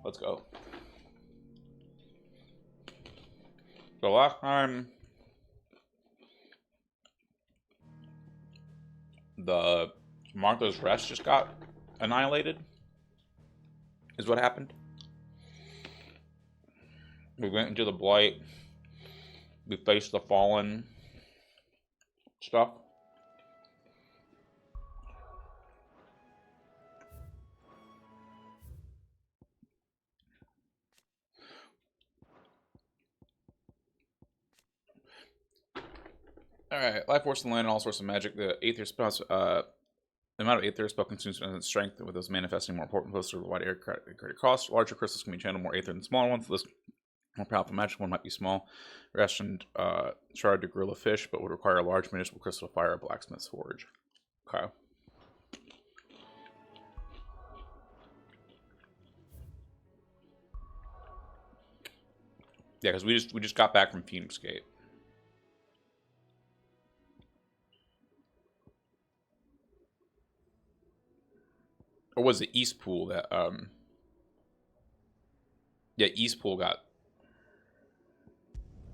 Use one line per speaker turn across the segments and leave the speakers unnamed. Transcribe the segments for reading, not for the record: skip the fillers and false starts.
Let's go. So last time, the Martha's Rest just got annihilated, is what happened. We went into the Blight. We faced the Fallen stuff. Alright, life force and land and all sorts of magic. The Aether spells, the amount of Aether spell consumes strength, with those manifesting more important closer to the wide area credit cost. Larger crystals can be channeled more Aether than smaller ones. This more powerful magic one might be small. Rest and shard to grill a fish, but would require a large municipal crystal to fire a blacksmith's forge. Okay. Yeah, because we just got back from Phoenix Gate. Or was it East Pool that yeah, East Pool got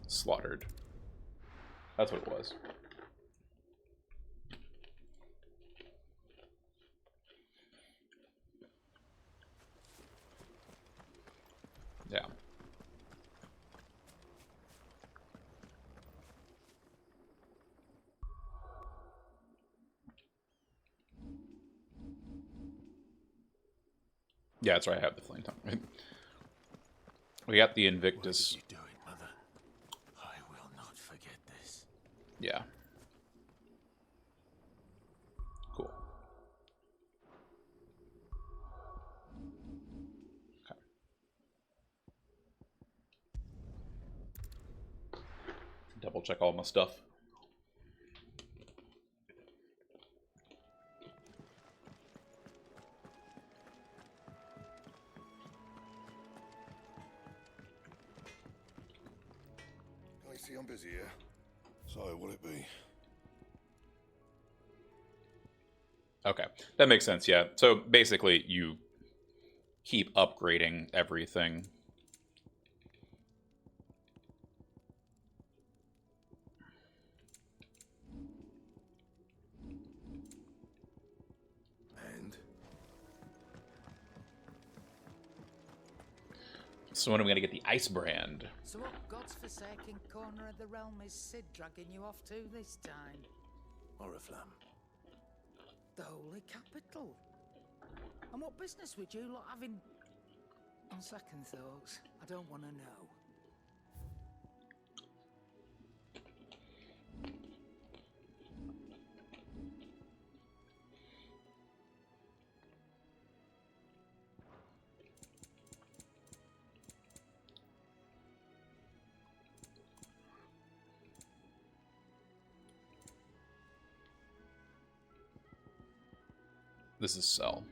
slaughtered. That's what it was. Yeah. Yeah, that's right. I have the flame tongue. We got the Invictus.
What did you do it, Mother? I will not forget this.
Yeah. Cool. Okay. Double check all my stuff.
I'm busy here. So, will it be?
Okay, that makes sense, yeah. So basically, you keep upgrading everything.
And?
So when are we gonna get the Ice Brand?
So what God's forsaken corner of the realm is Sid dragging you off to this time?
Oriflamme.
The Holy Capital. And what business would you lot having? On second thoughts, I don't want to know.
This is Cell.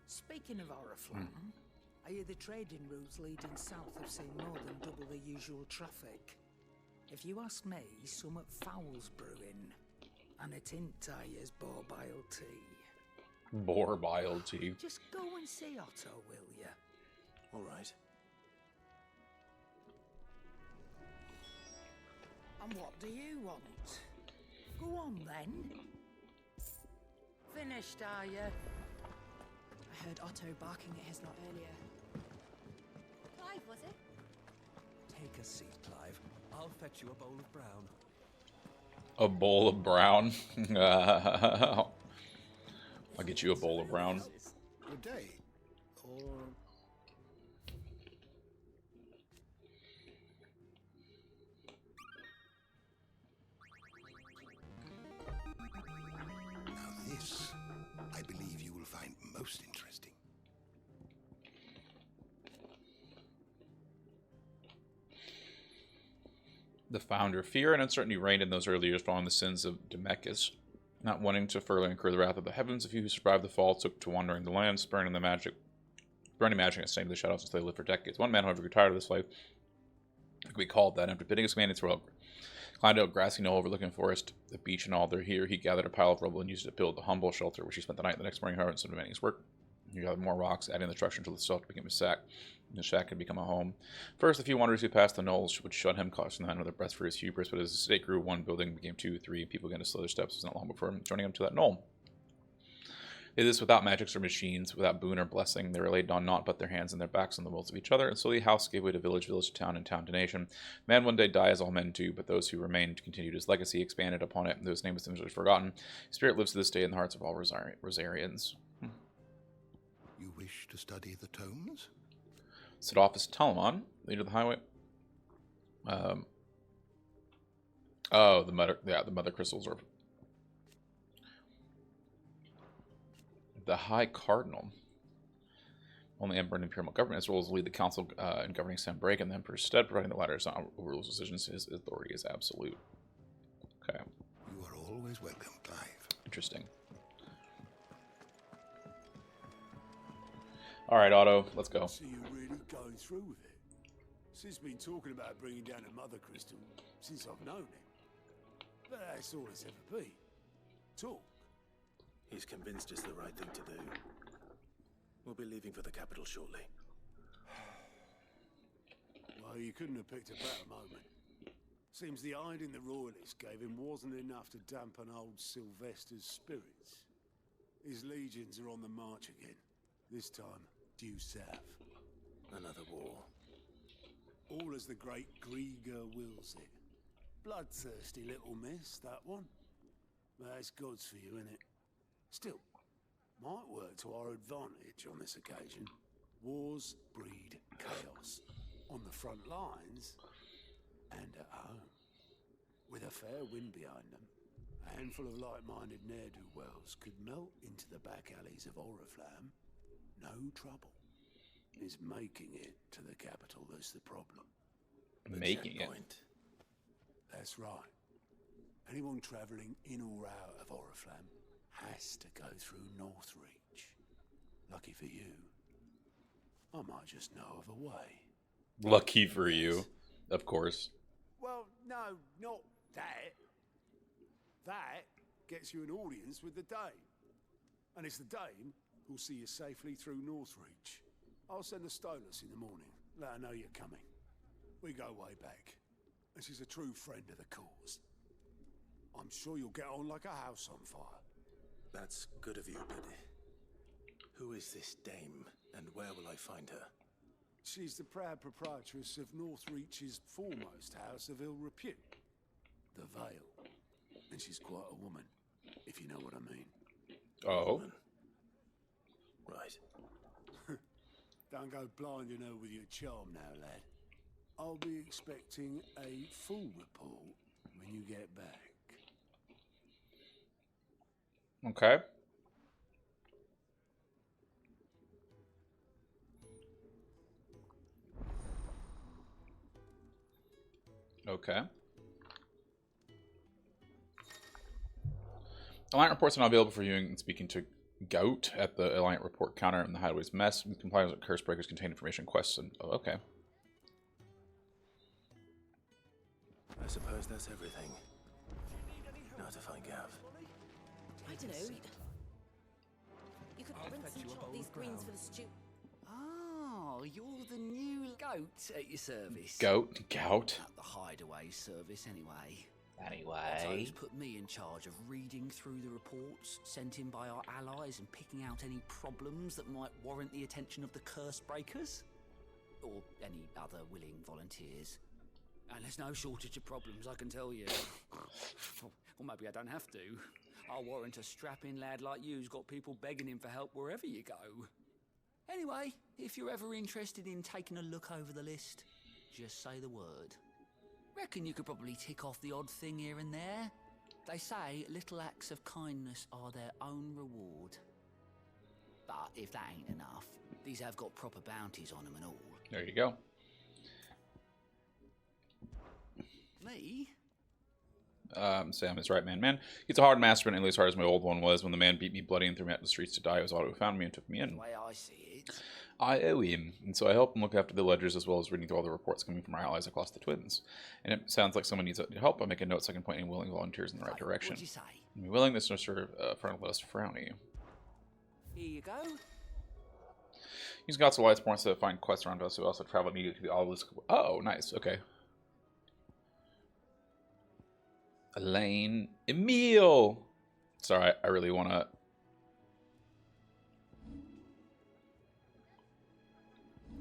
Speaking of Oriflamme, I hear the trading routes leading south have seen more than double the usual traffic. If you ask me, somewhat foul's brewing. And a tint tires boar bile tea.
Boar bile tea.
Just go and see Otto, will ya?
All right.
And what do you want? Go on then. Finished, are ya?
I heard Otto barking at his lot earlier.
Clive, was it?
Take a seat, Clive. I'll fetch you a bowl of brown.
A bowl of brown. I'll get you a bowl of brown.
Good day. Or... Now this, I believe you will find most interesting.
The founder. Fear and uncertainty reigned in those early years following the sins of Demechus. Not wanting to further incur the wrath of the heavens, a few who survived the fall took to wandering the land, burning magic and staying in the shadows until they lived for decades. One man, however, grew tired of this life. It could be called that. After bidding his companions farewell, climbed out a grassy knoll overlooking forest, the beach, and all there here, he gathered a pile of rubble and used it to build a humble shelter, which he spent the night. The next morning, however, instead of ending his work, he gathered more rocks, adding the structure until the shelter became a sack. The shack had become a home. First, the few wanderers who passed the knolls would shun him, costing the hand with their breath for his hubris, but as the state grew, one building became 2, 3, and people began to slow their steps. It was not long before joining him to that knoll. They did this without magics or machines, without boon or blessing. They related on naught but their hands and their backs on the wills of each other, and slowly house gave way to village, village to town, and town to nation. Man one day died as all men do, but those who remained continued his legacy, expanded upon it, and though his name was eventually forgotten, his spirit lives to this day in the hearts of all Rosarians.
You wish to study the tomes?
Sidolphus Telamon, leader of the highway. Oh, the mother crystals are the High Cardinal. Only Emperor and Imperial government, as well as lead the council in governing Sanbreak and the Emperor's stead, providing the latter does not overrule decisions. His authority is absolute. Okay.
You are always welcome, Clive.
Interesting. All right, Otto, let's go.
So you're really going through with it? Sid's been talking about bringing down a mother crystal since I've known him. But that's all it's ever been. Talk.
He's convinced it's the right thing to do. We'll be leaving for the capital shortly.
Well, you couldn't have picked a better moment. Seems the hiding the royalists gave him wasn't enough to dampen old Sylvester's spirits. His legions are on the march again. This time, due south.
Another war.
All as the great Grieger wills it. Bloodthirsty little miss, that one. That's God's for you, innit? Still, might work to our advantage on this occasion. Wars breed chaos. On the front lines, and at home. With a fair wind behind them, a handful of like-minded ne'er-do-wells could melt into the back alleys of Oriflamme. No trouble. Is making it to the capital that's the problem.
Making it?
That's right. Anyone travelling in or out of Oriflamme has to go through Northreach. Lucky for you, I might just know of a way.
Lucky for you, of course.
Well, no, not that. That gets you an audience with the Dame. And it's the Dame who'll see you safely through Northreach. I'll send the Stolas in the morning. Let her know you're coming. We go way back. And she's a true friend of the cause. I'm sure you'll get on like a house on fire.
That's good of you, but who is this dame, and where will I find her?
She's the proud proprietress of Northreach's foremost house of ill repute, the Vale. And she's quite a woman, if you know what I mean.
Oh.
Woman. Right.
Don't go blinding her with your charm now, lad. I'll be expecting a full report when you get back.
Okay. Okay. Alliant reports are now available for viewing and speaking to Goat at the Alliant report counter in the Hideaway's mess. Compliance with curse breakers contain information quests and... Oh, okay.
I suppose that's everything. Now to find Gav.
I don't know. You could rinse and chop these greens for the stew.
Oh, you're the new goat at your service.
Goat? Gout?
At the Hideaway service, anyway.
Anyway.
Otto's put me in charge of reading through the reports sent in by our allies and picking out any problems that might warrant the attention of the curse breakers. Or any other willing volunteers. And there's no shortage of problems, I can tell you. Or maybe I don't have to. I'll warrant a strapping lad like you's got people begging him for help wherever you go. Anyway, if you're ever interested in taking a look over the list, just say the word. Reckon you could probably tick off the odd thing here and there. They say little acts of kindness are their own reward. But if that ain't enough, these have got proper bounties on them and all.
There you go.
Me?
Sam is right, man. He's a hard master, nearly as hard as my old one was. When the man beat me bloody and threw me out in the streets to die, it was Otto who found me and took me in.
The way I see it,
I owe him, and so I help him look after the ledgers as well as reading through all the reports coming from our allies across the Twins. And it sounds like someone needs help. I make a note so I can point any willing volunteers in the right direction.
what'd you say?
My willingness to serve front let us frown at you.
Here you go.
Use Gods of Lights points to find quests around us who also travel immediately to the obelisk. Oh, nice. Okay. Elaine. Emil! Sorry, I really want to...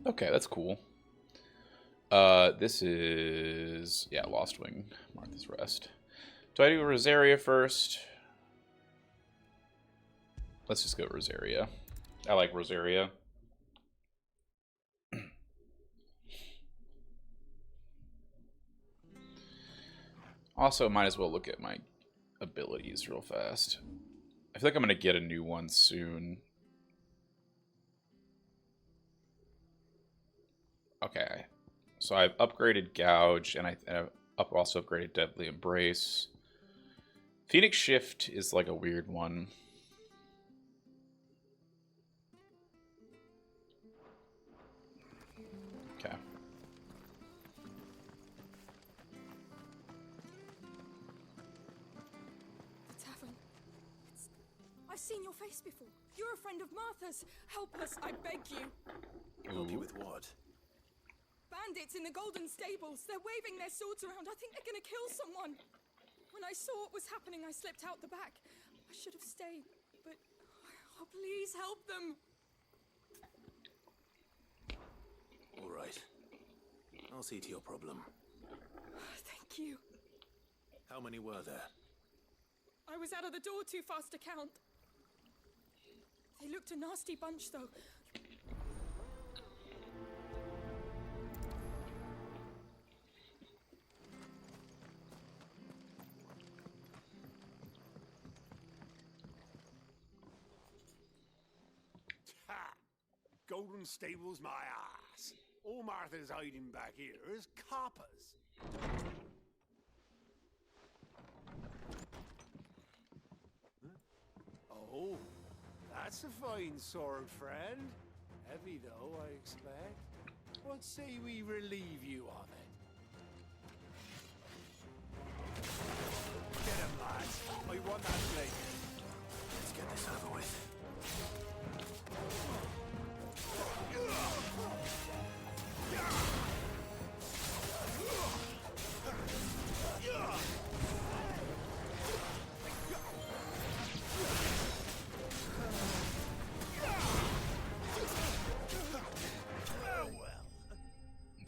Okay, that's cool. This is... Yeah, Lost Wing. Martha's Rest. Do I do Rosaria first? Let's just go Rosaria. I like Rosaria. Also, might as well look at my abilities real fast. I feel like I'm going to get a new one soon. Okay. So I've upgraded Gouge, and I've also upgraded Deadly Embrace. Phoenix Shift is like a weird one. Okay.
The tavern. I've seen your face before. You're a friend of Martha's. Help us, I beg you.
Help you with what?
Bandits in the Golden Stables. They're waving their swords around. I think they're gonna kill someone. When I saw what was happening, I slipped out the back. I should have stayed, but... Oh, please help them.
All right. I'll see to your problem.
Thank you.
How many were there?
I was out of the door too fast to count. They looked a nasty bunch, though.
Ha! Golden Stables, my ass. All Martha's hiding back here is coppers. Oh, that's a fine sword, friend. Heavy, though, I expect. What say we relieve you of it? Get him, lads. I want that blade.
Let's get this over with.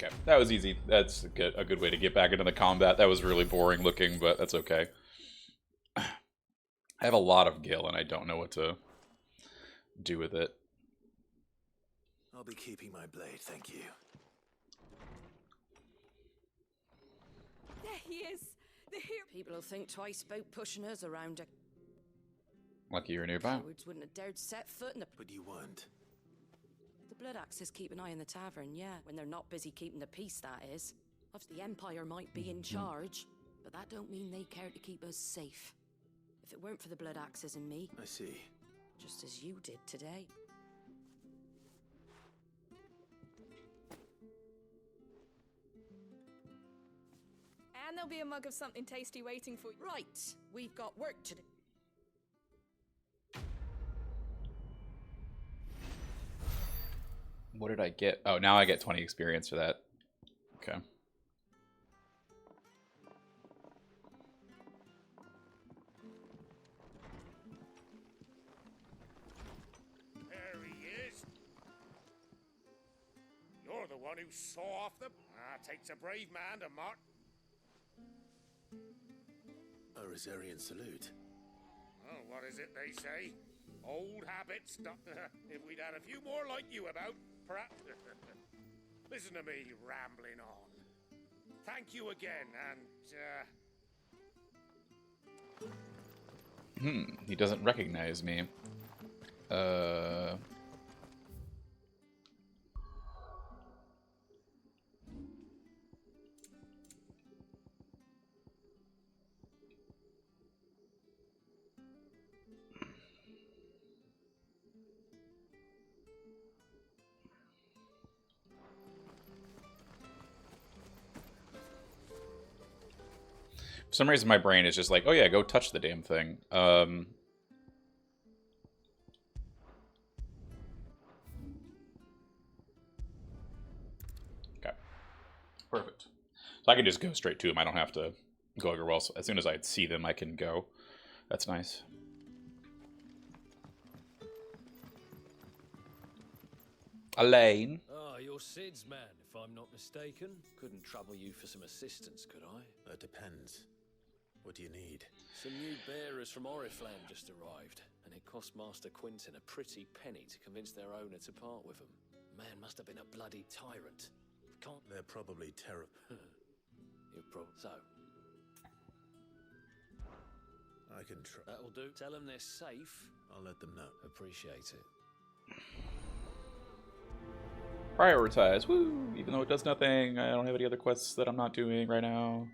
Okay, that was easy. That's a good way to get back into the combat. That was really boring looking, but that's okay. I have a lot of Gil, and I don't know what to do with it.
I'll be keeping my blade, thank you.
There he is. The hero.
People will think twice about pushing us around.
Lucky you're nearby.
Cowards wouldn't have dared set foot in the...
But you weren't.
The Blood Axes keep an eye on the tavern, yeah. When they're not busy keeping the peace, that is. Obviously, the Empire might be in charge, but that don't mean they care to keep us safe. If it weren't for the Blood Axes and me,
I see.
just as you did today.
And there'll be a mug of something tasty waiting for you.
Right, we've got work to do.
What did I get? Oh, now I get 20 experience for that. Okay.
There he is. You're the one who saw off the... takes a brave man to mark...
A Rosarian salute.
Oh, what is it they say? Old habits. If we'd had a few more like you about, perhaps... Listen to me rambling on. Thank you again, and,
He doesn't recognize me. For some reason, my brain is just like, oh yeah, go touch the damn thing. Okay. Perfect. So I can just go straight to them. I don't have to go everywhere else. As soon as I see them, I can go. That's nice. Elaine.
Ah, you're Sid's man, if I'm not mistaken. Couldn't trouble you for some assistance, could I?
That depends. What do you need?
Some new bearers from Oriflamme just arrived, and it cost Master Quinton a pretty penny to convince their owner to part with them. Man must have been a bloody tyrant. Can't...
They're probably terrible.
You probably... So,
I can try.
that'll do. Tell them they're safe.
I'll let them know.
Appreciate it.
Prioritize. Woo! Even though it does nothing, I don't have any other quests that I'm not doing right now.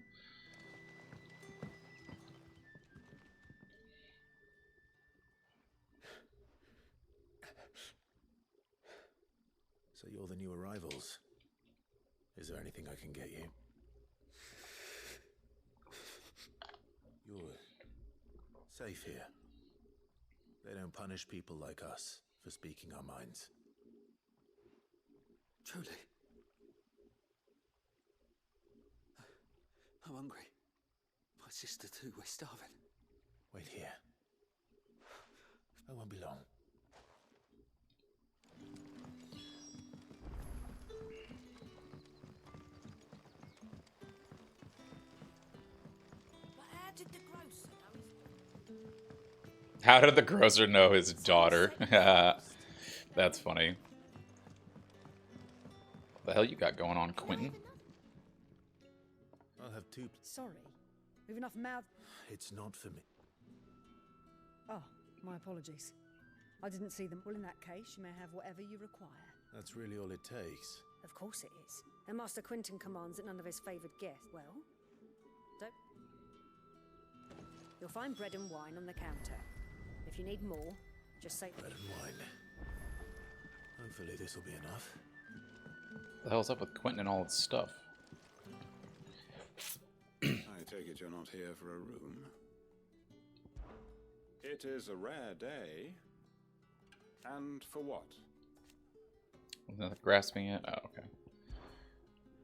So you're the new arrivals. Is there anything I can get you? You're safe here. They don't punish people like us for speaking our minds.
Truly. I'm hungry. My sister too, we're starving.
Wait here. I won't be long.
How did the grocer know his...
How did the grocer know his daughter? That's funny. What the hell you got going on, Quentin?
I'll have two.
Sorry. We've enough mouth.
It's not for me.
Oh, my apologies. I didn't see them. Well, in that case, you may have whatever you require.
That's really all it takes.
Of course it is. And Master Quinton commands that none of his favoured guests... Well, don't... You'll find bread and wine on the counter. If you need more, just say...
Bread and wine. Hopefully this will be enough.
What the hell's up with Quentin and all its stuff?
I take it you're not here for a room. It is a rare day. And for what?
Not grasping it? Oh, okay.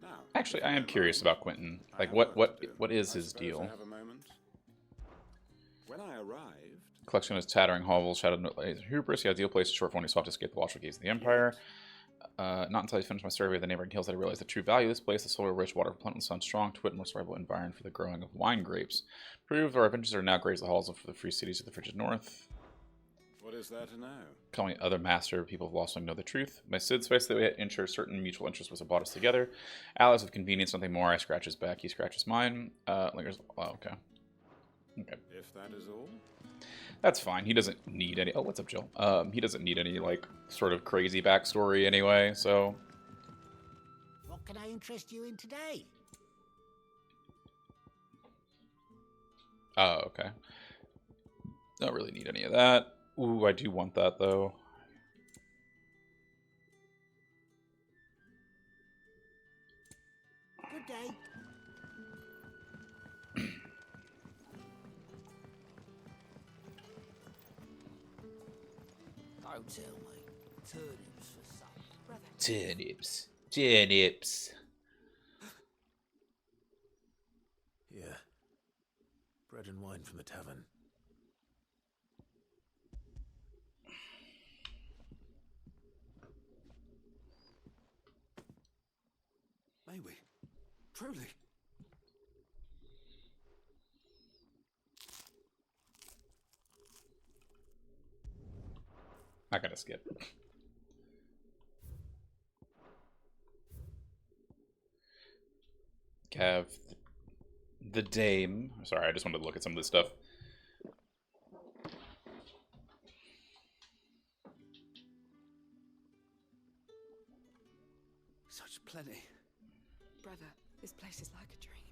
Now,
Actually, I am curious about Quentin. Like, what is his deal?
Have a moment. When I arrived,
Collection of tattering hovels, shadowed hubris, the ideal place to short for when he sought to escape the watchful gaze of the Empire. Not until I finished my survey of the neighboring hills that I realized the true value of this place. The soil rich, water plentiful, sun strong, to wit, more survivable environment for the growing of wine grapes. Proved our adventures are now graze the halls of the free cities of the frigid north.
what is there to know?
Call me other master, people have lost and know the truth. My Sid space that we ensure certain mutual interests was what brought us together. Allies with convenience, nothing more. I scratch his back, he scratches mine. Lingers. Oh, okay. Okay.
If that is all.
That's fine. He doesn't need any... Oh, what's up, Jill? He doesn't need any, like, sort of crazy backstory anyway, so...
What can I interest you in today?
Oh, okay. Don't really need any of that. Ooh, I do want that, though.
Good day.
Don't tell me. Turnips for supper.
Brother,
Turnips. Turnips.
Yeah. Bread and wine from the tavern.
May we? Truly?
Not gonna skip. Cav, the dame. Sorry, I just wanted to look at some of this stuff.
Such plenty.
Brother, this place is like a dream.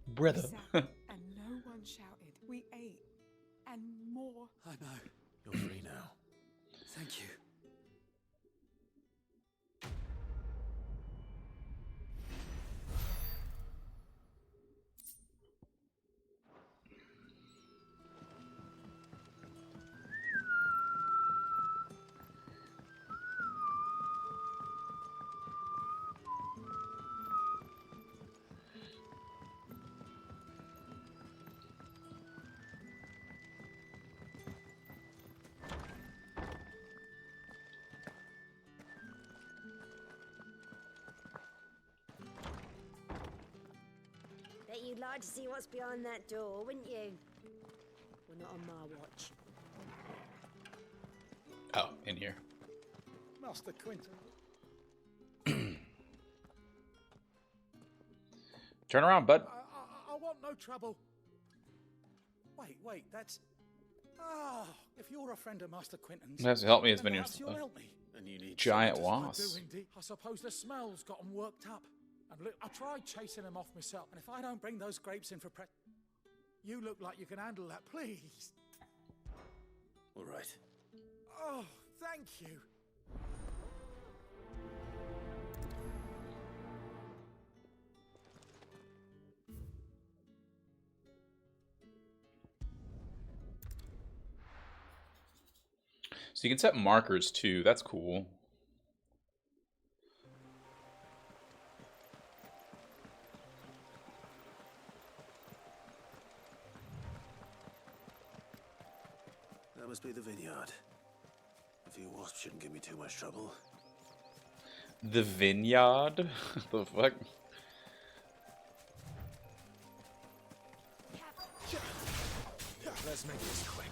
Brother.
We sat and no one shouted. We ate. And more.
I know.
You're free now.
Thank you.
you'd like to see what's behind that door, wouldn't you? Well, not on my watch.
Oh, in here.
Master Quinton.
Turn around, bud.
I want no trouble. Wait, that's... Ah, if you're a friend of Master Quinton's...
He has to help me as
then
many
perhaps you'll help me.
And you need
giant
I
wasps.
do indeed. I suppose the smell's got 'em worked up. And look, I tried chasing them off myself, and if I don't bring those grapes in for you look like you can handle that, please.
All right.
Oh, thank you.
So you can set markers too. That's cool.
That must be the vineyard. A few wasps shouldn't give me too much trouble.
The vineyard? The fuck?
Let's make this quick.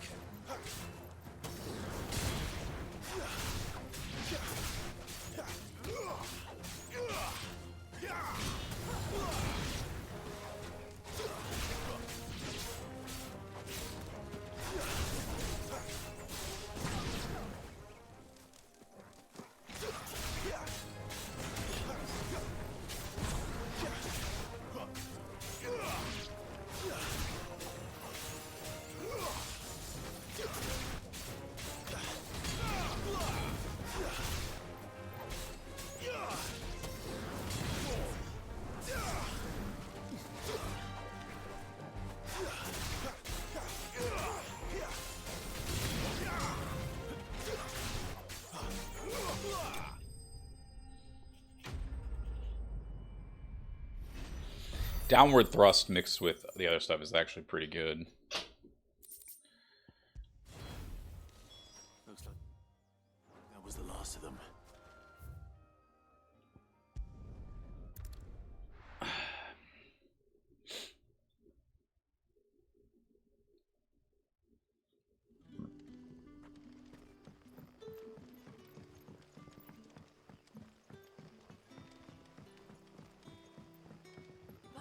Downward thrust mixed with the other stuff is actually pretty good.
Looks like that was the last of them.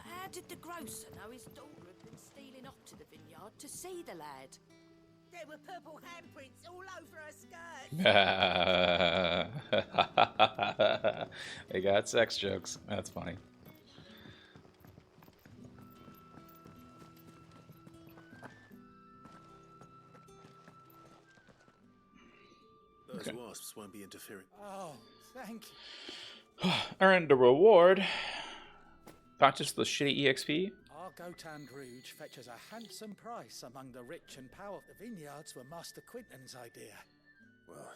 How did the grocer know his daughter had been stealing off to the vineyard to see the lad?
There were purple handprints all over her skirt.
They got sex jokes. That's funny.
Those wasps won't be interfering.
Oh, thank you.
Earned a reward. Not just the shitty EXP.
Our Gotan Rouge fetches a handsome price among the rich and powerful. The vineyards were Master Quinton's idea.
Well,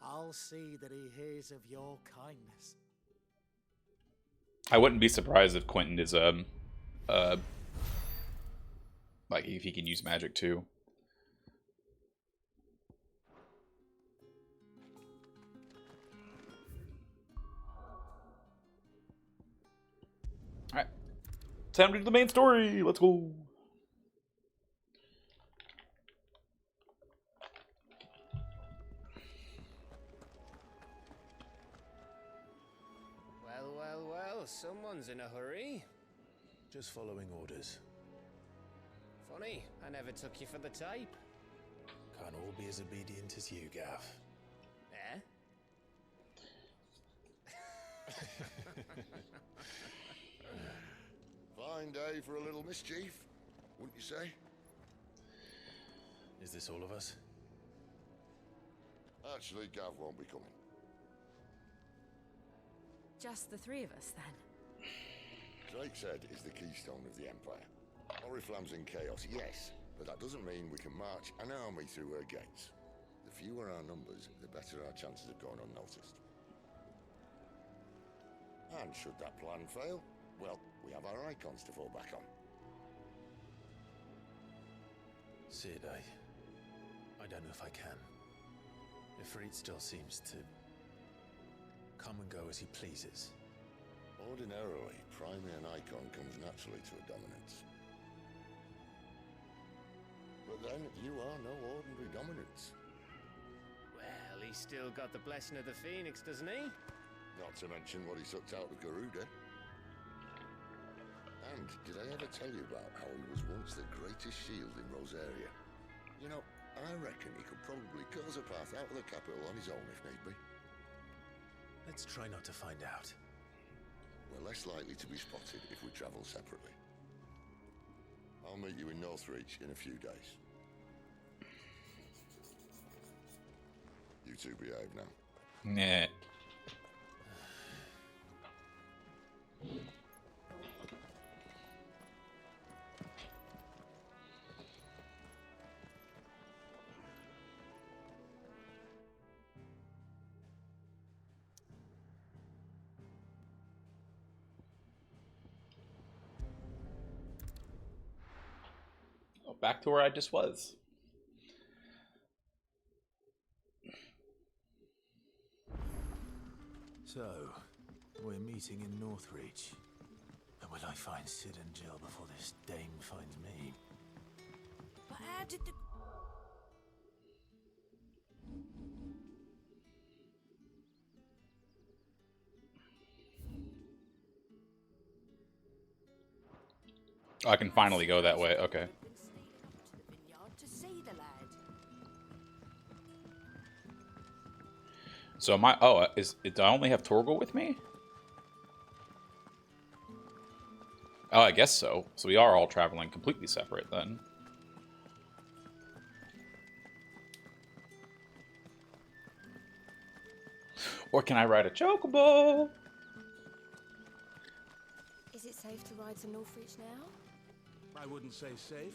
I'll see that he hears of your kindness.
I wouldn't be surprised if Quentin is like if he can use magic too. Alright. Time to do the main story. Let's go.
Well, someone's in a hurry.
just following orders.
Funny, I never took you for the type.
Can't all be as obedient as you, Gav.
Eh?
Fine day for a little mischief, wouldn't you say?
Is this all of us?
Actually, Gav won't be coming.
Just the three of us, then?
Drake said is the keystone of the Empire. Oriflamme's in chaos, yes, but that doesn't mean we can march an army through her gates. The fewer our numbers, the better our chances of going unnoticed. And should that plan fail, well, we have our icons to fall back on.
Sid, I don't know if I can. Ifrit still seems to come and go as he pleases.
Ordinarily, priming an icon comes naturally to a dominance. But then, you are no ordinary dominance.
Well, he's still got the blessing of the Phoenix, doesn't he?
Not to mention what he sucked out of Garuda. And did I ever tell you about how he was once the greatest shield in Rosaria? You know, I reckon he could probably cut us a path out of the capital on his own if need be.
Let's try not to find out.
We're less likely to be spotted if we travel separately. I'll meet you in Northreach in a few days. You two behave now.
Nah. Oh, back to where I just was.
So, we're meeting in Northreach. And will I find Sid and Jill before this dame finds me?
But how did the...
I can finally go that way. Okay.
to see the lad?
So my do I only have Torgal with me? Oh, I guess so. So we are all traveling completely separate then. Or can I ride a chocobo?
Is it safe to ride to Northreach now?
I wouldn't say safe.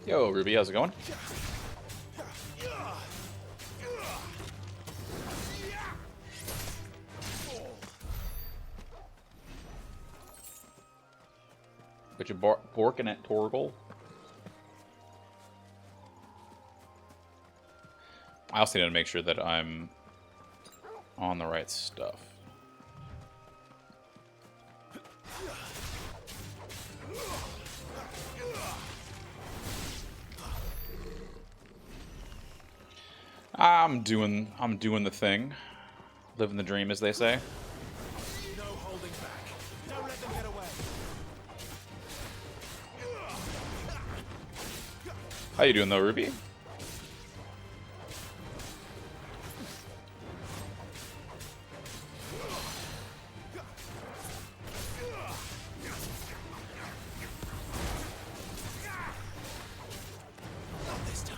Yo, Ruby, how's it going? But you're borking at Torgal. I also need to make sure that I'm on the right stuff. I'm doing the thing. Living the dream, as they say.
No holding back. Don't let them get away.
How you doing though, Ruby?
Not this time.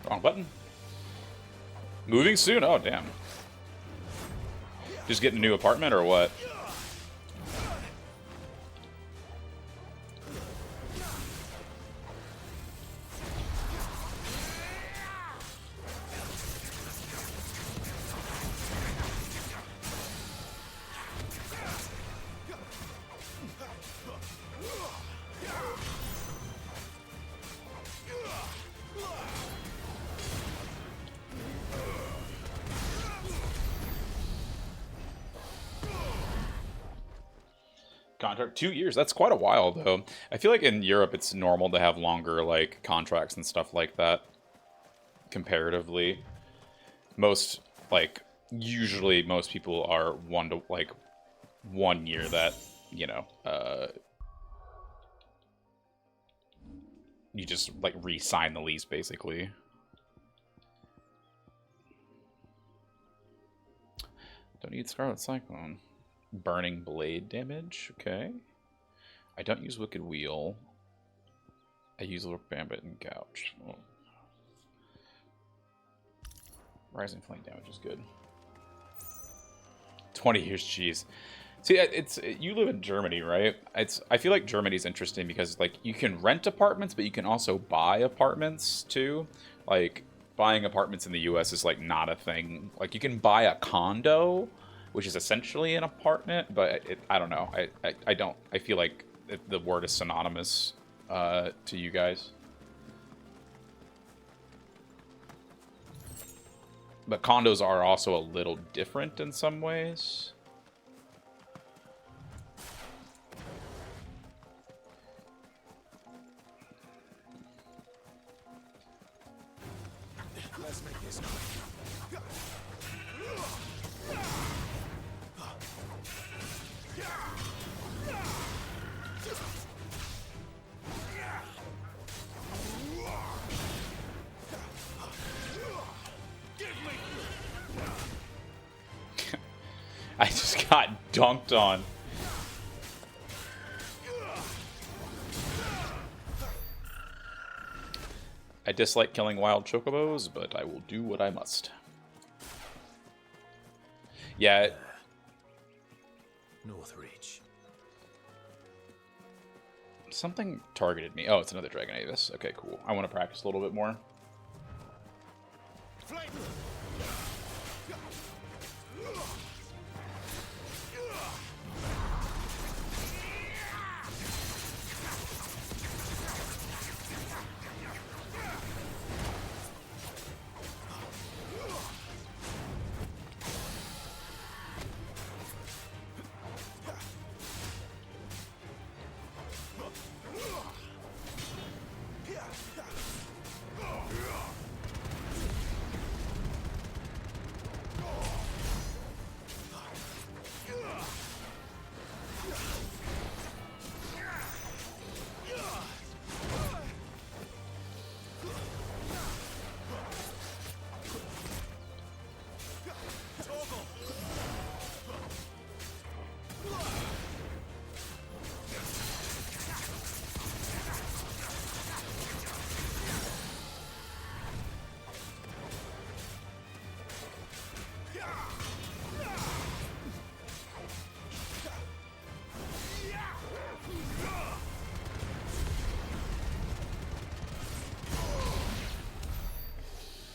Wrong button. Moving soon? Oh, damn. Just getting a new apartment or what? Contract 2 years. That's quite a while, though. I feel like in Europe it's normal to have longer like contracts and stuff like that. Comparatively, usually most people are 1 year. That you just like re-sign the lease basically. Don't need Scarlet Cyclone. Burning Blade damage. Okay. I don't use Wicked Wheel. I use Look Bambit and Gouge. Oh. Rising Flame damage is good. 20 years, jeez. See, you live in Germany, right? I feel like Germany's interesting because like you can rent apartments, but you can also buy apartments too. Like buying apartments in the U.S. is like not a thing. Like you can buy a condo, which is essentially an apartment, but I don't know. I feel like the word is synonymous to you guys. But condos are also a little different in some ways.
Let's make this quick.
I just got dunked on. I dislike killing wild chocobos, but I will do what I must. Yeah.
North Reach.
Something targeted me. Oh, it's another Dragon Avis. Okay, cool. I want to practice a little bit more.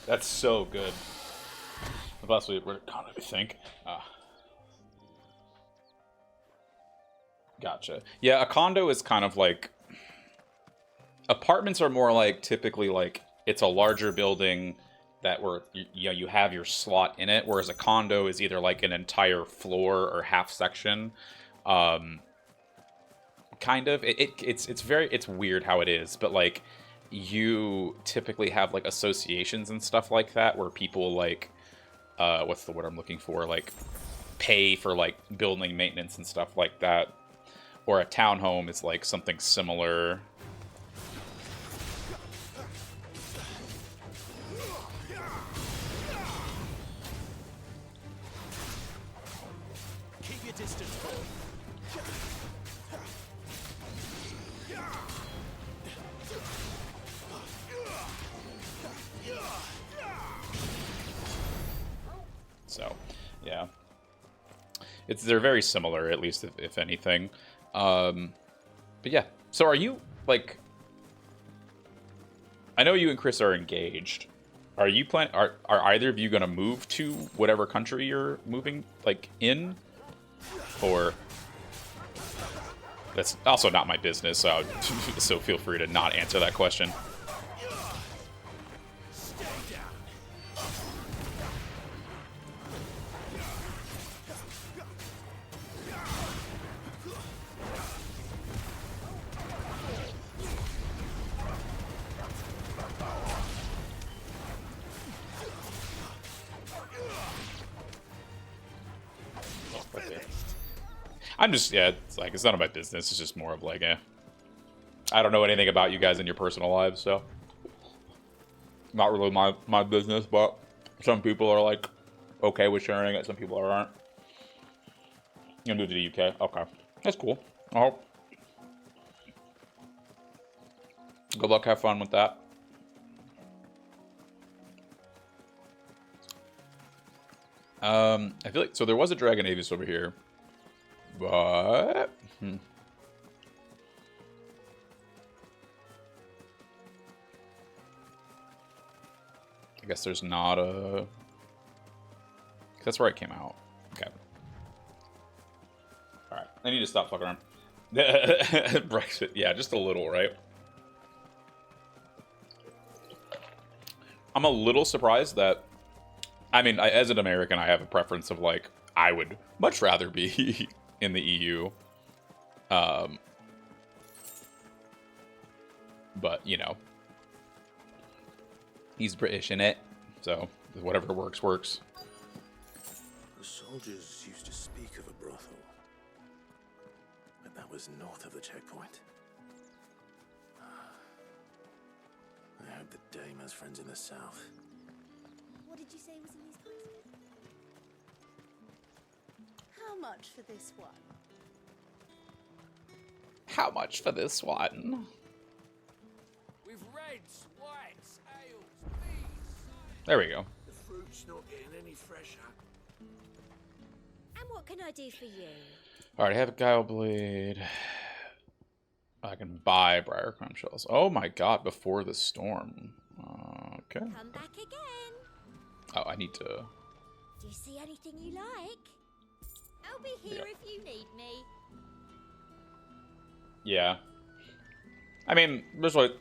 That's so good. Plus, we're kind of, I think. Gotcha. Yeah, a condo is kind of like... Apartments are more like, typically like, it's a larger building that where you have your slot in it, whereas a condo is either like an entire floor or half section. Kind of. It's weird how it is, but like, you typically have like associations and stuff like that where people like what's the word I'm looking for, like pay for like building maintenance and stuff like that, or a townhome is like something similar.
Keep your distance.
So, yeah. They're very similar, at least if anything. But yeah. So are you, like... I know you and Chris are engaged. Are you are either of you going to move to whatever country you're moving, like, in? Or... That's also not my business, so feel free to not answer that question. I'm just, yeah, it's like, it's none of my business. It's just more of like, eh. I don't know anything about you guys in your personal lives, so not really my business. But some people are like okay with sharing it. Some people aren't. You moved to the UK. Okay, that's cool. Oh, good luck. Have fun with that. I feel like so there was a Dragon Avis over here, but I guess there's not a. That's where I came out. Okay. All right. I need to stop fucking around. Brexit, yeah, just a little, right? I'm a little surprised that. I mean, as an American, I have a preference of like I would much rather be in the EU. But you know, he's British in it, so whatever works works.
The soldiers used to speak of a brothel, but that was north of the checkpoint. I hope the dame has friends in the south.
What did you say was in these posters? How much for this one?
How much for this one?
With reds, whites, ales, bees.
There we go.
The fruit's not getting any fresher.
And what can I do for you?
Alright, I have a Guile Blade. I can buy Briarcrown Shells. Oh my god, before the storm. Okay.
Come back again.
Oh, I need to...
Do you see anything you like? I'll be here if you need me.
Yeah. I mean, there's like...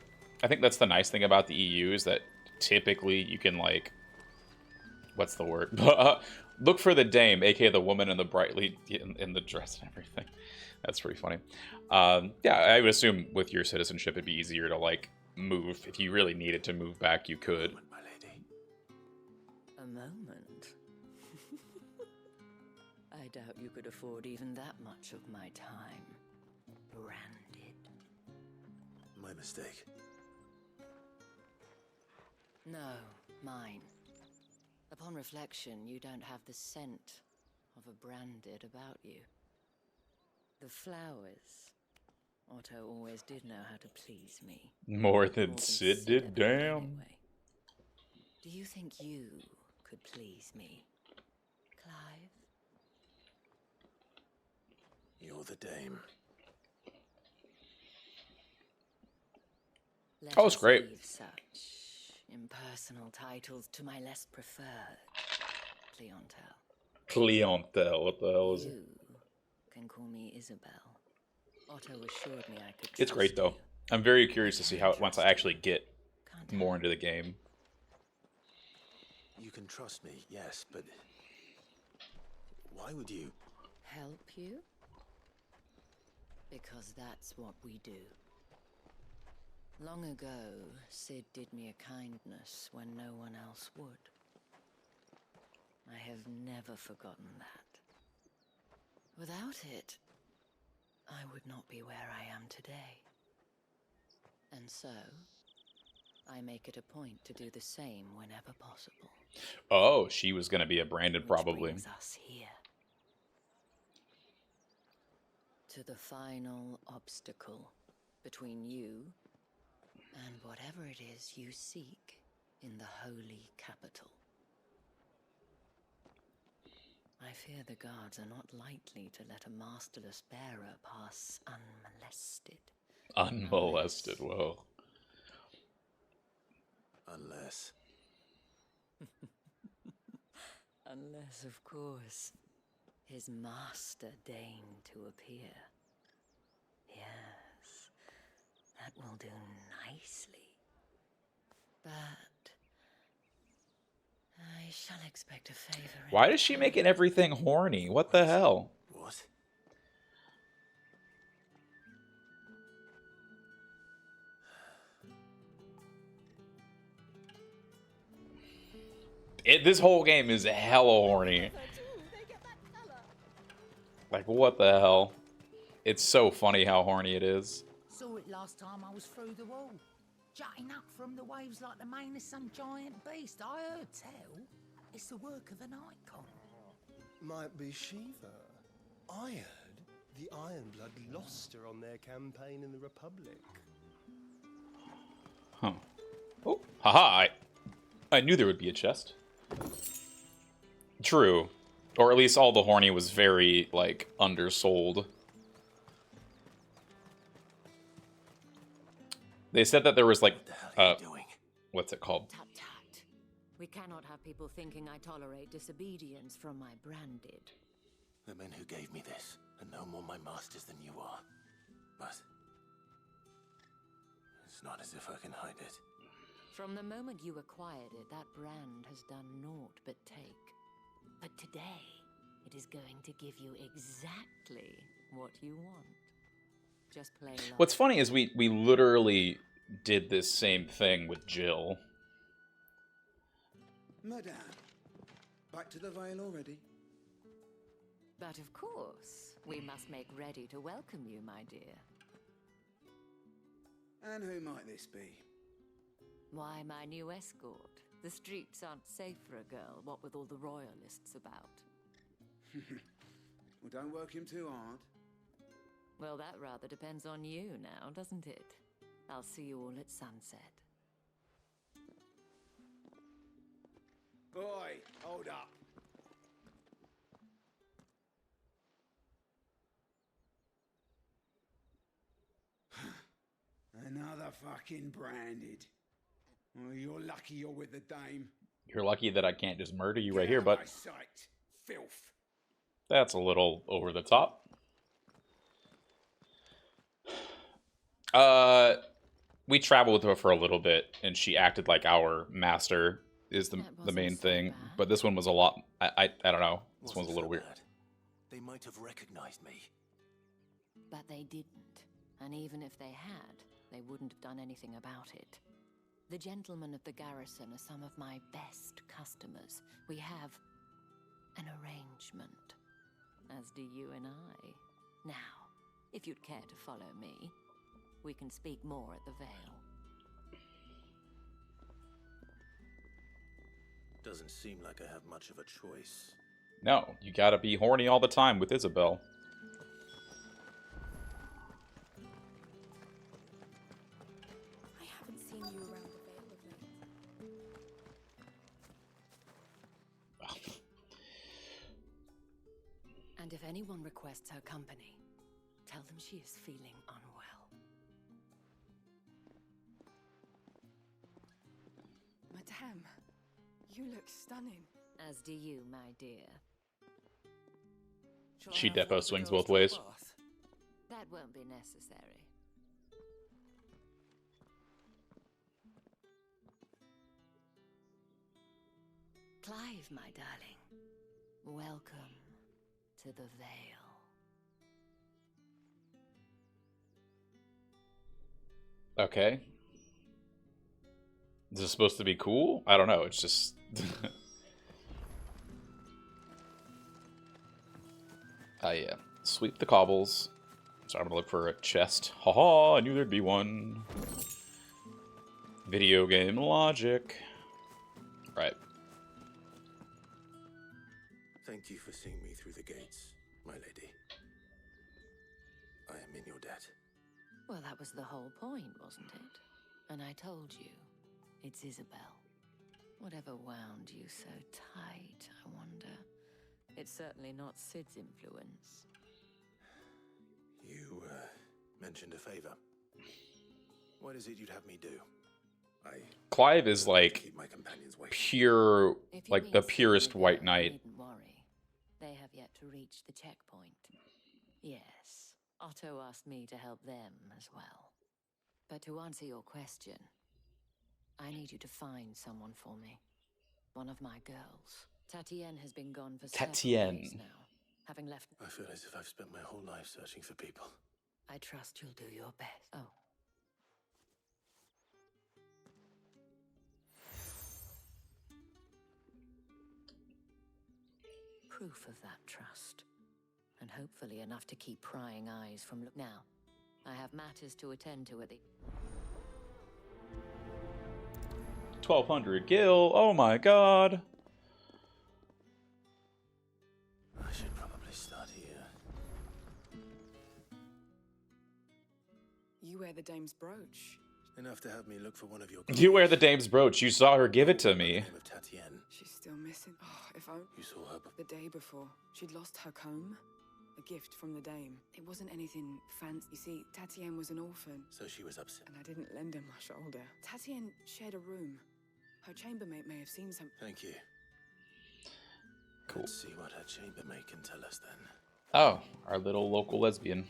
I think that's the nice thing about the EU is that typically you can, like... What's the word? Look for the dame, aka the woman in the brightly... in the dress and everything. That's pretty funny. Yeah, I would assume with your citizenship it'd be easier to, like, move. If you really needed to move back, you could.
A moment. I doubt you could afford even that much of my time. Branded.
My mistake.
No, mine. Upon reflection, you don't have the scent of a branded about you. The flowers. Otto always did know how to please me.
More than Sid did, damn.
Anyway. Do you think you could please me, Clive?
You're the dame.
Oh, it's great.
Leave such impersonal titles to my less preferred clientele.
Clientele, what the hell is it?
You can call me Isabel. Otto assured me I could trust
It's great though. I'm very curious to see how once I actually get more into the game.
You can trust me, yes, but why would you?
Help you? Because that's what we do. Long ago, Sid did me a kindness when no one else would. I have never forgotten that. Without it, I would not be where I am today. And so, I make it a point to do the same whenever possible.
Oh, she was going to be a branded probably.
Which brings us here. To the final obstacle between you and whatever it is you seek in the holy capital. I fear the guards are not likely to let a masterless bearer pass unmolested.
Unmolested, well.
Unless.
Unless, of course, his master deigned to appear. Yes, that will do nicely. But I shall expect a favor.
Why is she making everything horny? What the hell?
What?
This whole game is hella horny. Like, what the hell? It's so funny how horny it is.
So it
last time I was through the wall. Jutting up from the waves like the mane of some giant beast. I heard tell. It's the work of an icon.
Might be Shiva. I heard the Ironblood lost her on their campaign in the Republic.
Huh. Oh, haha, I knew there would be a chest. True. Or at least all the horny was very, like, undersold. They said that there was, like, what's it called?
Tut tut. We cannot have people thinking I tolerate disobedience from my branded.
The men who gave me this are no more my masters than you are. But it's not as if I can hide it.
From the moment you acquired it, that brand has done naught but take. But today, it is going to give you exactly what you want. Just play along.
What's funny is we literally did this same thing with Jill.
Madame, back to the Vale already?
But of course, we must make ready to welcome you, my dear.
And who might this be?
Why, my new escort. The streets aren't safe for a girl, what with all the royalists about.
Well, don't work him too hard.
Well, that rather depends on you now, doesn't it? I'll see you all at sunset.
Boy, hold up. Another fucking branded. Well, you're lucky you're with the dame.
You're lucky that I can't just murder you right here, but
Sight. Filth.
that's a little over the top. We traveled with her for a little bit, and she acted like our master is the main thing. But this one was a lot. I don't know. This one's a little weird.
They might have recognized me.
But they didn't. And even if they had, they wouldn't have done anything about it. The gentlemen of the garrison are some of my best customers. We have an arrangement, as do you and I. Now, if you'd care to follow me, we can speak more at the Vale.
Doesn't seem like I have much of a choice.
No, you gotta be horny all the time with Isabel.
I haven't seen you around the Vale of late.
And if anyone requests her company, tell them she is feeling unwell.
Madame, you look stunning.
As do you, my dear.
She defo swings both ways.
That won't be necessary. Clive, my darling, welcome to the Vale.
Okay. Is this supposed to be cool? I don't know. It's just... yeah. Sweep the cobbles. So I'm gonna look for a chest. Haha, I knew there'd be one. Video game logic. Right.
Thank you for seeing me through the gates, my lady. I am in your debt.
Well, that was the whole point, wasn't it? And I told you, it's Isabel. Whatever wound you so tight, I wonder. It's certainly not Sid's influence.
You, mentioned a favor. What is it you'd have me do?
Clive is like
keep my companions waiting.
pure, like the purest white knight.
Needn't worry. They have yet to reach the checkpoint. Yes, Otto asked me to help them as well. But to answer your question, I need you to find someone for me. One of my girls. Tatienne has been gone for several days now. Having left...
I feel as if I've spent my whole life searching for people.
I trust you'll do your best. Oh. Proof of that trust. And hopefully enough to keep prying eyes from... Now, I have matters to attend to at the...
1200 gil. Oh my god.
I should probably start here.
You wear the dame's brooch.
Enough to have me look for one of your...
You wear the dame's brooch. You saw her give it to me.
She's still missing. Oh, if I...
You saw her
the day before. She'd lost her comb. A gift from the dame. It wasn't anything fancy. You see, Tatienne was an orphan.
So she was upset.
And I didn't lend her my shoulder. Tatienne shared a room. Her chambermaid may have seen something.
Thank you.
Cool.
Let's see what her chambermaid can tell us then.
Oh, our little local lesbian.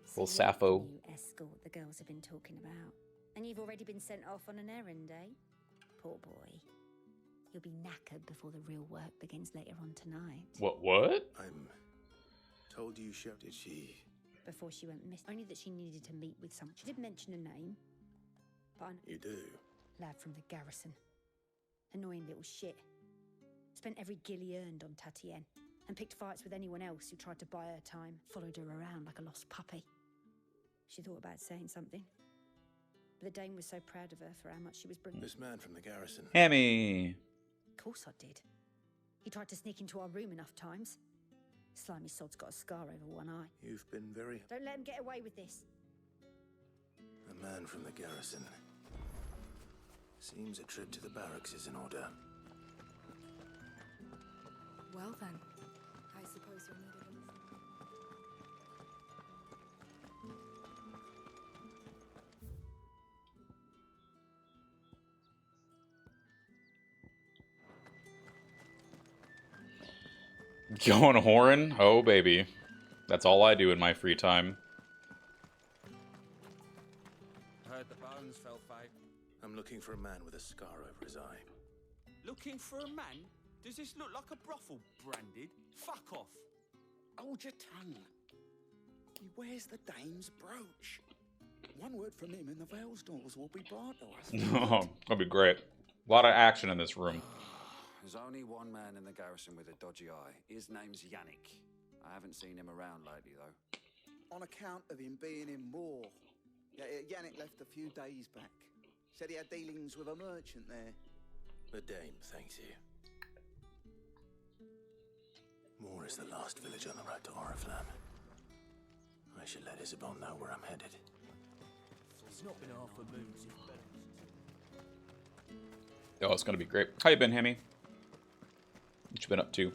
Little Sappho.
You escort the girls have been talking about. And you've already been sent off on an errand, eh? Poor boy. You'll be knackered before the real work begins later on tonight.
What?
I'm told you she... Did she...
Before she went missing. Only that she needed to meet with someone. She did mention a name. But I know...
You do?
Lad from the garrison. Annoying little shit. Spent every gil he earned on Tatienne. And picked fights with anyone else who tried to buy her time. Followed her around like a lost puppy. She thought about saying something. But the dame was so proud of her for how much she was bringing.
This man from the garrison.
Hammy.
Of course I did. He tried to sneak into our room enough times. Slimy sod's got a scar over one eye.
You've been very...
Don't let him get away with this.
A man from the garrison. Seems a trip to the barracks is in order.
Well then, I suppose you'll need a listen.
Going whoring? Oh, baby. That's all I do in my free time.
Heard the bones fell foul.
I'm looking for a man with a scar over his eye.
Looking for a man? Does this look like a brothel, Branded? Fuck off.
Hold your tongue. He wears the dame's brooch. One word from him and the Velsdorls will be brought to us.
Oh, that'd be great. A lot of action in this room.
There's only one man in the garrison with a dodgy eye. His name's Yannick. I haven't seen him around lately, though.
On account of him being in war. Yannick left a few days back. Said he had dealings with a merchant there.
The dame thanks you. Moor is the last village on the road to Oriflamme. I should let Isabel know where I'm headed.
It's not been half a moon since
Oh, it's gonna be great. How you been, Hammy? What you been up to?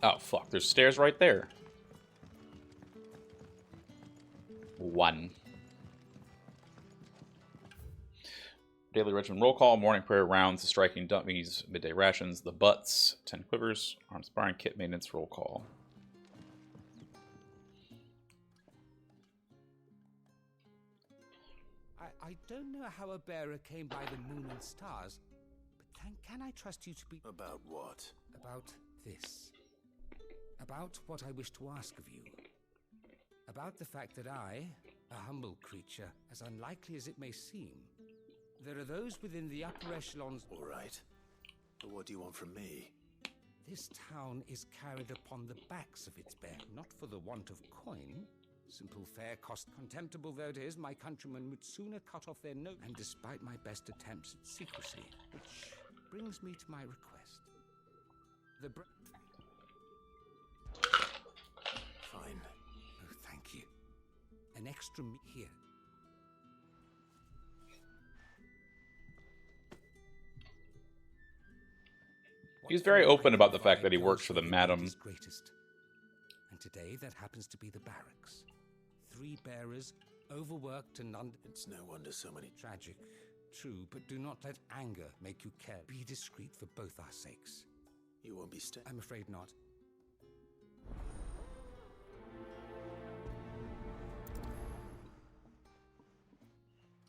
Oh, fuck. There's stairs right there. 1. Daily regiment roll call, morning prayer rounds, striking dummies, midday rations, the butts, 10 quivers, arms sparring, kit maintenance roll call.
I don't know how a bearer came by the moon and stars, but can I trust you to be...
About what?
About this. About what I wish to ask of you. About the fact that I, a humble creature, as unlikely as it may seem, there are those within the upper echelons...
All right. But what do you want from me?
This town is carried upon the backs of its bear, not for the want of coin. Simple fare cost contemptible though it is, my countrymen would sooner cut off their nose. And despite my best attempts at secrecy, which brings me to my request. The
Fine.
Oh, thank you. An extra here.
He's very open about the fact that he works for the madam.
Greatest. And today that happens to be the barracks. 3 bearers, overworked and
It's no wonder so many...
Tragic, true, but do not let anger make you care. Be discreet for both our sakes.
You won't be
I'm afraid not.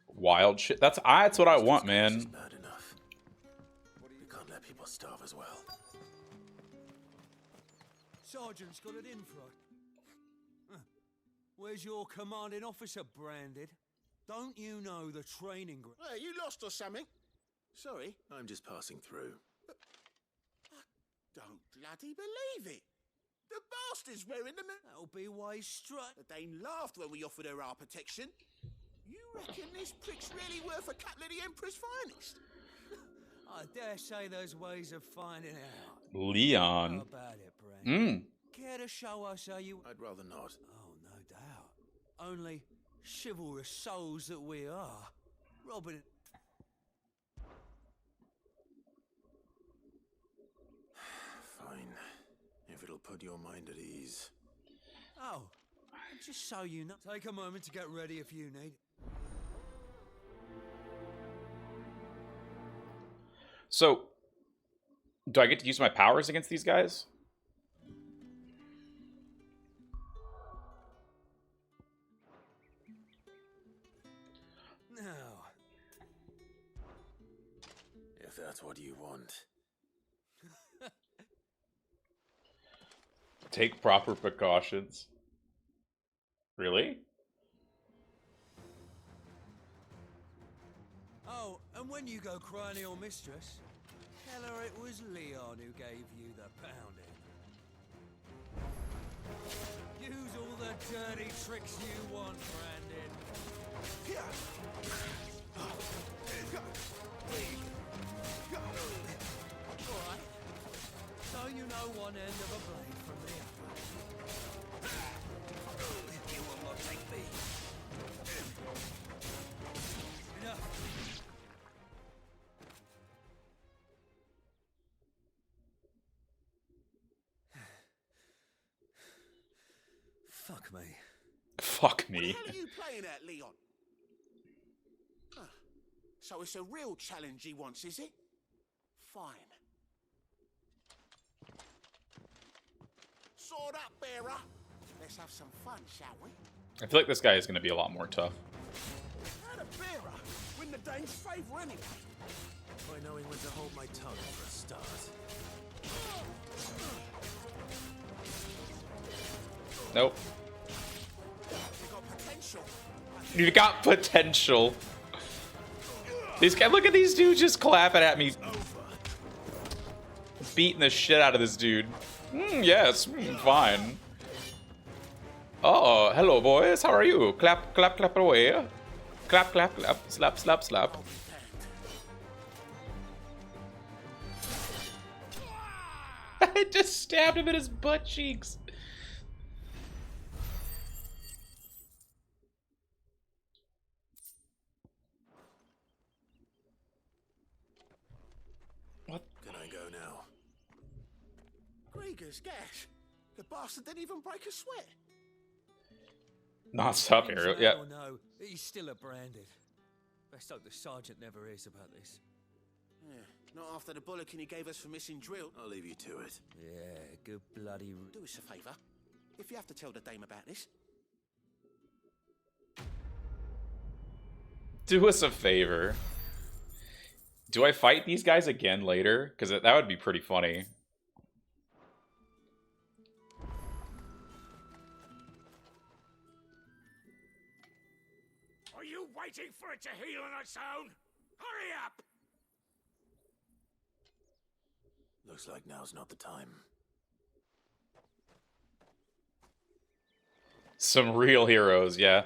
Wild shit. That's what I want, man.
Bad enough. of as well.
Sergeant's got it in for us. Where's your commanding officer branded? Don't you know the training ground?
Hey, you lost or something? Sorry.
I'm just passing through.
Don't bloody believe it. The bastard's wearing them.
That'll be why he's struck.
The Dane laughed when we offered her our protection. You reckon this prick's really worth a couple of the Emperor's finest?
I dare say there's ways of finding out.
Leon.
How about it, Brand? Care to show us how you...
I'd rather not.
Oh, no doubt. Only chivalrous souls that we are. Robin...
Fine. If it'll put your mind at ease.
Oh, just so you know. Take a moment to get ready if you need.
So, do I get to use my powers against these guys?
No.
If that's what you want.
Take proper precautions. Really?
Oh, and when you go crying to your mistress, tell her it was Leon who gave you the pounding. Use all the dirty tricks you want, Brandon. Alright. So you know one end of a blade from the other. You will not take me. Enough. Fuck me.
Fuck me.
What the hell are you playing at, Leon? So it's a real challenge he wants, is it? Fine. Sword up, bearer. Let's have some fun, shall we?
I feel like this guy is going to be a lot more tough.
How the bearer win the Dane's favour anyway?
By knowing when to hold my tongue for a start.
Nope.
You got potential.
You got potential. These guys, look at these dudes just clapping at me. Beating the shit out of this dude. Yes, fine. Oh, hello boys, how are you? Clap, clap, clap away. Clap, clap, clap, slap, slap, slap. I just stabbed him in his butt cheeks.
What? Can I go now?
Grieger's gas. The bastard didn't even break a sweat.
Not stop here, yeah.
Oh no, he's still a branded. Best hope the sergeant never hears about this.
Yeah, not after the bollocking he gave us for missing drill.
I'll leave you to it.
Yeah, good bloody...
Do us a favour. If you have to tell the dame about this.
Do us a favor. Do I fight these guys again later? Because that would be pretty funny.
Are you waiting for it to heal on its own? Hurry up!
Looks like now's not the time.
Some real heroes, yeah.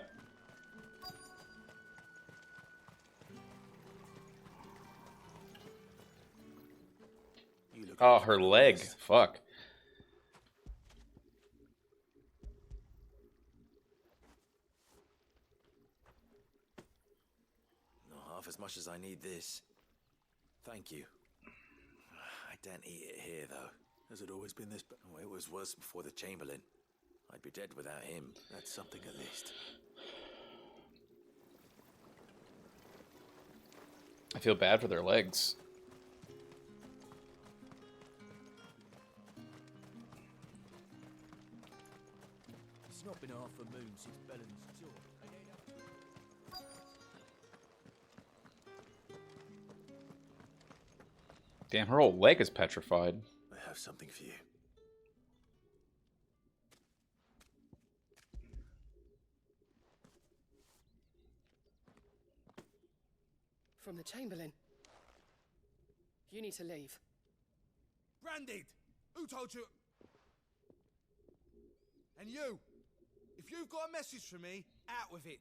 Oh, her leg. Fuck.
Not half as much as I need this. Thank you. I don't eat it here, though.
Has it always been this bad?
Oh, it was worse before the Chamberlain. I'd be dead without him.
That's something at least.
I feel bad for their legs.
It's not been half a moon since Bellen's tour.
Damn, her whole leg is petrified.
I have something for you.
From the Chamberlain. You need to leave.
Branded! Who told you? And you! If you've got a message for me, out with it.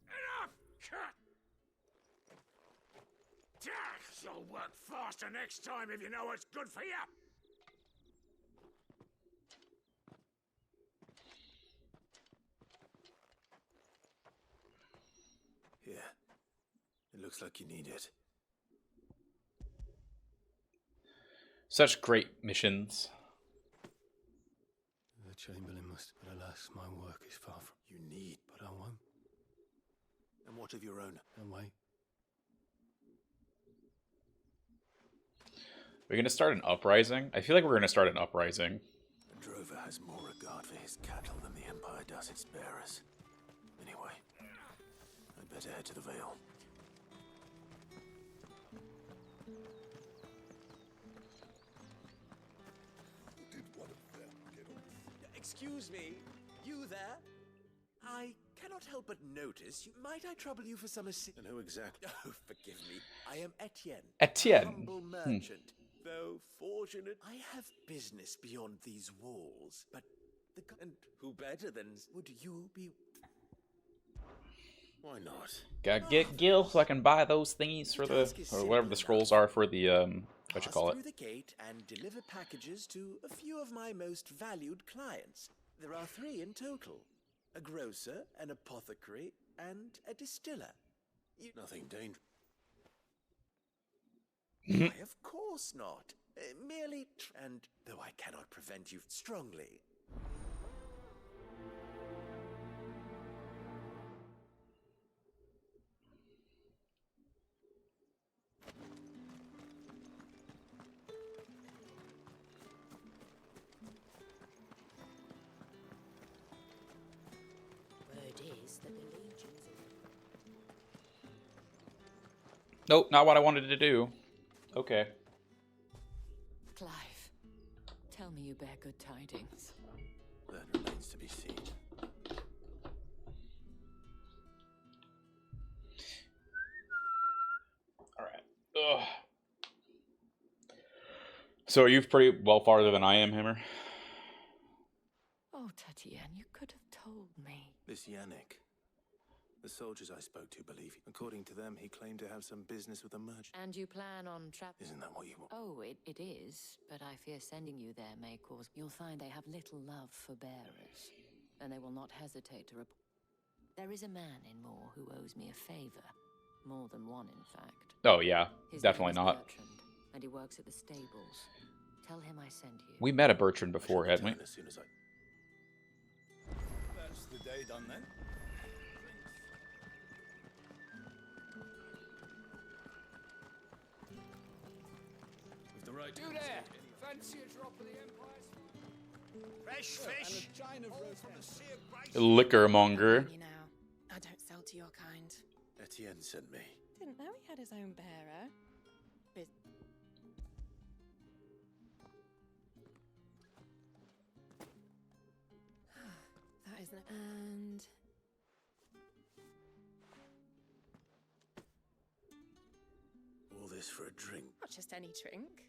Enough! Cut! You'll work faster next time if you know what's good for you.
Here. It looks like you need it.
Such great missions.
The Chamberlain must, but alas, my work is far from.
You need.
But I won't.
And what of your own?
And wait.
We're gonna start an uprising. I feel like we're gonna start an uprising.
A drover has more regard for his cattle than the Empire does its bearers. Anyway, I'd better head to the Vale.
Excuse me, you there? I cannot help but notice. Might I trouble you for some assistance?
And who exactly?
Oh, forgive me. I am Etienne.
Etienne.
A humble merchant. Though fortunate, I have business beyond these walls. But and who better than would you be?
Why not?
Gotta get Gil so I can buy those thingies for the, or whatever the scrolls are for the, what you call it.
Through the gate and deliver packages to a few of my most valued clients. There are 3 in total. A grocer, an apothecary, and a distiller.
Nothing dangerous.
Why, of course not. Merely, and though I cannot prevent you strongly.
Word is that the legions
Nope, not what I wanted to do. Okay.
Clive, tell me you bear good tidings.
That remains to be seen.
Alright. Ugh. So are you pretty well farther than I am, Hammer?
Oh, Tatienne, you could have told me.
This Yannick. The soldiers I spoke to believe him. According to them, he claimed to have some business with a merchant.
And you plan on
Isn't that what you want?
Oh, it is, but I fear sending you there may cause... You'll find they have little love for bearers, and they will not hesitate to report. There is a man in Moore who owes me a favor. More than one, in fact.
Oh, yeah.
His
Definitely
name is
not.
Bertrand, and he works at the stables. Tell him I sent you.
We met a Bertrand before, hadn't we?
As soon as I...
That's the day done then. With the right.
You there! Fancy a drop of the Empire's
Fresh fish.
And a chine of roast
from the Sea of Grace.
Liquormonger.
You know, I don't sell to your kind.
Etienne sent me.
Didn't know he had his own bearer. That isn't. And
All this for a drink.
not just any drink.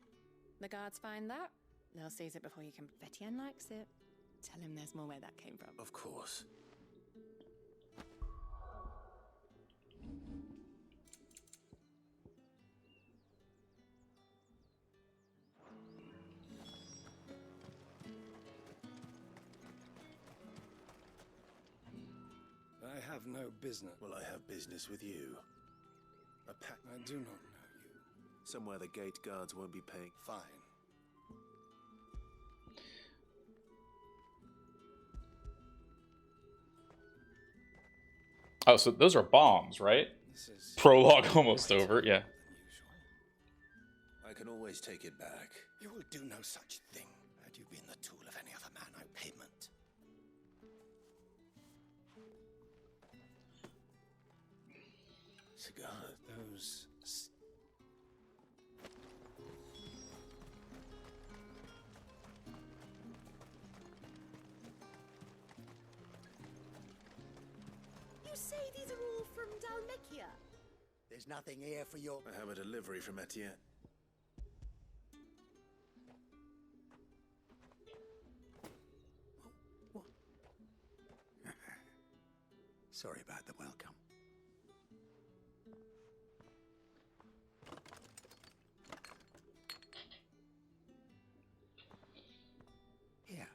The guards find that. They'll seize it before you can. Etienne likes it. Tell him there's more where that came from.
Of course.
I have no business.
Well, I have business with you. A pack.
I do not know you.
Somewhere the gate guards won't be paying.
Fine.
Oh, so those are bombs, right? Prologue almost over, yeah.
I can always take it back.
You will do no such thing, had you been the tool of any other man I payment.
Cigar, those...
You say these are all from Dalmekia?
There's nothing here for your...
I have a delivery from Etienne.
What? Sorry about the welcome. Here.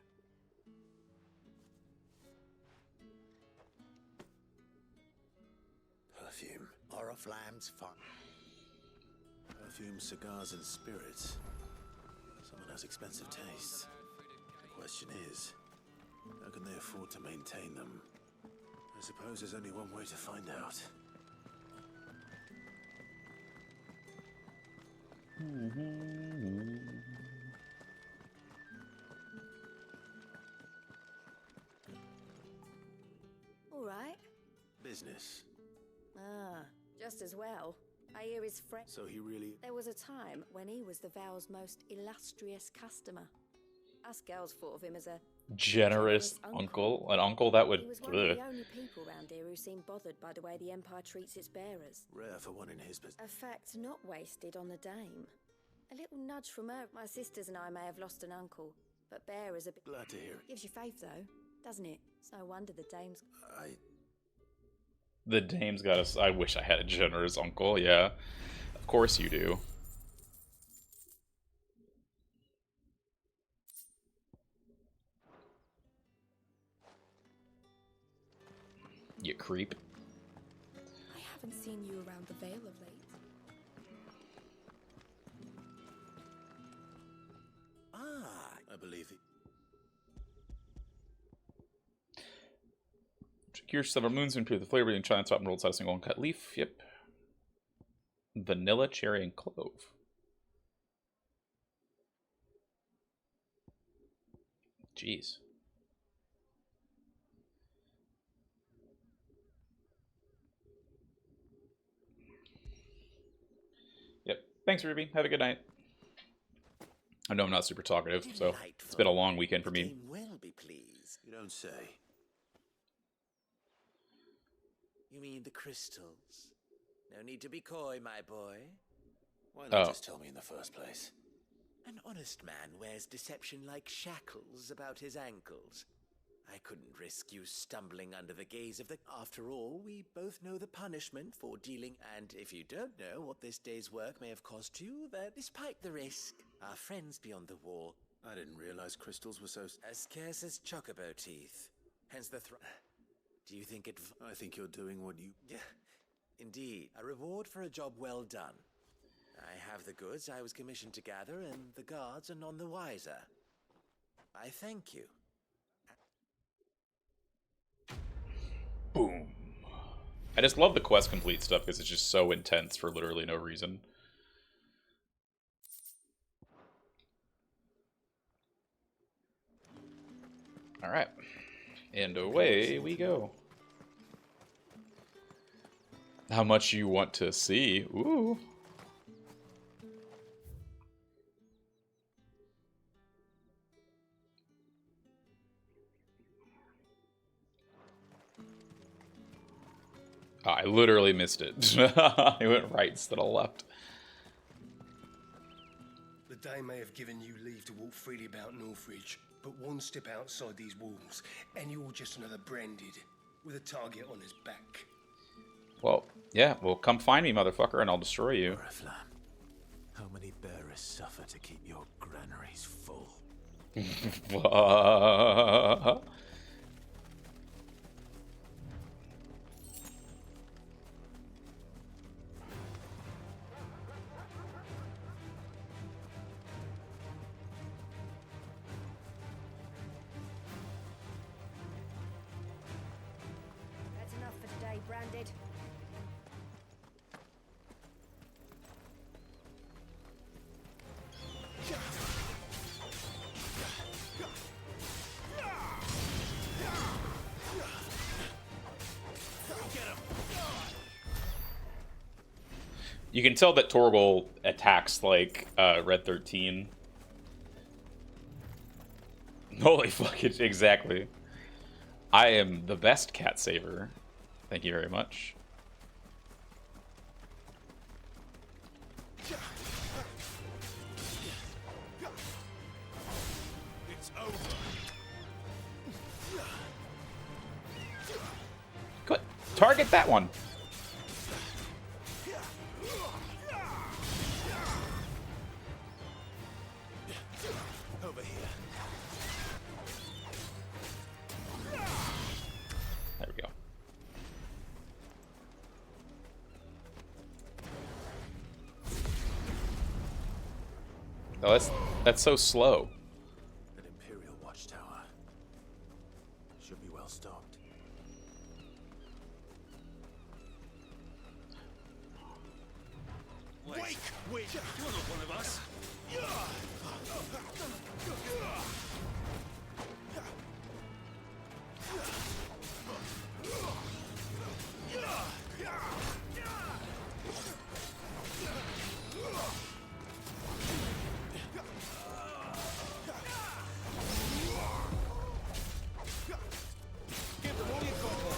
Perfume.
Oriflamme's fun.
Perfume, cigars, and spirits. Someone has expensive tastes. The question is, how can they afford to maintain them? I suppose there's only one way to find out.
All right.
Business.
Ah, just as well. I hear his friend.
So he really...
There was a time when he was the Vow's most illustrious customer. Us girls thought of him as a
Generous uncle. An uncle that would...
He was one of the only people around here who seemed bothered by the way the Empire treats its bearers.
Rare for one in his business.
A fact not wasted on the dame. A little nudge from her. My sisters and I may have lost an uncle, but bearers a bit...
Glad to hear it.
Gives you faith, though, doesn't it? It's no wonder the dame's...
The dame's got us. I wish I had a generous uncle, yeah. Of course you do. You creep.
I haven't seen you around the Vale of late.
I believe it.
Cure several moons improve the flavor and try and stop and roll inside a single uncut leaf. Yep. Vanilla, cherry, and clove. Jeez. Yep. Thanks, Ruby. Have a good night. I know I'm not super talkative, so it's been a long weekend for me.
Will be pleased.
You don't say.
You mean the crystals? No need to be coy, my boy.
Why not just tell me in the first place?
An honest man wears deception like shackles about his ankles. I couldn't risk you stumbling under the gaze of the... After all, we both know the punishment for dealing... And if you don't know what this day's work may have cost you, that despite the risk, our friends beyond the wall...
I didn't realize crystals were so...
As scarce as chocobo teeth. Hence the Do you think it...
I think you're doing what you...
Yeah, indeed. A reward for a job well done. I have the goods I was commissioned to gather, and the guards are none the wiser. I thank you.
Boom. I just love the quest complete stuff because it's just so intense for literally no reason. Alright. And away we go. How much you want to see? Ooh. Oh, I literally missed it. I went right instead of left.
The Dame may have given you leave to walk freely about Northridge, but one step outside these walls, and you're just another branded, with a target on his back.
Well, yeah, well, come find me, motherfucker, and I'll destroy you.
How many bearers suffer to keep your granaries full?
That's enough for today, Brandon.
You can tell that Torgal attacks like Red 13. Holy fuck it, exactly. I am the best cat saver. Thank you very much.
It's over.
Good. Target that one.
Over here.
There we go. Oh, that's so slow.
An Imperial watchtower. Should be well stocked.
Wake! Wait! You're not one of us!
Give them all you've got, boy.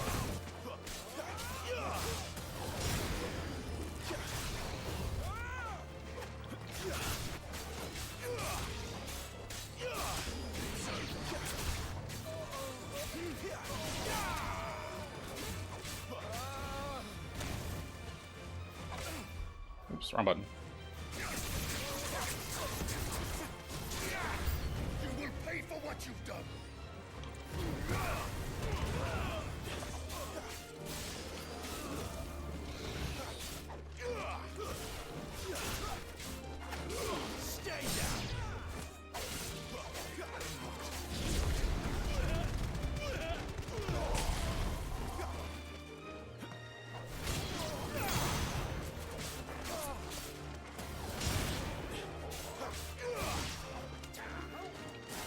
Oops, wrong button.
You will pay for what you've done. Stay down.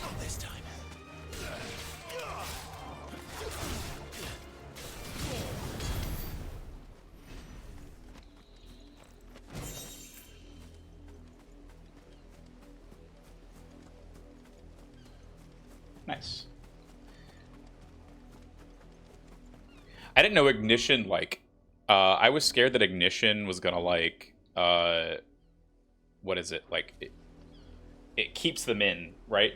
Not this time.
Nice. I didn't know Ignition, like, I was scared that Ignition was gonna, like, what is it? Like, it keeps them in, right?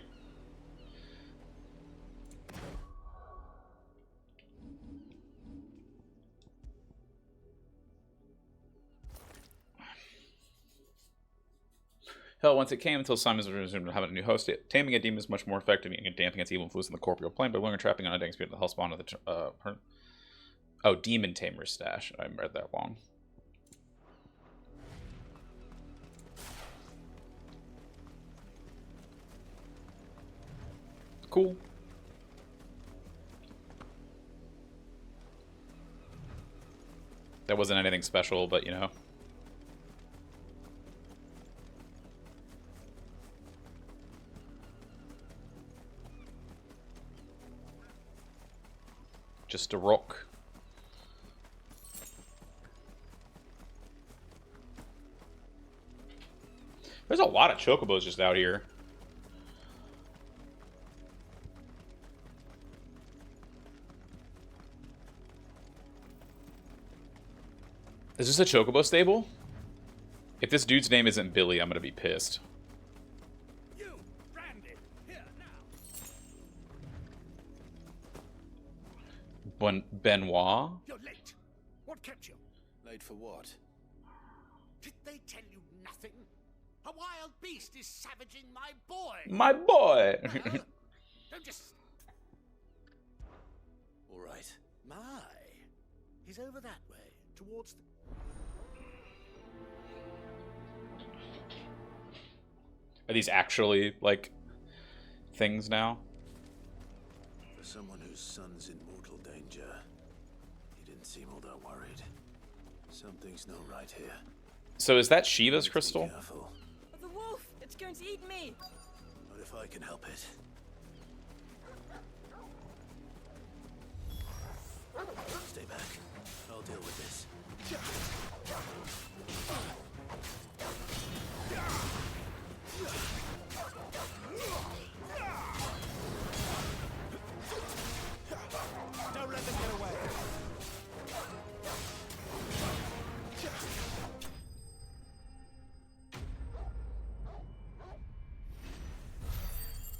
Hell, once it came until Simon's resumed having a new host, taming a demon is much more effective in damping its evil influence in the corporeal plane by blowing or trapping on a dang spirit the hell spawn of the oh, Demon Tamer's stash. I read that wrong. Cool. That wasn't anything special, but you know. Just a rock. There's a lot of chocobos just out here. Is this a chocobo stable? If this dude's name isn't Billy, I'm gonna be pissed.
You, Randy, here now.
Benoit?
You're late. What kept you?
Late for what?
Did they tell you nothing? A wild beast is savaging my boy.
My boy.
Don't just.
All right.
My. He's over that way, towards the.
Are these actually, like, things now?
For someone whose son's in mortal danger, he didn't seem all that worried. Something's not right here.
So is that Shiva's crystal?
Careful.
The wolf! It's going to eat me!
Not if I can help it. Stay back. I'll deal with this.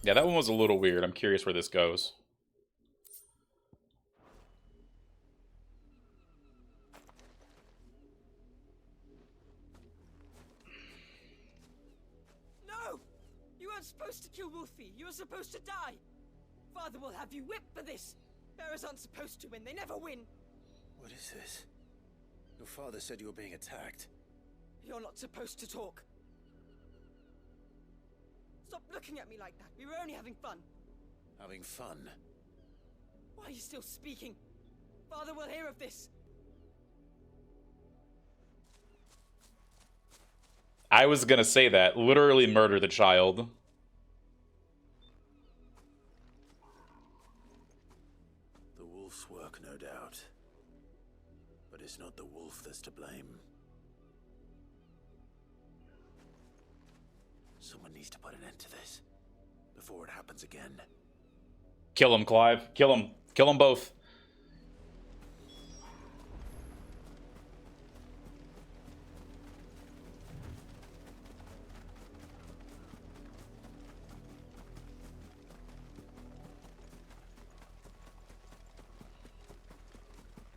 Yeah, that one was a little weird. I'm curious where this goes.
No! You weren't supposed to kill Wolfie. You were supposed to die. Father will have you whipped for this. Bearers aren't supposed to win. They never win.
What is this? Your father said you were being attacked.
You're not supposed to talk. Stop looking at me like that. We were only having fun.
Having fun?
Why are you still speaking? Father will hear of this.
I was gonna say that. Literally murder the child.
The wolf's work, no doubt. But it's not the wolf that's to blame. Someone needs to put an end to this before it happens again.
Kill him, Clive. Kill him. Kill them both.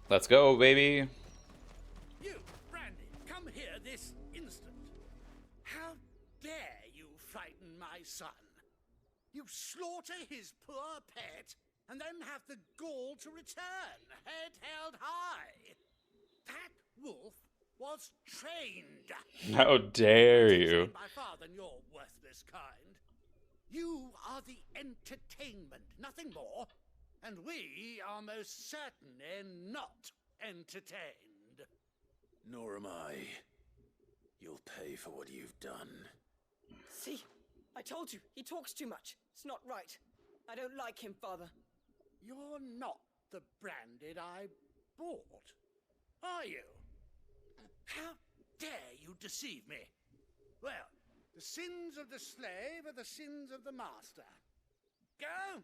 Let's go, baby.
You, Brandy, come here this instant. How dare you frighten my son? You slaughter his poor pet, and then have the gall to return, head held high. That wolf was trained.
How dare you?
By far than your worthless kind. You are the entertainment, nothing more. And we are most certainly not entertained.
Nor am I. You'll pay for what you've done.
See? I told you, he talks too much. It's not right. I don't like him, Father.
You're not the Branded I bought, are you? How dare you deceive me? Well, the sins of the slave are the sins of the master. Go!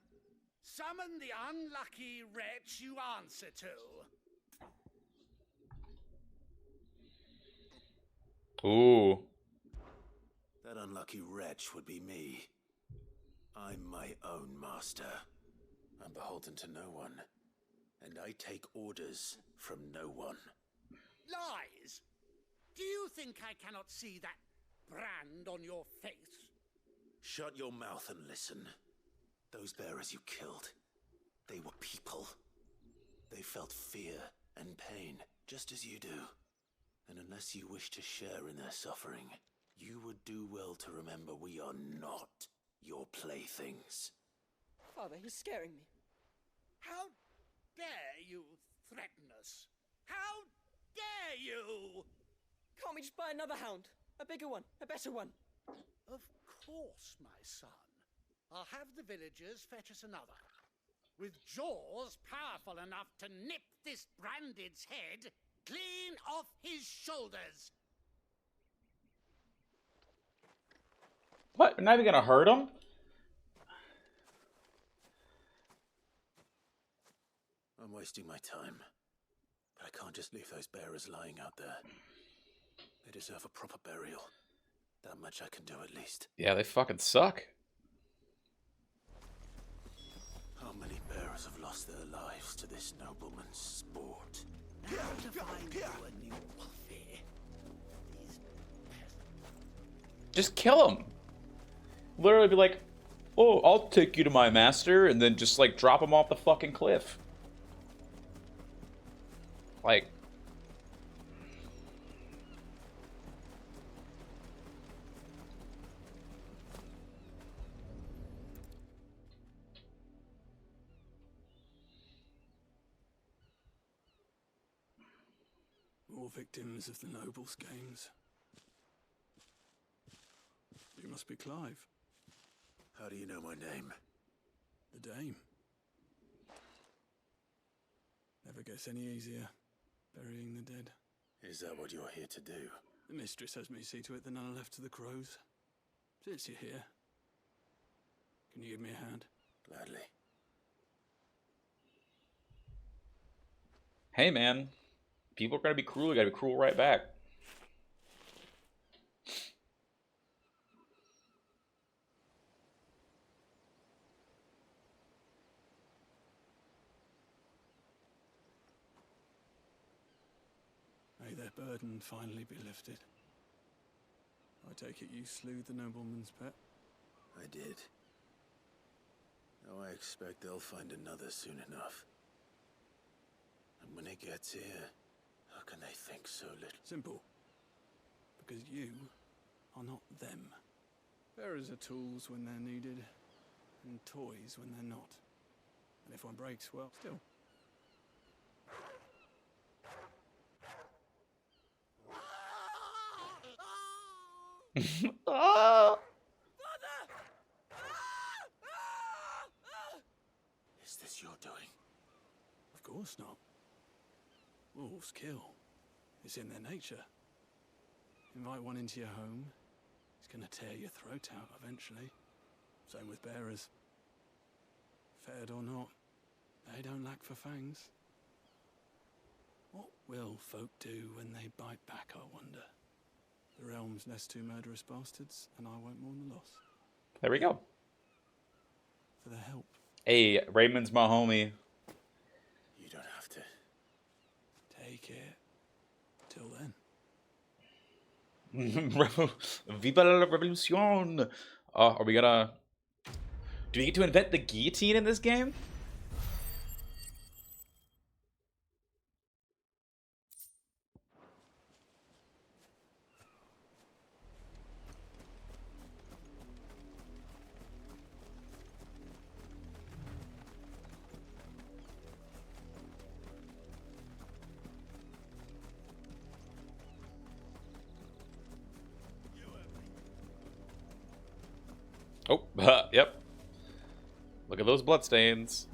Summon the unlucky wretch you answer to.
Ooh.
That unlucky wretch would be me. I'm my own master. I'm beholden to no one. And I take orders from no one.
Lies! Do you think I cannot see that brand on your face?
Shut your mouth and listen. Those bearers you killed, they were people. They felt fear and pain, just as you do. And unless you wish to share in their suffering, you would do well to remember we are not your playthings.
Father, he's scaring me.
How dare you threaten us? How dare you?
Can't we just buy another hound? A bigger one, a better one.
Of course, my son. I'll have the villagers fetch us another. With jaws powerful enough to nip this Branded's head clean off his shoulders.
What? We're not even gonna hurt him?
I'm wasting my time. But I can't just leave those bearers lying out there. They deserve a proper burial. That much I can do at least.
Yeah, they fucking suck.
How many bearers have lost their lives to this nobleman's sport?
Now to find you a new Wolfie.
Just kill him. Literally be like, oh, I'll take you to my master, and then just like drop him off the fucking cliff. Like,
More victims of the nobles' games. You must be Clive.
How do you know my name?
The Dame. Never gets any easier, burying the dead.
Is that what you're here to do?
The mistress has me see to it that none are left to the crows. Since you're here, can you give me a hand?
Gladly.
hey man, people are gonna be cruel, you gotta be cruel right back.
burden finally be lifted. I take it you slew the nobleman's pet?
I did. Now I expect they'll find another soon enough. And when it gets here, how can they think so little?
Simple. Because you are not them. Bearers are tools when they're needed, and toys when they're not. And if one breaks, well, still.
Oh.
Is this your doing?
Of course not. Wolves kill. It's in their nature. Invite one into your home, he's gonna tear your throat out eventually. Same with bearers. Fed or not, they don't lack for fangs. What will folk do when they bite back, I wonder? The realm's nest two murderous bastards, and I won't mourn the loss.
There we go.
For the help.
Hey, Raymond's my homie.
You don't have to.
Take it. Till then.
Viva la revolution! Are we gonna... Do we get to invent the guillotine in this game? Oh, yep. Look at those bloodstains.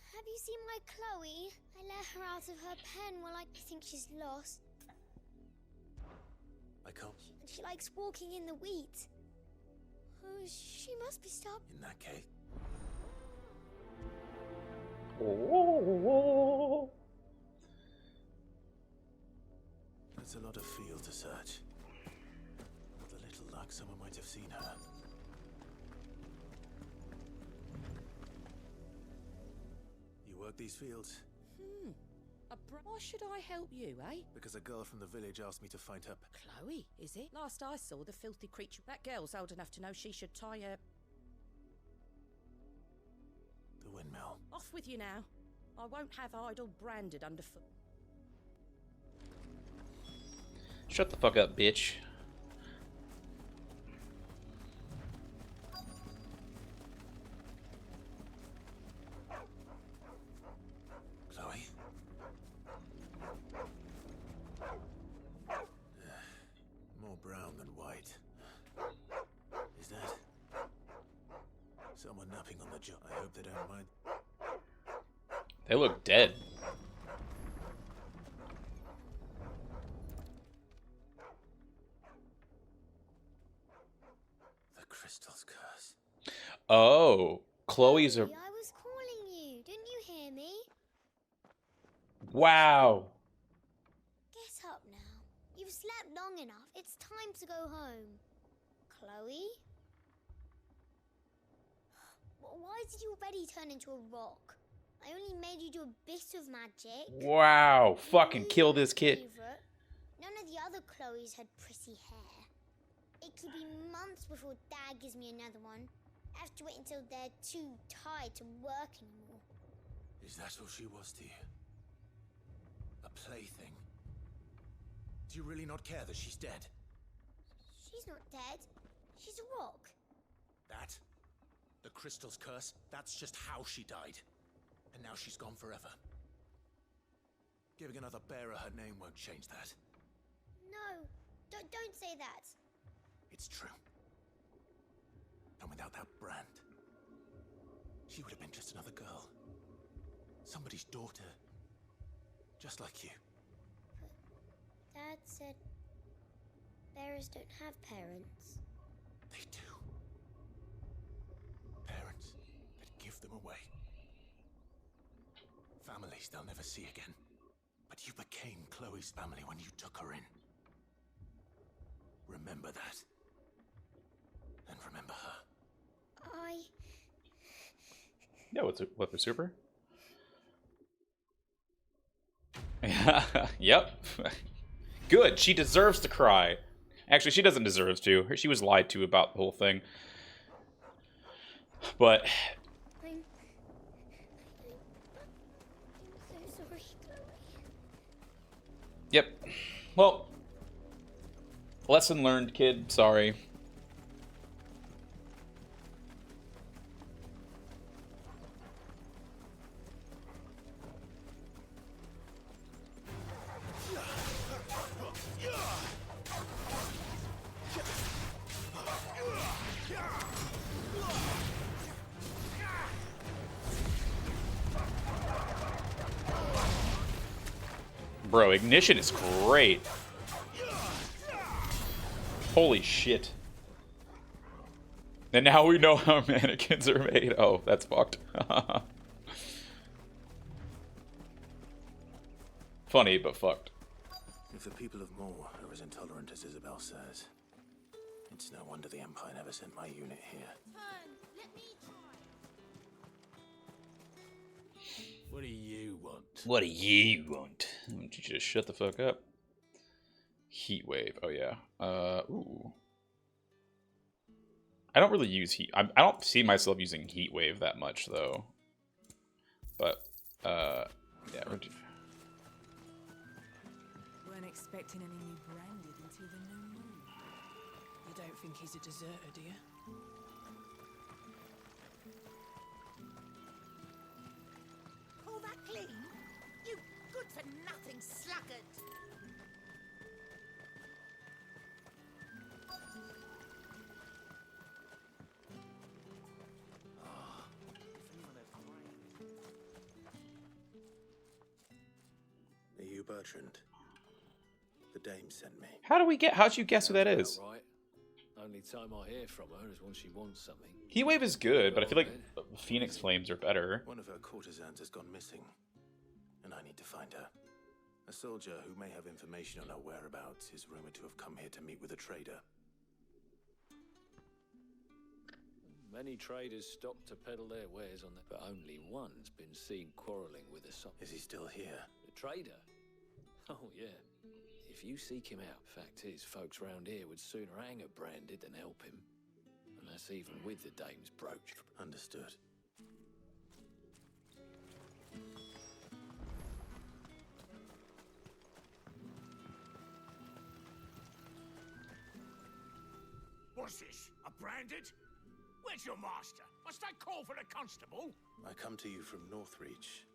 Have you seen my Chloe? I let her out of her pen while I think she's lost.
I can't.
And she likes walking in the wheat. Oh, she must be stopped.
In that case.
Oh.
That's a lot of field to search. With a little luck, someone might have seen her. You work these fields?
Why should I help you, eh?
Because a girl from the village asked me to find her.
Chloe, is it? Last I saw, the filthy creature... That girl's old enough to know she should tie her...
The windmill.
Off with you now. I won't have idle branded underfoot.
Shut the fuck up, bitch.
Chloe? More brown than white. Is that someone napping on the job? I hope they don't mind.
They look dead.
The crystal's curse.
Oh, Chloe's a...
I was calling you. Didn't you hear me?
Wow.
Get up now. You've slept long enough. It's time to go home. Chloe? Why did you already turn into a rock? I only made you do a bit of magic.
Wow. Fucking kill this kid.
Favorite. None of the other Chloes had pretty hair. It could be months before Dad gives me another one. I have to wait until they're too tired to work anymore.
Is that all she was to you? A plaything? Do you really not care that she's dead?
She's not dead. She's a rock.
That? The crystal's curse? That's just how she died. And now she's gone forever. Giving another bearer her name won't change that.
No, don't say that.
It's true. And without that brand, she would have been just another girl. Somebody's daughter. Just like you.
Dad said bearers don't have parents.
They do. Parents that give them away. Families they'll never see again. But
But you became Chloe's family when you took her in. Remember that. And remember her.
Yeah, what's for super? Yep. Good. She deserves to cry. Actually, she doesn't deserve to. She was lied to about the whole thing. But
I'm so sorry, Chloe.
yep. Well, lesson learned, kid. Sorry. Bro, Ignition is great. Holy shit. And now we know how mannequins are made. Oh, that's fucked. Funny, but fucked.
If the people of Moor are as intolerant as Isabel says, it's no wonder the Empire never sent my unit here.
Let me try.
What do you want?
What do you want? Why don't you just shut the fuck up? Heat wave. Oh yeah. Ooh. I don't really use heat. I don't see myself using heat wave that much though. But yeah.
Weren't expecting any new branded until the new moon. You don't think he's a deserter, do you?
Call that clean? You good-for-nothing sluggard!
Are you Bertrand? The dame sent me.
How'd you guess who that is?
Right. Only time I hear from her is when she wants something.
Heat wave is good, but I feel like Phoenix Flames are better.
One of her courtesans has gone missing, and I need to find her. A soldier who may have information on her whereabouts is rumored to have come here to meet with a trader.
Many traders stop to peddle their wares on the... But only one's been seen quarrelling with a...
Is he still here?
The trader? Oh, yeah. If you seek him out, fact is, folks round here would sooner hang a branded than help him. And that's even with the dame's brooch.
Understood.
What's this? A branded? Where's your master? Must I call for the constable?
I come to you from Northreach,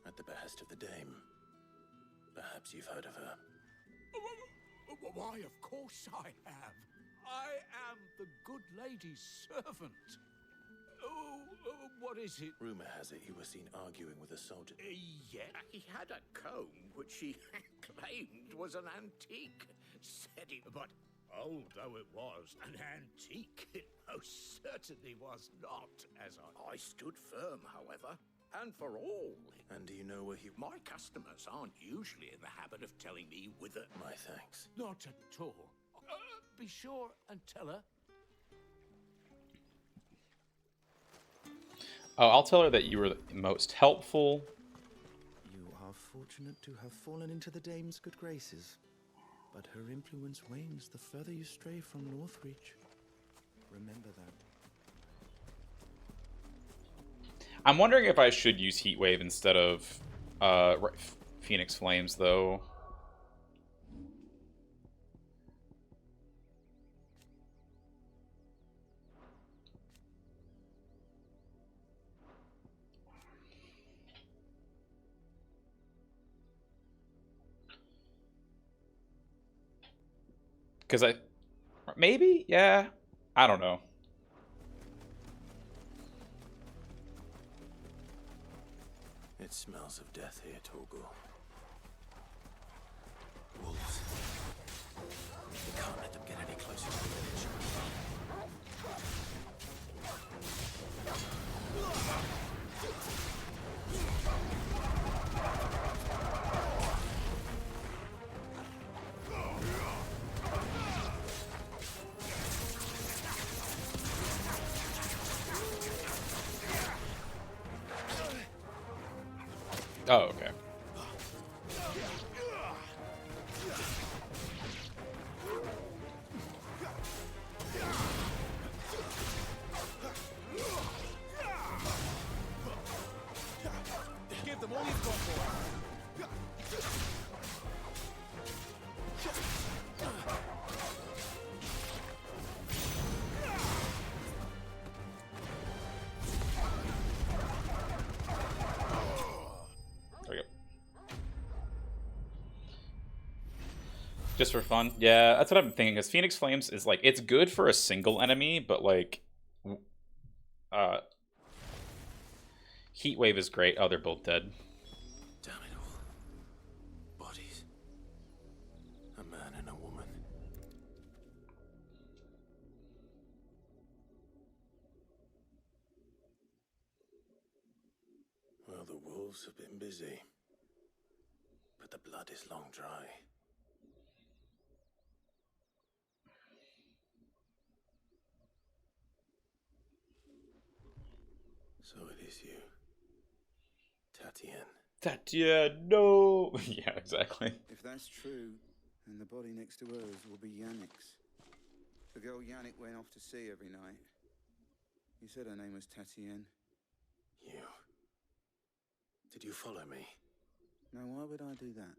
at the behest of the dame. Perhaps you've heard of her.
Why, of course I have. I am the good lady's servant. What is it?
Rumor has it you were seen arguing with a soldier.
Yeah, he had a comb which he claimed was an antique. Said it, but old though it was, an antique it most certainly was not, as I stood firm, however. And for all.
And do you know where he...
My customers aren't usually in the habit of telling me whither.
My thanks.
Not at all. Be sure and tell her.
Oh, I'll tell her that you were the most helpful.
You are fortunate to have fallen into the dame's good graces. But her influence wanes the further you stray from Northreach. Remember that.
I'm wondering if I should use Heat Wave instead of Phoenix Flames, though. Because maybe? Yeah. I don't know.
It smells of death here, Torgal. Wolves. We can't let them get any closer to the village.
Oh, okay.
Give them all you've got, boy.
There we go. Just for fun. Yeah, that's what I'm thinking, because Phoenix Flames is like, it's good for a single enemy, but like Heat Wave is great. Oh, they're both dead.
Damn it all. Bodies. A man and a woman. Well, the wolves have been busy. But the blood is long dry. So it is you. Tatienne.
Tatienne, no! Yeah, exactly.
If that's true, then the body next to hers will be Yannick's. The girl Yannick went off to sea every night. You said her name was Tatienne.
You. Did you follow me?
Now, why would I do that?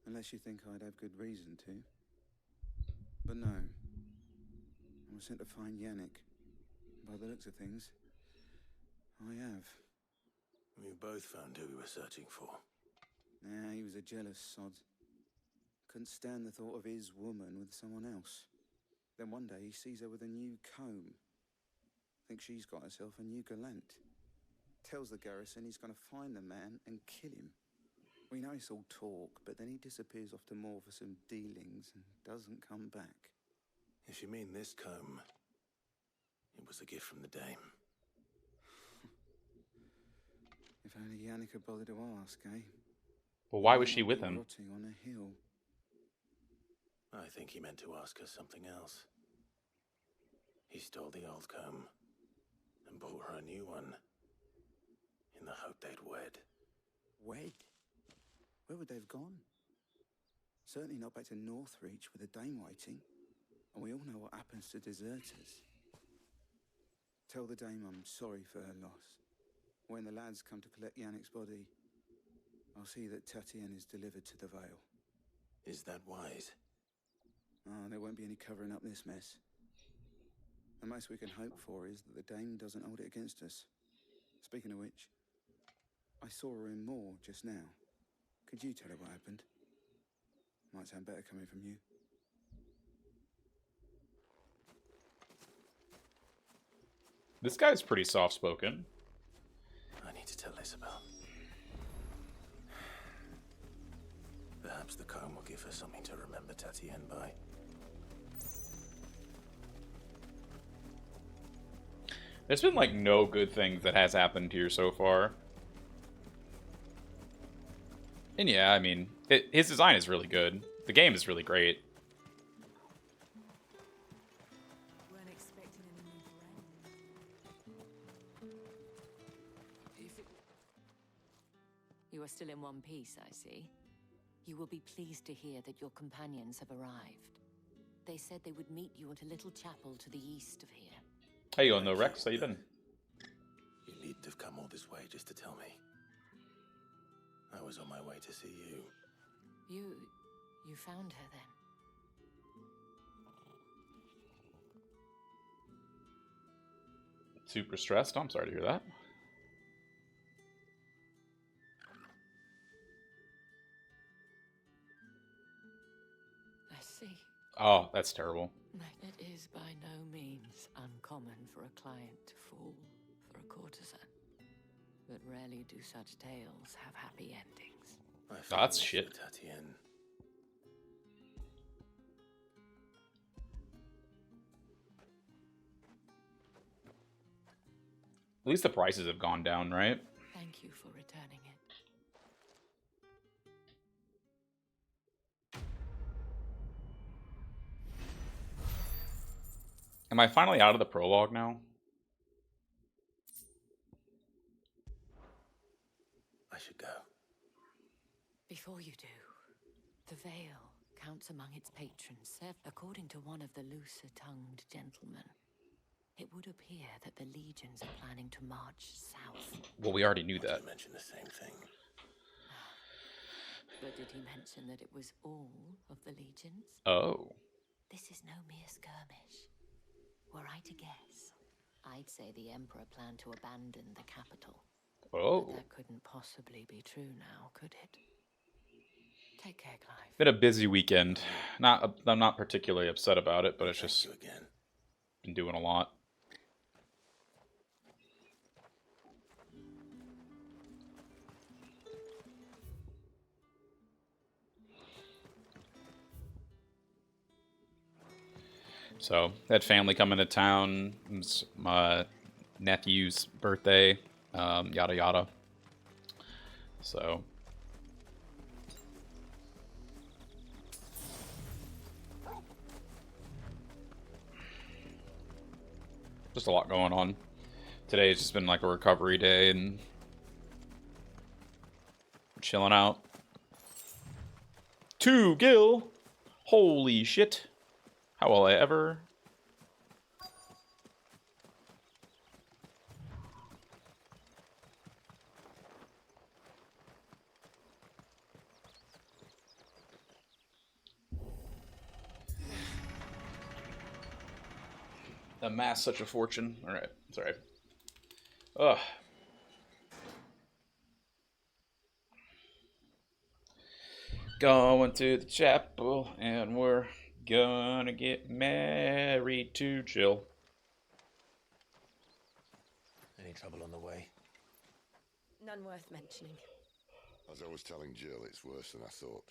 Unless you think I'd have good reason to. But no. I was sent to find Yannick. By the looks of things, I have.
We both found who we were searching for.
Nah, he was a jealous sod. Couldn't stand the thought of his woman with someone else. Then one day he sees her with a new comb. Thinks she's got herself a new gallant. Tells the garrison he's going to find the man and kill him. We know it's all talk, but then he disappears off to Moor for some dealings and doesn't come back.
If you mean this comb, it was a gift from the dame.
If only Yannick had bothered to ask, eh?
Well, why was she with him?
Rotting on a hill.
I think he meant to ask her something else. He stole the old comb and bought her a new one in the hope they'd wed.
Wed? Where would they have gone? Certainly not back to Northreach with a dame waiting. And we all know what happens to deserters. Tell the dame I'm sorry for her loss. When the lads come to collect Yannick's body, I'll see that Tatienne is delivered to the Vale.
Is that wise?
Oh, there won't be any covering up this mess. The most we can hope for is that the dame doesn't hold it against us. Speaking of which, I saw her in Moor just now. Could you tell her what happened? Might sound better coming from you.
This guy's pretty soft-spoken.
I need to tell Isabel. Perhaps the comb will give her something to remember Tatienne by.
There's been, like, no good things that has happened here so far. And yeah, I mean, his design is really good. The game is really great.
You are still in one piece, I see. You will be pleased to hear that your companions have arrived. They said they would meet you at a little chapel to the east of here.
How you going, though, Rex? How you been?
You needn't have come all this way just to tell me. I was on my way to see you.
You found her then?
Super stressed? I'm sorry to hear that.
I see.
Oh, that's terrible.
It is by no means uncommon for a client to fall for a courtesan. But rarely do such tales have happy endings.
That's shit.
Tatienne.
At least the prices have gone down, right?
Thank you for returning it.
Am I finally out of the prologue now?
I
Before you do, the Veil counts among its patrons, according to one of the looser-tongued gentlemen. It would appear that the legions are planning to march south.
Well, we already knew that.
You mentioned the same thing.
But did he mention that it was all of the legions?
Oh.
This is no mere skirmish. Were I to guess, I'd say the Emperor planned to abandon the capital.
Oh.
But that couldn't possibly be true now, could it? Take care, Clive.
Been a busy weekend. I'm not particularly upset about it, but it's just been doing a lot. So, had family coming to town. It was my nephew's birthday, yada yada. So, just a lot going on. Today has just been like a recovery day and chilling out. 2 gil! Holy shit. How will I ever? Amass such a fortune. Alright, sorry. Ugh. Going to the chapel and we're gonna get married to Jill.
Any trouble on the way?
None worth mentioning.
As I was telling Jill, it's worse than I thought.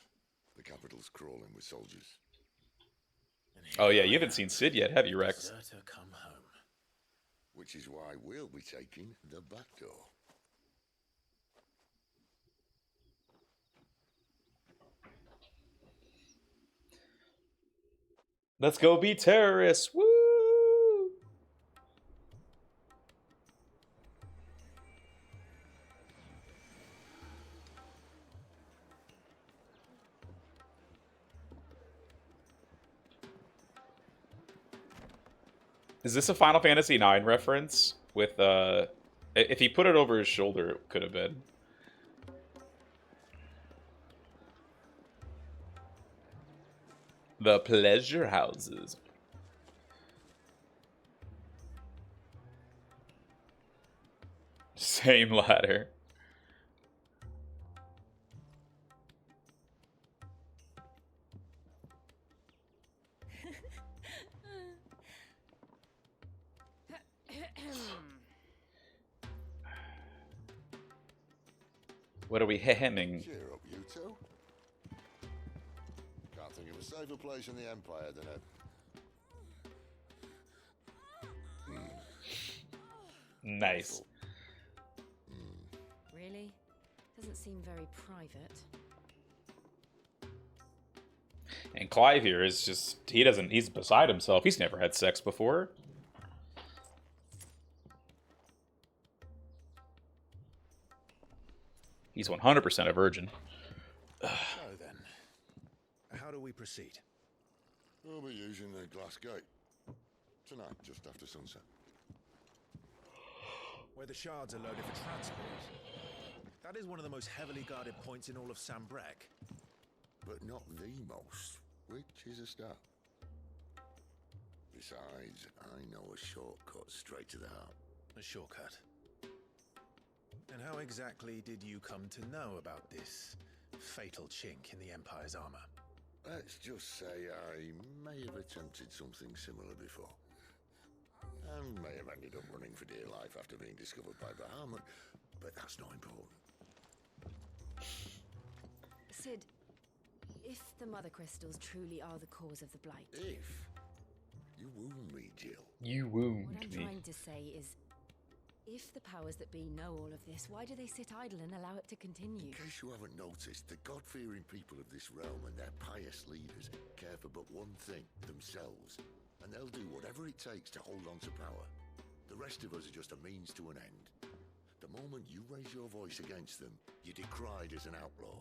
The capital's crawling with soldiers.
Oh yeah, you haven't seen Sid yet, have you, Rex?
Deserter come home.
Which is why we'll be taking the back door.
Let's go be terrorists! Woo! Is this a Final Fantasy IX reference? With, if he put it over his shoulder, it could have been. The pleasure houses. Same ladder. What are we hemming?
Cheer up, you two. Can't think of a safer place in the Empire than a...
Nice.
Really? Doesn't seem very private.
And Clive here is just, he's beside himself. He's never had sex before. He's 100% a virgin.
So then, how do we proceed?
We'll be using the glass gate. Tonight, just after sunset.
Where the shards are loaded for transport. That is one of the most heavily guarded points in all of Sambrek.
But not the most, which is a start. Besides, I know a shortcut straight to the heart.
A shortcut? And how exactly did you come to know about this fatal chink in the Empire's armor?
Let's just say I may have attempted something similar before. And may have ended up running for dear life after being discovered by Bahamut, but that's not important.
Sid, if the Mother Crystals truly are the cause of the Blight...
If? You wound me, Jill.
You wound
What I'm
me.
trying to say is, if the powers that be know all of this, why do they sit idle and allow it to continue?
In case you haven't noticed, the God-fearing people of this realm and their pious leaders care for but one thing, themselves. And they'll do whatever it takes to hold on to power. The rest of us are just a means to an end. The moment you raise your voice against them, you're decried as an outlaw,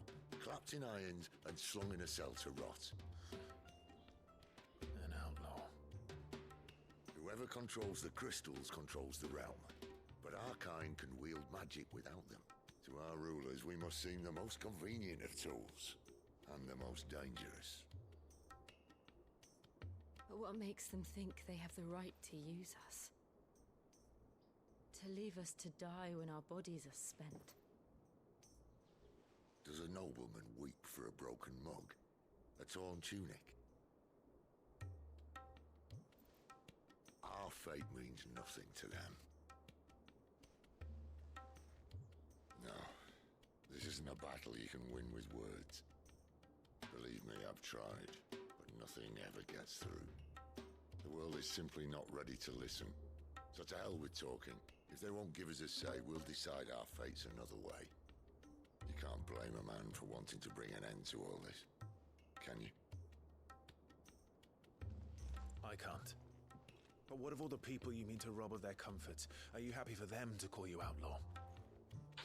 clapped in irons and slung in a cell to rot.
An outlaw.
Whoever controls the crystals controls the realm. But our kind can wield magic without them. To our rulers, we must seem the most convenient of tools. And the most dangerous.
But what makes them think they have the right to use us? To leave us to die when our bodies are spent?
Does a nobleman weep for a broken mug? A torn tunic? Our fate means nothing to them. No, this isn't a battle you can win with words. Believe me, I've tried, but nothing ever gets through. The world is simply not ready to listen. So to hell with talking. If they won't give us a say, we'll decide our fates another way. You can't blame a man for wanting to bring an end to all this, can you?
I can't. But what of all the people you mean to rob of their comforts? Are you happy for them to call you outlaw?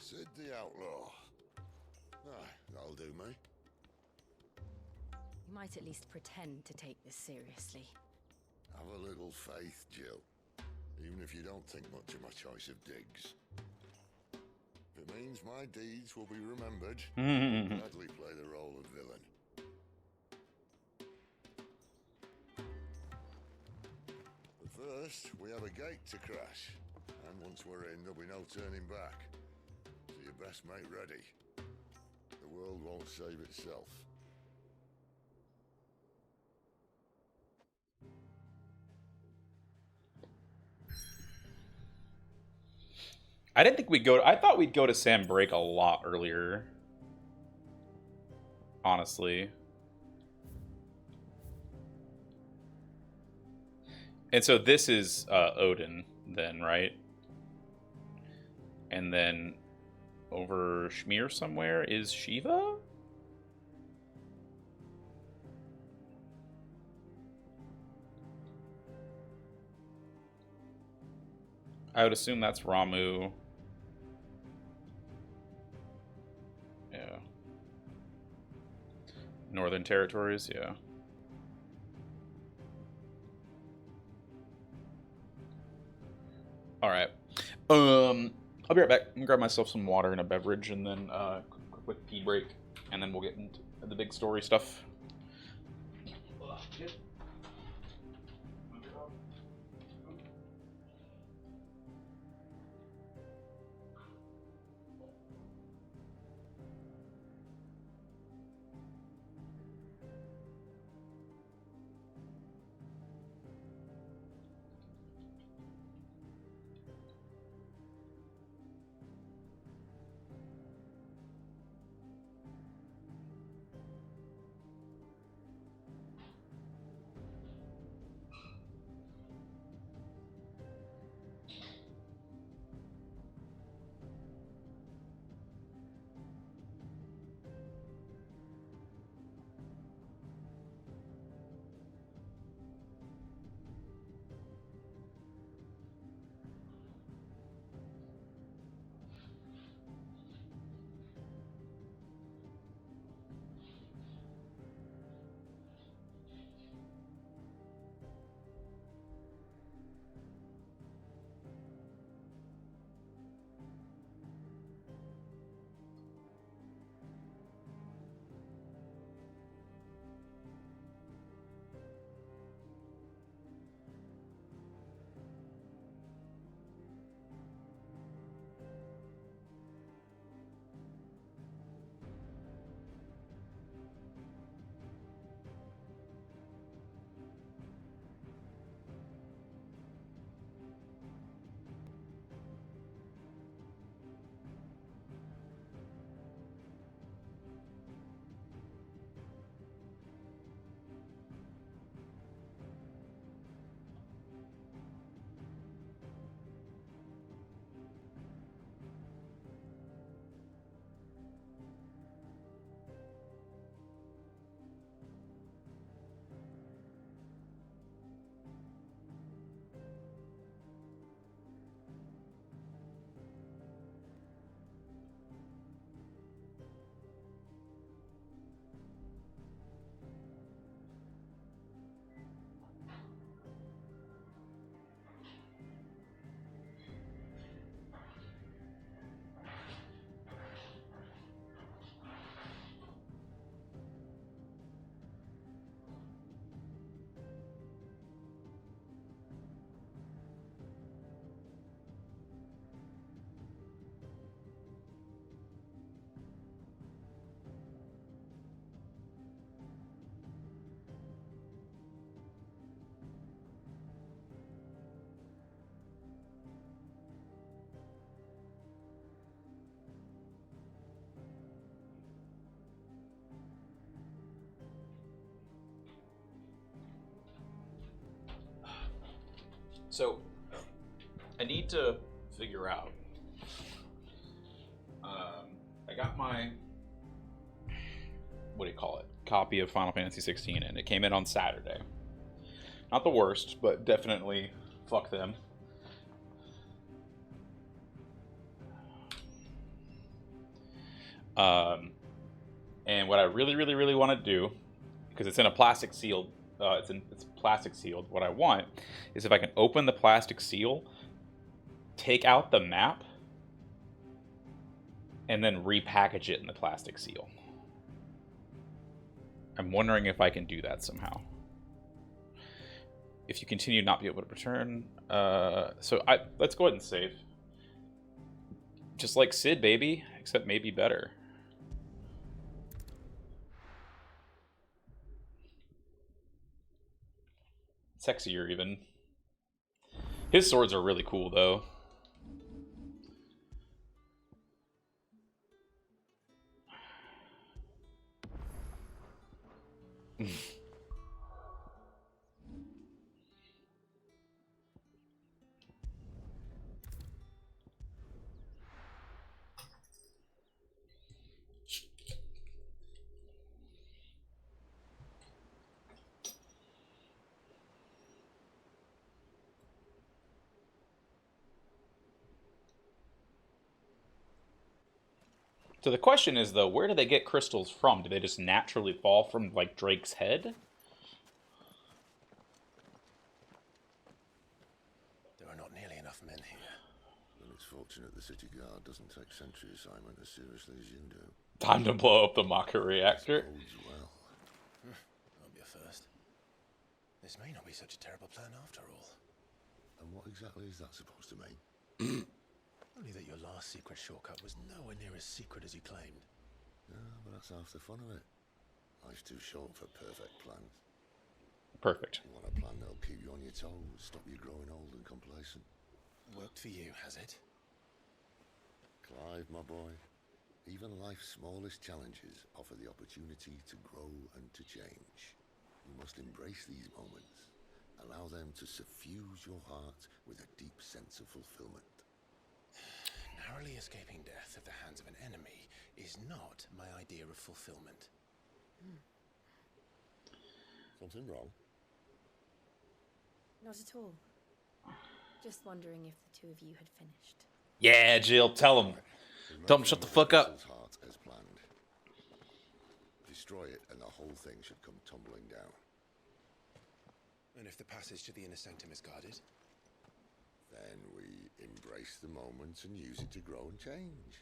Sid the Outlaw. Aye, that'll do me.
You might at least pretend to take this seriously.
Have a little faith, Jill. Even if you don't think much of my choice of digs. If it means my deeds will be remembered, I'll gladly play the role of villain. But first, we have a gate to crash. And once we're in, there'll be no turning back. So you best make ready. The world won't save itself.
I didn't think we'd go. I thought we'd go to Sam Break a lot earlier. Honestly. And so this is Odin, then, right? And then over Shmir somewhere is Shiva? I would assume that's Ramu. Yeah. Northern Territories, yeah. Alright. I'll be right back. I'm gonna grab myself some water and a beverage and then quick pee break. And then we'll get into the big story stuff. So, I need to figure out. I got my, what do you call it, copy of Final Fantasy 16, and it came in on Saturday. Not the worst, but definitely fuck them. And what I really want to do, because it's in a plastic sealed, it's plastic sealed. What I want is if I can open the plastic seal, take out the map, and then repackage it in the plastic seal. I'm wondering if I can do that somehow. If you continue to not be able to return, let's go ahead and save. Just like Sid, baby, except maybe better. Sexier, even. His swords are really cool, though. So the question is, though, where do they get crystals from? Do they just naturally fall from, like, Drake's head?
There are not nearly enough men here.
Well, it's fortunate the city guard doesn't take sentry assignment as seriously as you do.
Time to blow up the Maka reactor.
Well.
Won't be a first. This may not be such a terrible plan after all.
And what exactly is that supposed to mean?
Only that your last secret shortcut was nowhere near as secret as you claimed.
Yeah, but that's half the fun of it. Life's too short for perfect plans.
Perfect.
You want a plan that'll keep you on your toes, stop you growing old and complacent.
Worked for you, has it?
Clive, my boy. Even life's smallest challenges offer the opportunity to grow and to change. You must embrace these moments. Allow them to suffuse your heart with a deep sense of fulfillment.
Narrowly escaping death at the hands of an enemy is not my idea of fulfillment.
Something wrong?
Not at all. Just wondering if the two of you had finished.
Yeah, Jill, tell him. Tell him shut the fuck up.
Heart as planned. Destroy it and the whole thing should come tumbling down.
And if the passage to the inner sanctum is guarded?
Then we embrace the moment and use it to grow and change.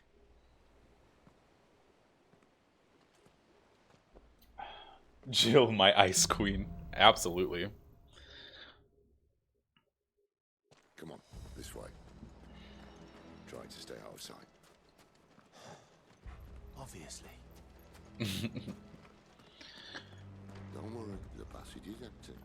Jill, my ice queen. Absolutely.
Come on, this way. Try to stay out of sight.
Obviously.
Don't worry, the passage is empty.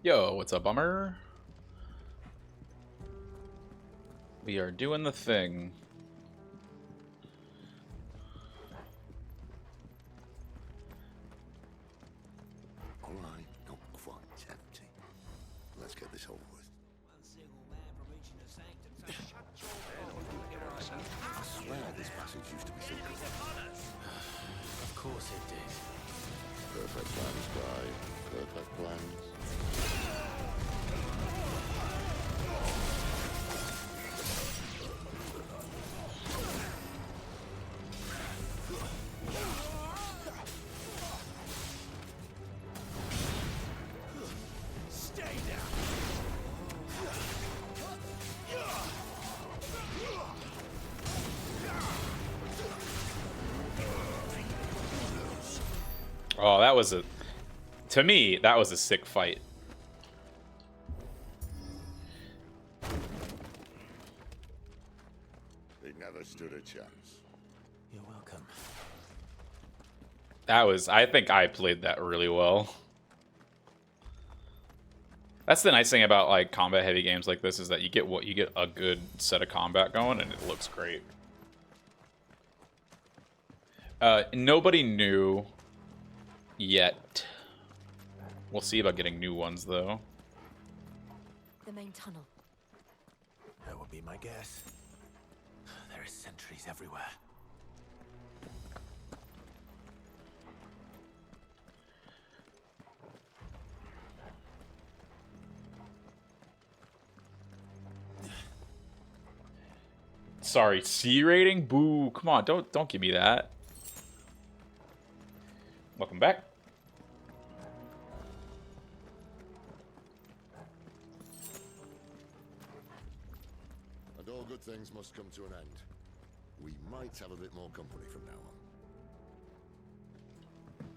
Yo, what's up, Bummer? We are doing the thing.
All right, not quite empty. Let's get this over with. I swear this passage used to be secret.
Of course it did.
Perfect plans, guy. Perfect plans.
Stay down.
Oh, that was a To me, that was a sick fight.
They never stood a chance.
You're welcome.
That was, I think I played that really well. That's the nice thing about like combat heavy games like this, is that you get a good set of combat going and it looks great. Nobody knew yet. We'll see about getting new ones though.
The main tunnel.
That would be my guess. There are sentries everywhere.
Sorry, C rating? Boo! Come on, don't give me that. Welcome back.
And all good things must come to an end. We might have a bit more company from now on.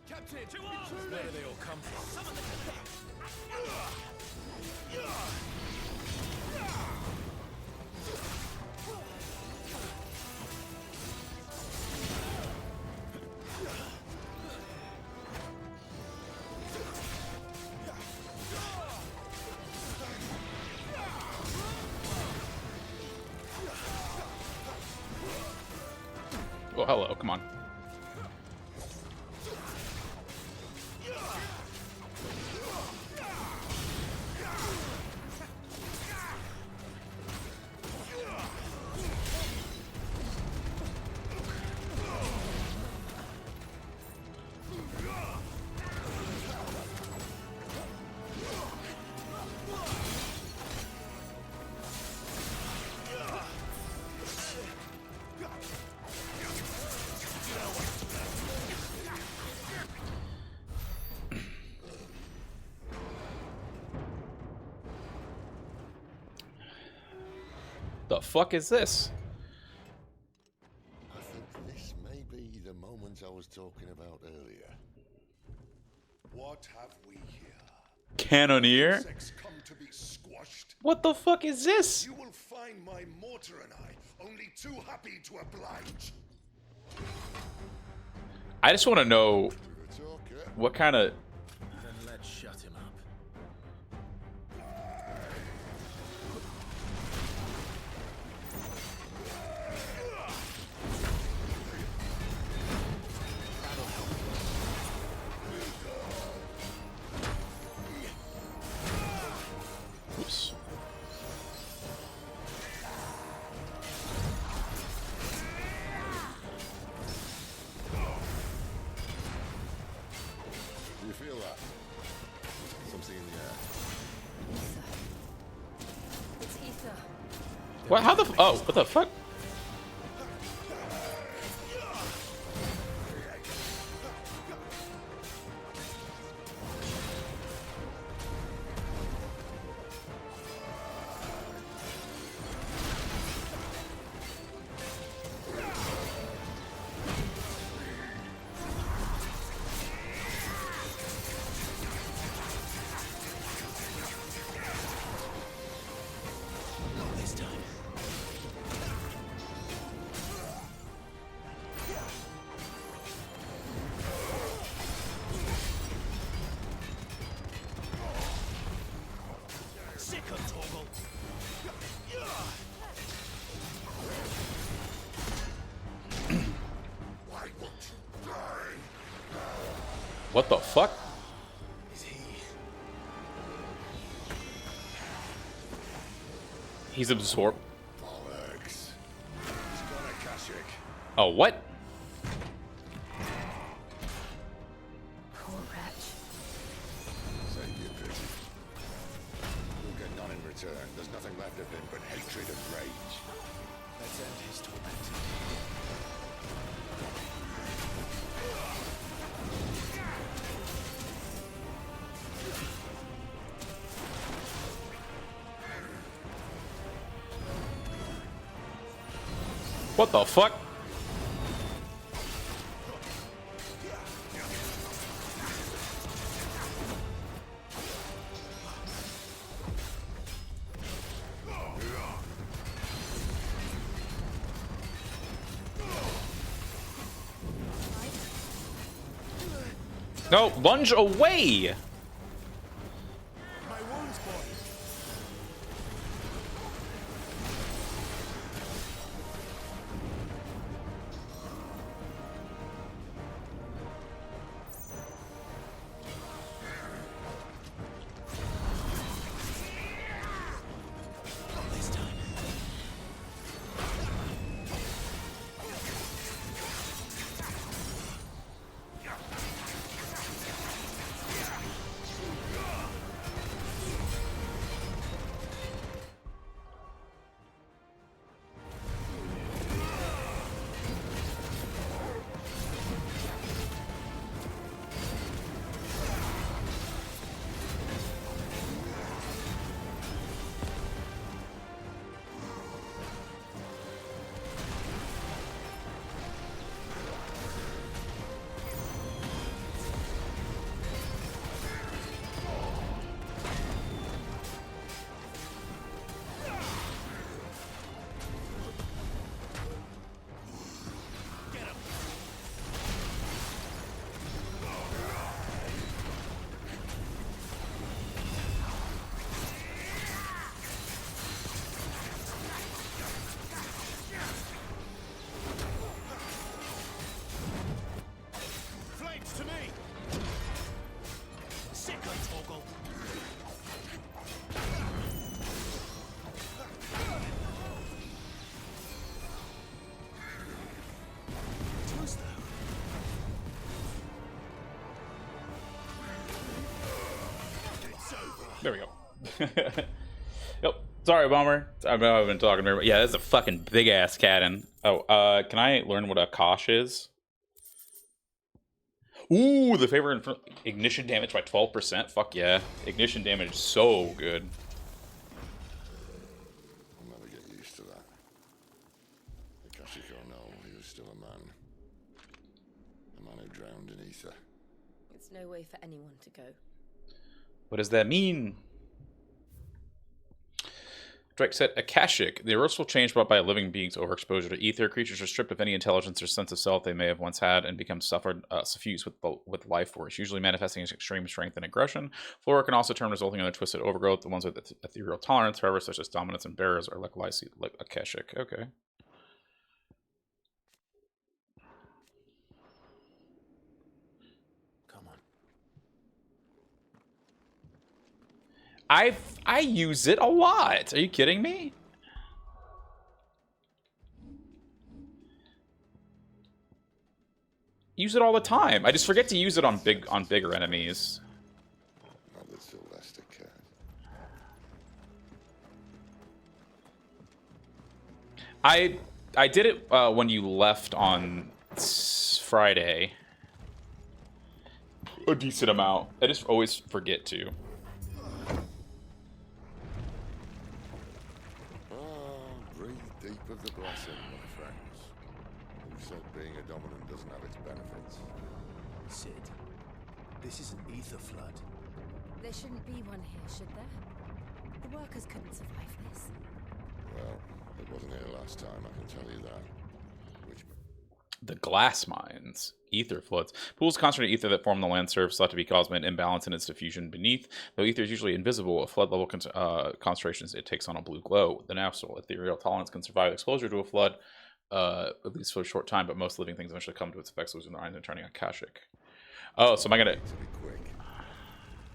Captain,
Where do they all come from?
Oh, hello, come on. The fuck is this?
I think this may be the moment I was talking about earlier.
What have we here?
Cannoneer?
Insects come to be squashed.
What the fuck is this?
You will find my mortar and I only too happy to oblige.
I just want to know what kind of...
Then let's shut him up.
Oops.
Do you feel that? Something in the air.
It's ether.
What? How the? Oh, what the fuck?
Not this time. Sick of Torgal.
Why won't you die?
What the fuck?
Is he?
He's absorbed.
Bollocks. He's got a Kashyyyk.
Oh, what?
Poor wretch.
Save your pity. We'll get none in return. There's nothing left of him but hatred and rage.
Let's end his torment.
What the fuck? No, lunge away!
My wounds, boys.
Not this time.
Flames to me.
Sick on Torgal. Close though.
It's over.
There we go. Yep. Sorry, Bomber. I've been talking very much. Yeah, that's a fucking big ass cannon. Oh, can I learn what a Kosh is? Ooh, the favor ignition damage by 12%. Fuck yeah. Ignition damage is so good.
I'll never get used to that. Akashic or no, he was still a man. A man who drowned in ether.
It's no way for anyone to go.
What does that mean? Drake said, Akashic, the erosible change brought by a living being's overexposure to ether. Creatures are stripped of any intelligence or sense of self they may have once had and become suffused with life force, usually manifesting as extreme strength and aggression. Flora can also turn, resulting in a twisted overgrowth. The ones with ethereal tolerance, however, such as dominance and bearers, are like Akashic. Okay.
Come on.
I use it a lot. Are you kidding me? Use it all the time. I just forget to use it on bigger enemies.
Not that Sylvester cared.
I did it when you left on Friday. A decent amount. I just always forget to.
Breathe deep of the blessing, my friends. Who said being a dominant doesn't have its benefits?
Sid, this is an ether flood.
There shouldn't be one here, should there? The workers couldn't survive this.
Well, it wasn't here last time, I can tell you that.
The glass mines. Ether floods. Pools of concentrated ether that form the land surface thought to be caused by an imbalance in its diffusion beneath. Though ether is usually invisible, at flood level concentrations, it takes on a blue glow. The natural ethereal tolerance can survive exposure to a flood, at least for a short time, but most living things eventually come to its effects, losing their eyes and turning Akashic. Oh, so am I gonna...
To be quick.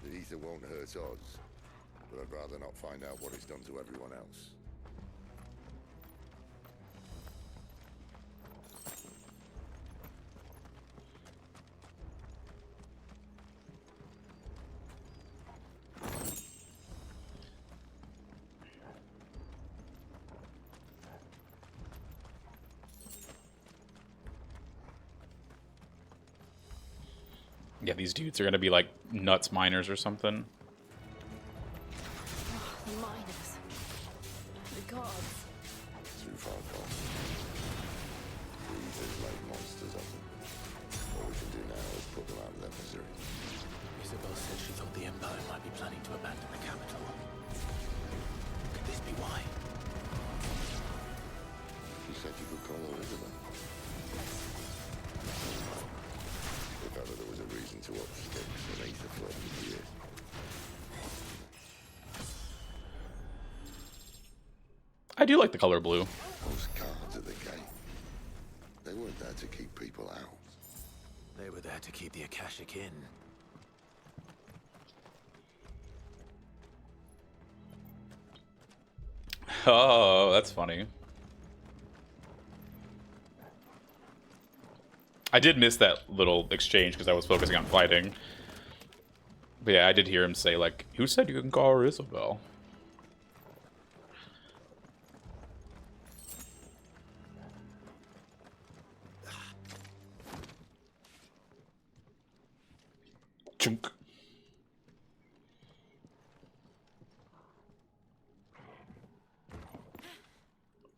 The ether won't hurt us, but I'd rather not find out what it's done to everyone else.
Yeah, these dudes are gonna be like nuts miners or something.
The miners. The gods.
Too far gone. The ethers like monsters of them. All we can do now is put them out of their misery.
Isabel said she thought the Empire might be planning to abandon the capital. Could this be why?
She said you could call her Isabel. If ever there was a reason to upscale,
I do like the color blue.
Those guards at the gate. They weren't there to keep people out.
They were there to keep the Akashic in.
Oh, that's funny. I did miss that little exchange because I was focusing on fighting. But yeah, I did hear him say, like, who said you can call her Isabel? Chunk.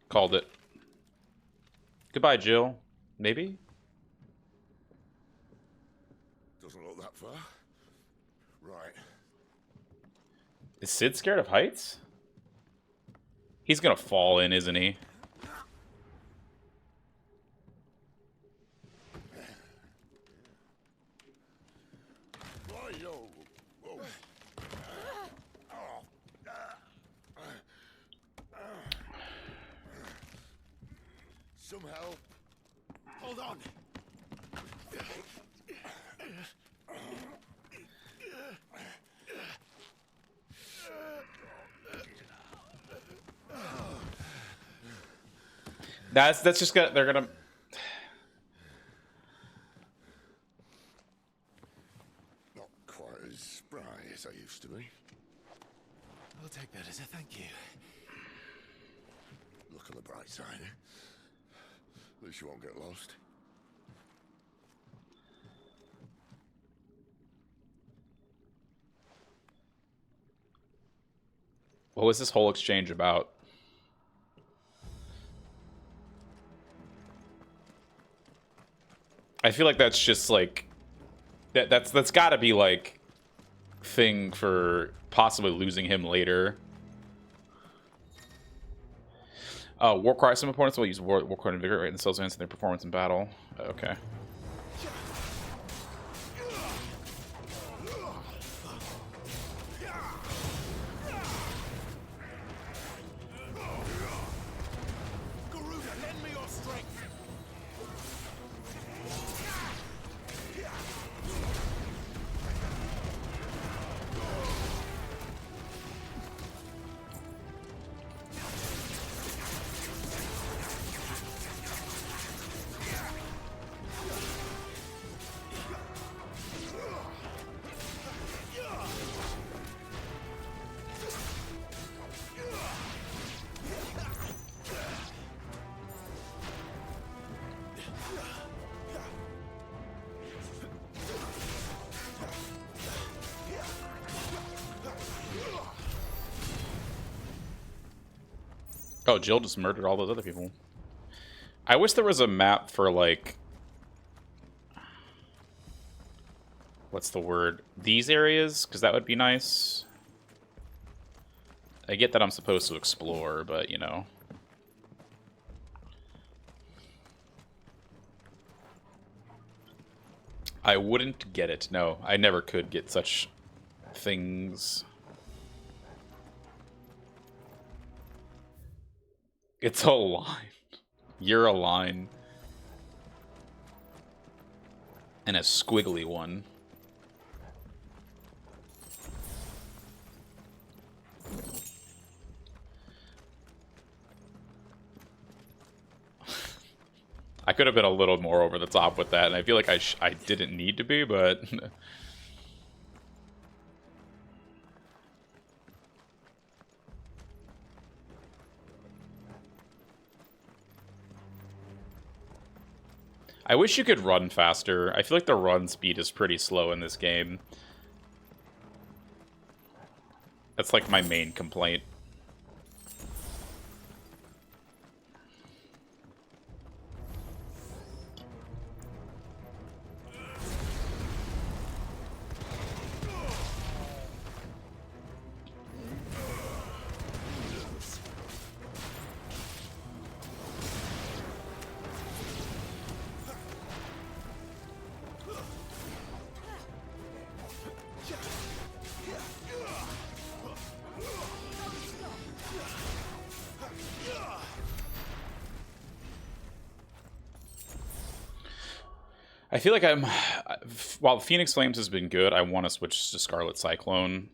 Called it. Goodbye, Jill. Maybe?
Doesn't look that far. Right.
Is Sid scared of heights? He's gonna fall in, isn't he?
Some help. Hold on.
That's just gonna, they're gonna.
Not quite as spry as I used to be.
I'll take that as a thank you.
Look on the bright side. At least you won't get lost.
What was this whole exchange about? I feel like that's just like that's got to be like thing for possibly losing him later. Warcry. Some opponents will use Warcry to invigorate themselves and their performance in battle. Okay. Oh, Jill just murdered all those other people. I wish there was a map for, like... What's the word? These areas? Because that would be nice. I get that I'm supposed to explore, but, you know. I wouldn't get it. No, I never could get such things. It's a line. You're a line. And a squiggly one. I could have been a little more over the top with that, and I feel like I didn't need to be, but... I wish you could run faster. I feel like the run speed is pretty slow in this game. That's like my main complaint. I feel like while Phoenix Flames has been good, I want to switch to Scarlet Cyclone.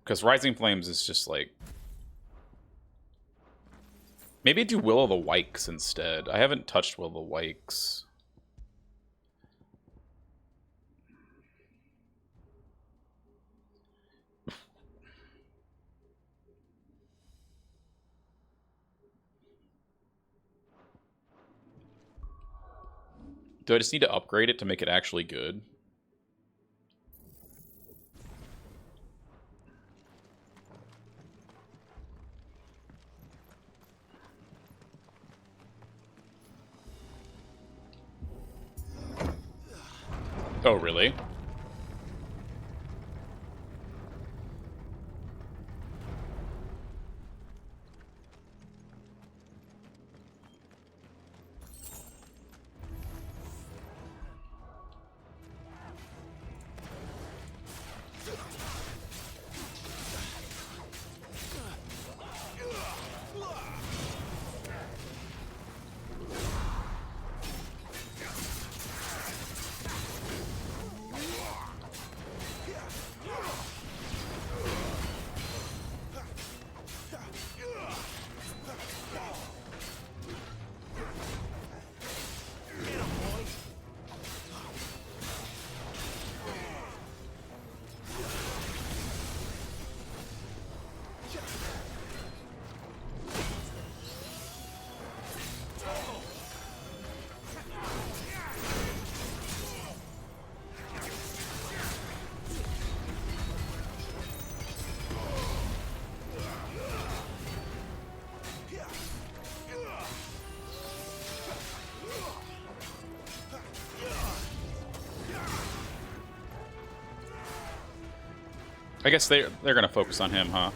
Because Rising Flames is just like... Maybe do Will o' the Wykes instead. I haven't touched Will o' the Wykes. Do I just need to upgrade it to make it actually good? Oh, really? I guess they're gonna focus on him, huh?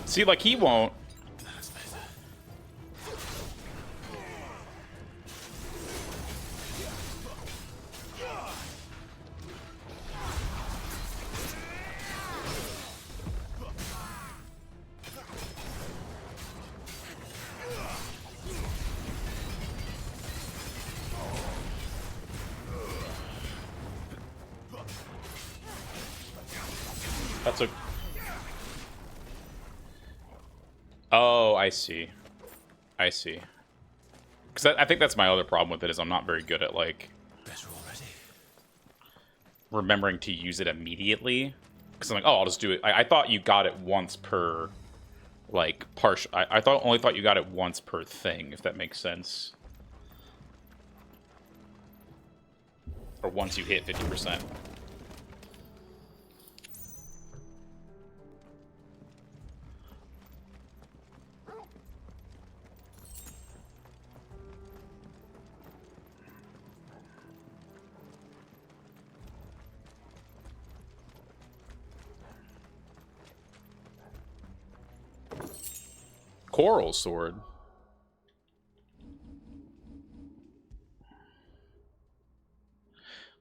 See, like, he won't. That's a... Oh, I see. I see. Because I think that's my other problem with it, is I'm not very good at, like, remembering to use it immediately. Because I'm like, oh, I'll just do it. I thought you got it once per, like, partial. I only thought you got it once per thing, if that makes sense. Or once you hit 50%. Coral sword.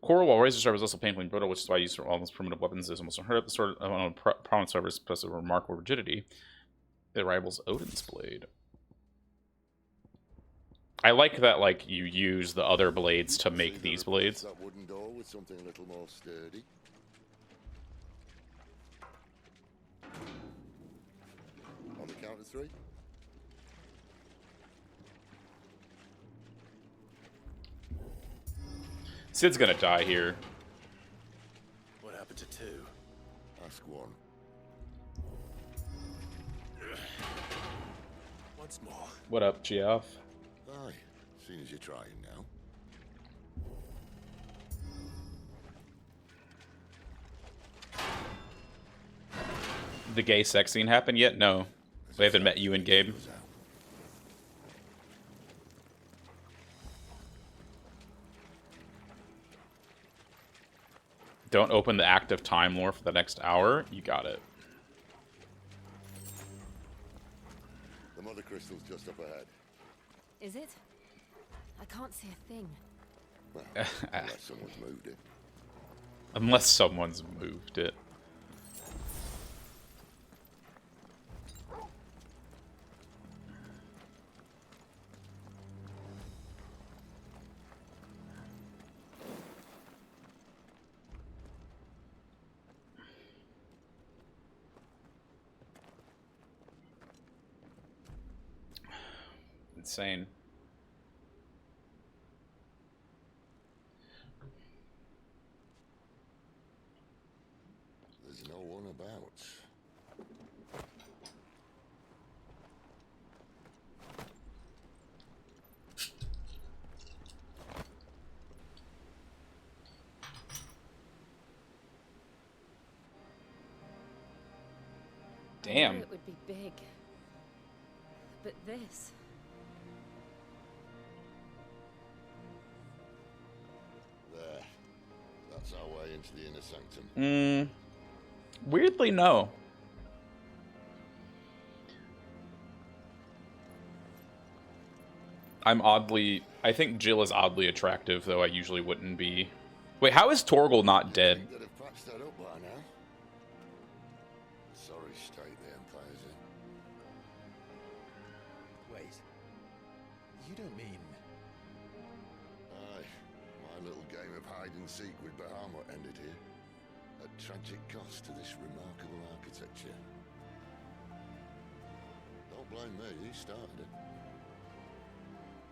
Coral, while razor sharp, is also painfully brittle, which is why I use for almost primitive weapons. Is almost unheard of. The sword on prominent surface possesses remarkable rigidity. It rivals Odin's blade. I like that, like, you use the other blades to make these blades.
That wooden door with something a little more sturdy. On the count of 3.
Sid's gonna die here.
What happened to 2?
Ask 1.
Once more.
What up, Geoff?
Aye, seeing as you're trying now.
The gay sex scene happened yet? No. We haven't met you in game. Don't open the active time lore for the next hour. You got it.
The mother crystal's just up ahead.
Is it? I can't see a thing.
Well, unless someone's moved it.
Unless someone's moved it. Insane.
There's no one about.
Damn.
I knew it would be big. But this...
There. That's our way into the inner sanctum.
Weirdly, no. I think Jill is oddly attractive, though I usually wouldn't be. Wait, how is Torgal not dead?
They'd have patched that up by now. Sorry state the Empire's in.
Wait. You don't mean...
Aye. My little game of hide and seek with Bahamut ended here. At tragic cost to this remarkable architecture. Don't blame me, he started it.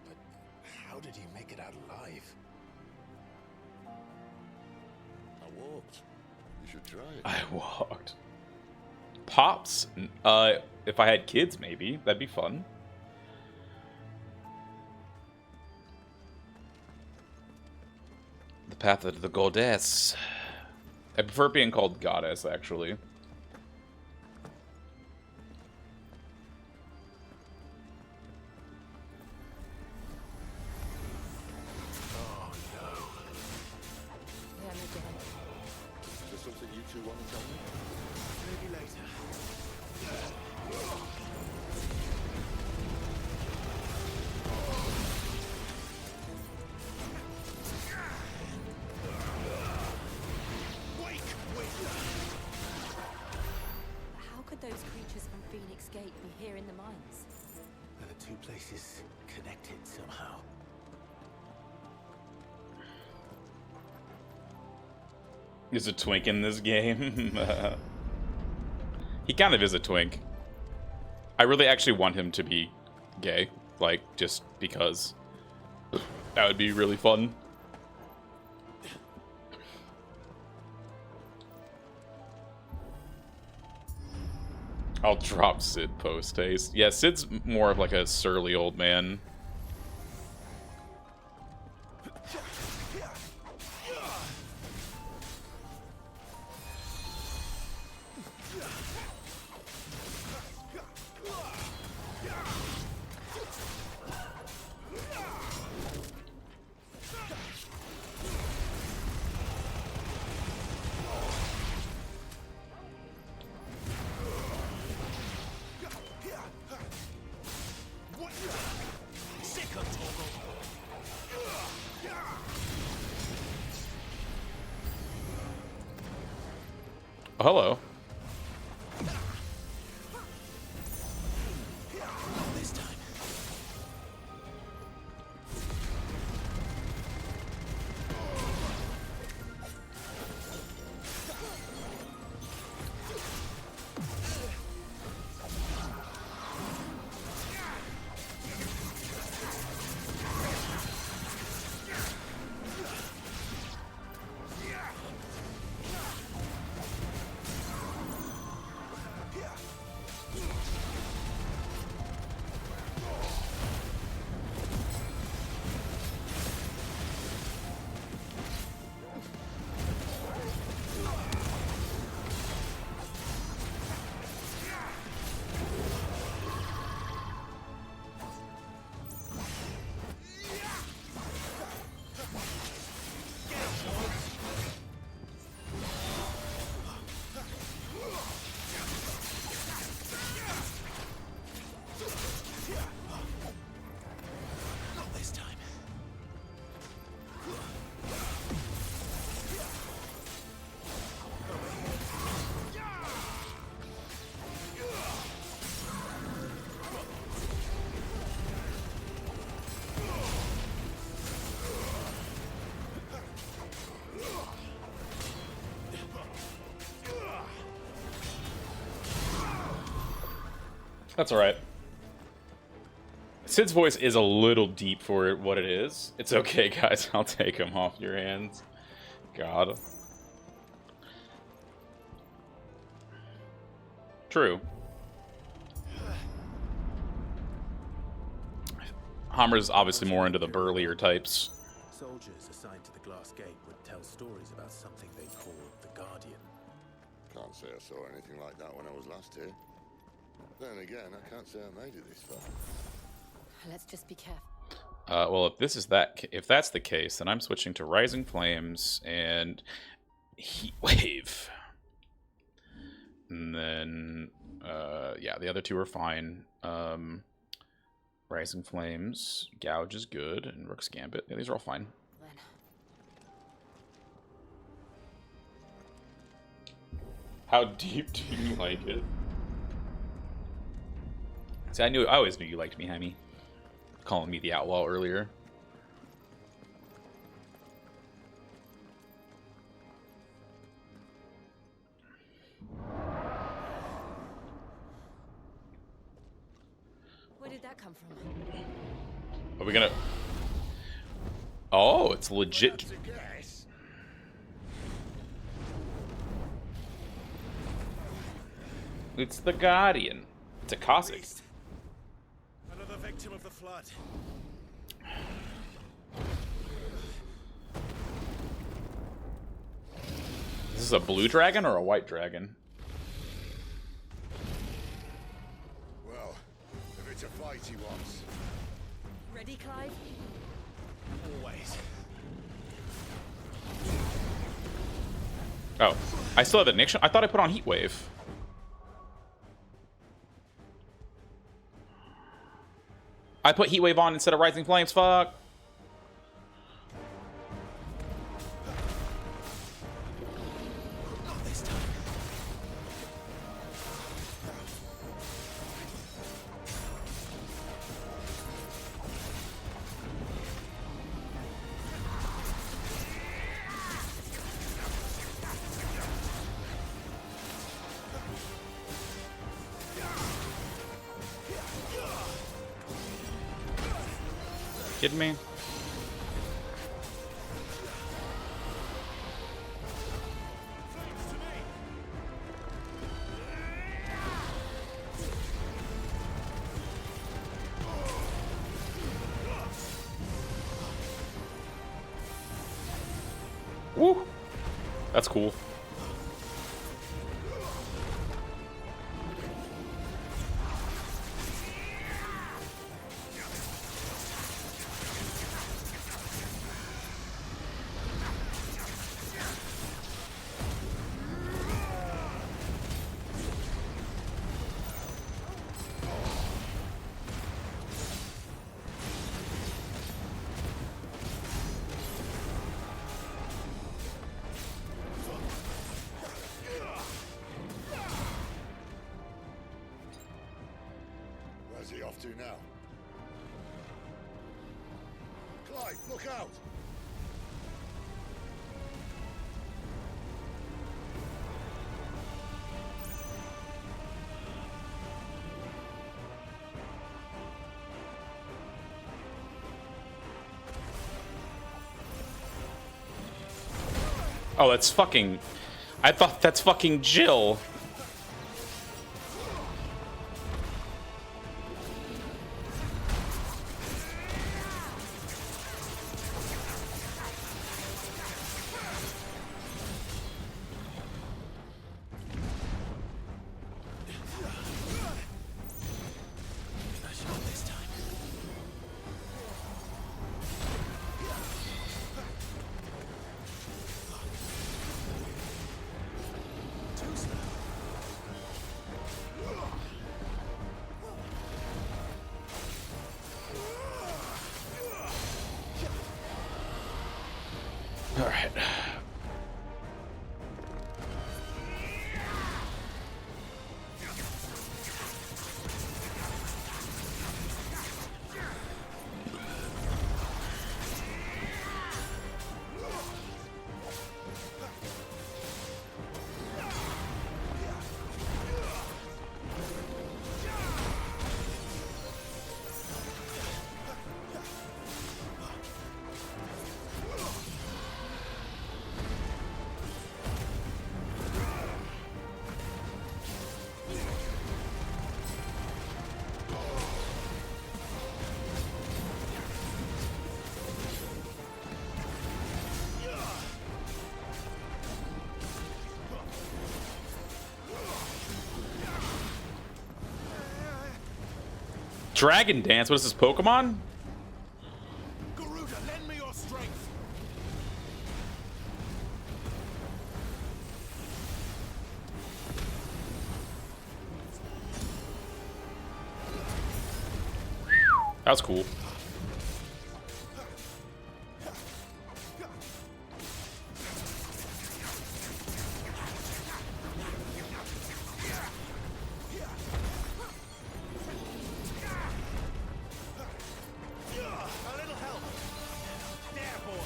But how did you make it out alive?
I walked. You should try it.
I walked. Pops? If I had kids, maybe. That'd be fun. The path of the goddess. I prefer being called goddess, actually.
Oh no.
Them again.
Is there something you two want to tell me?
Maybe later.
How could those creatures from Phoenix Gate be here in the mines?
Are the two places connected somehow?
Is a twink in this game? He kind of is a twink. I really actually want him to be gay. Like, just because. That would be really fun. I'll drop Sid post-haste. Yeah, Sid's more of like a surly old man. Oh, hello.
This time.
That's alright. Sid's voice is a little deep for what it is. It's okay, guys. I'll take him off your hands. God. True. Hammer's obviously more into the burlier types.
Soldiers assigned to the Glass Gate would tell stories about something they called the Guardian.
Can't say I saw anything like that when I was last here. Then again, I can't say I made it this far.
Let's just be careful.
Well, if that's the case, then I'm switching to Rising Flames and Heat Wave. And then, yeah, the other two are fine. Rising Flames, Gouge is good, and Rook's Gambit. Yeah, these are all fine. How deep do you like it? See, I always knew you liked me, Hemi. Calling me the outlaw earlier.
Where did that come from?
Are we gonna... Oh, it's legit. It's the Guardian. It's a Cossack.
Another victim of the flood.
Is this a blue dragon or a white dragon?
Well, if it's a fight he wants.
Ready, Clive?
Always.
Oh, I still have the Nixon. I thought I put on Heat Wave. I put Heat Wave on instead of Rising Flames. Fuck.
Not this time.
Kidding me? Woo! That's cool.
Where's he off to now? Clive, look out!
Oh, that's fucking... I thought that's fucking Jill.
Not this time. Too slow.
All right. Dragon Dance? What is this, Pokemon?
Garuda, lend me your strength.
That was cool.
A little help. There, boy.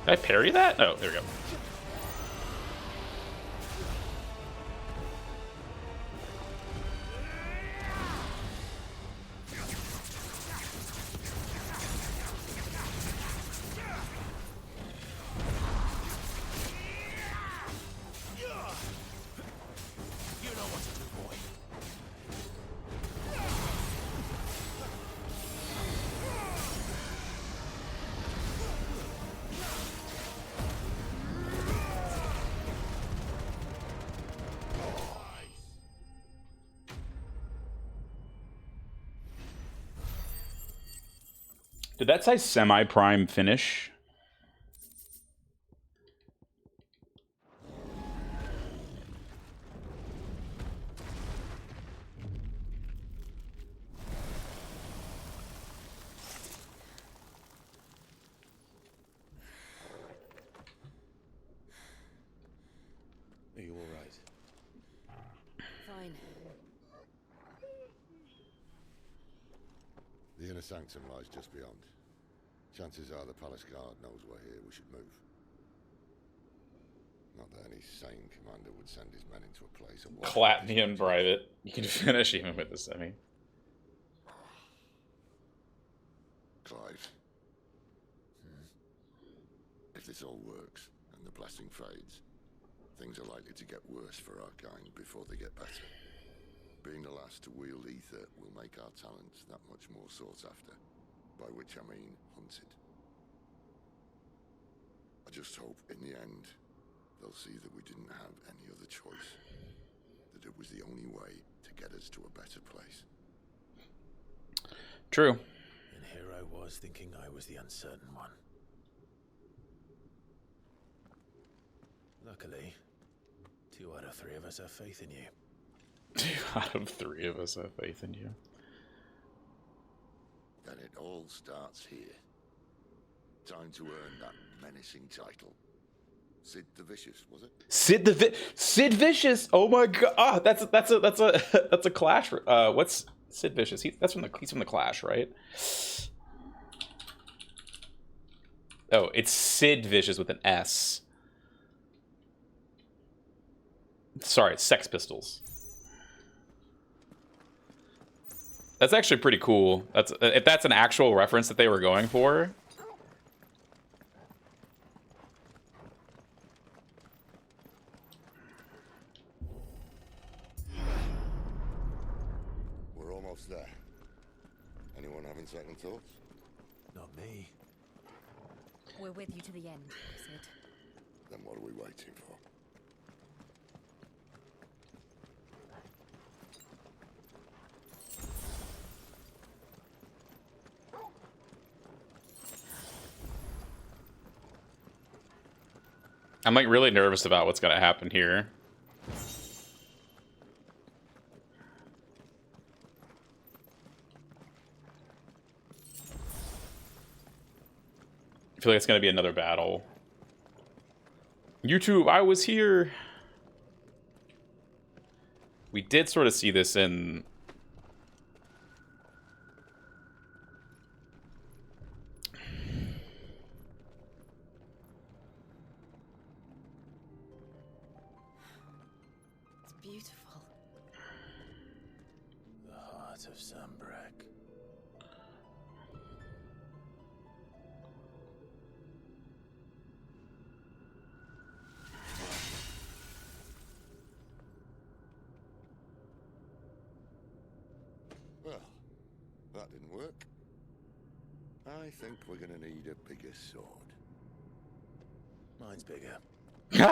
Did I parry that? Oh, there we go.
You know what to do, boy.
Did that say semi-prime finish?
Are you all right?
Fine.
The inner sanctum lies just beyond. Chances are the palace guard knows we're here. We should move. Not that any sane commander would send his men into a place of war.
Clap me in private. You can finish even with the semi.
Clive. If this all works and the blessing fades, things are likely to get worse for our kind before they get better. Being the last to wield ether will make our talents that much more sought after, by which I mean hunted. I just hope in the end they'll see that we didn't have any other choice, that it was the only way to get us to a better place.
True.
And here I was thinking I was the uncertain one. Luckily, 2 out of 3 of us have faith in you.
2 out of 3 of us have faith in you.
Then it all starts here. Time to earn that menacing title. Sid the Vicious, was it?
Sid Vicious. Oh my god. Ah, that's a Clash. What's Sid Vicious? He's from the Clash, right? Oh, it's Sid Vicious with an S. Sorry, it's Sex Pistols. That's actually pretty cool. If that's an actual reference that they were going for.
We're almost there. Anyone having second thoughts?
Not me.
We're with you to the end, Sid.
Then what are we waiting for?
I'm like really nervous about what's gonna happen here. I feel like it's gonna be another battle. YouTube, I was here. We did sort of see this in
Beautiful.
The heart of Zambrak.
that didn't work. I think we're gonna need a bigger sword.
Mine's bigger.
Thank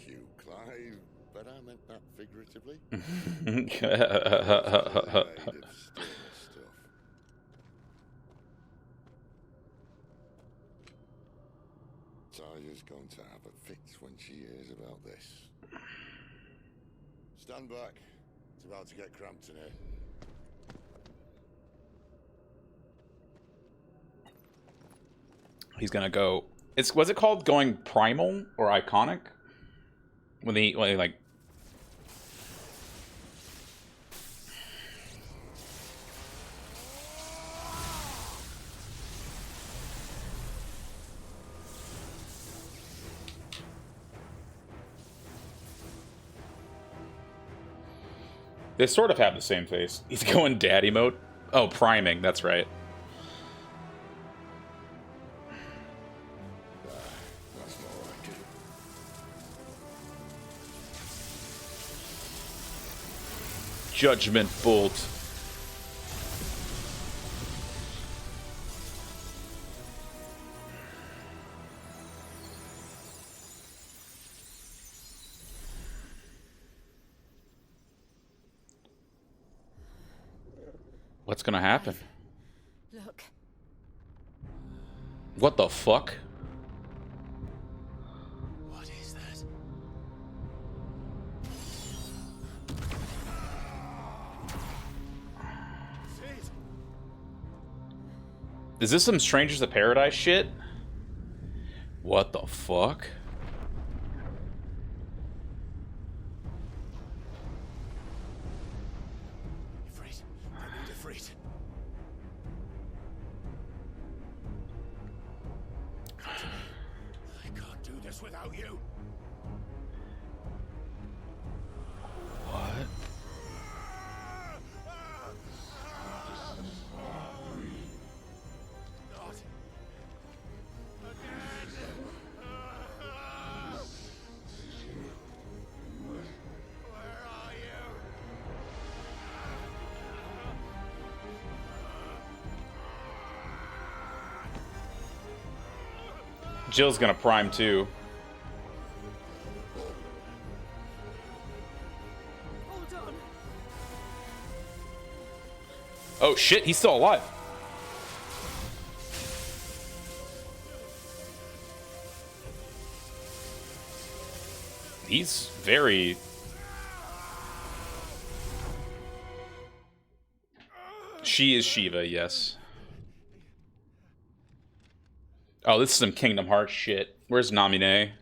you, Clive, but I meant that figuratively. Made of steel stuff. Taya's going to have a fit when she hears about this. Stand back. It's about to get cramped in here.
He's gonna go. Was it called going primal or iconic? When he like. They sort of have the same face. He's going daddy mode. Oh, priming. That's right.
That's more like it.
Judgment bolt. What's gonna happen?
Look.
What the fuck?
What is that?
Is this some Strangers of Paradise shit? What the fuck?
Without you.
What? Jill's gonna prime too. Oh shit, he's still alive. He's very... She is Shiva, yes. Oh, this is some Kingdom Hearts shit. Where's Namine?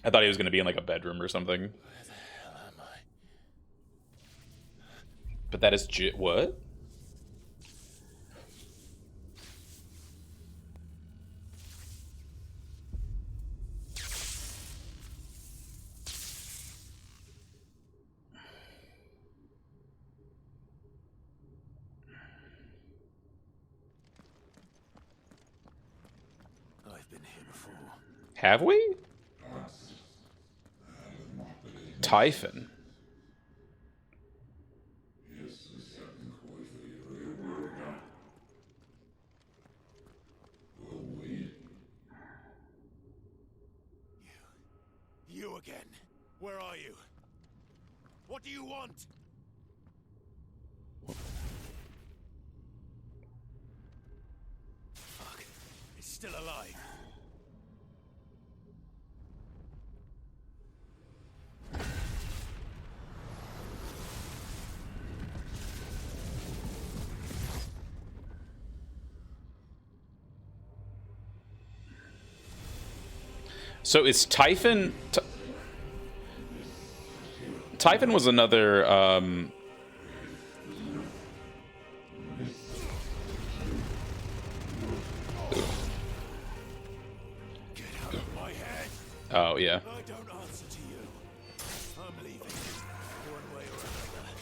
I thought he was going to be in like a bedroom or something.
Where the hell am I?
But that is what?
I've been here before.
Have we? Typhon.
You again. Where are you? What do you want? Fuck. It's still alive.
So is Typhon... Typhon was another...
Get out of my head.
Oh, yeah.
I don't answer to you. I'm leaving. One way or another.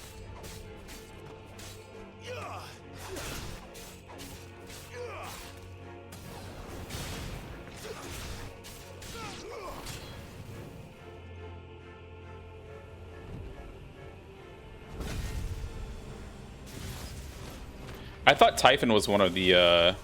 I thought Typhon was one of the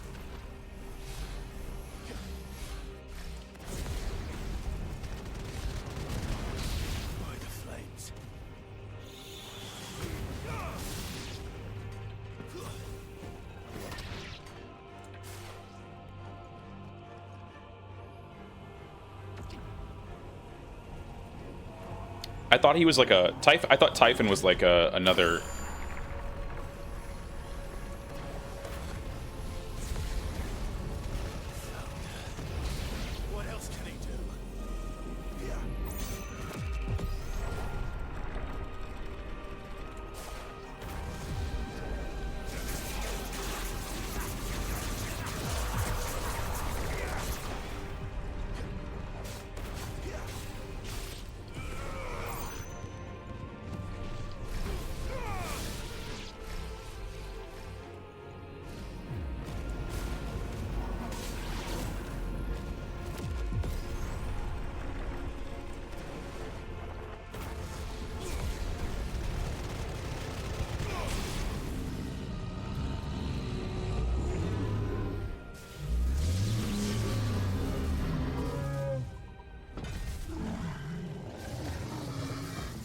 I thought he was like a I thought Typhon was like another.
What else can he do?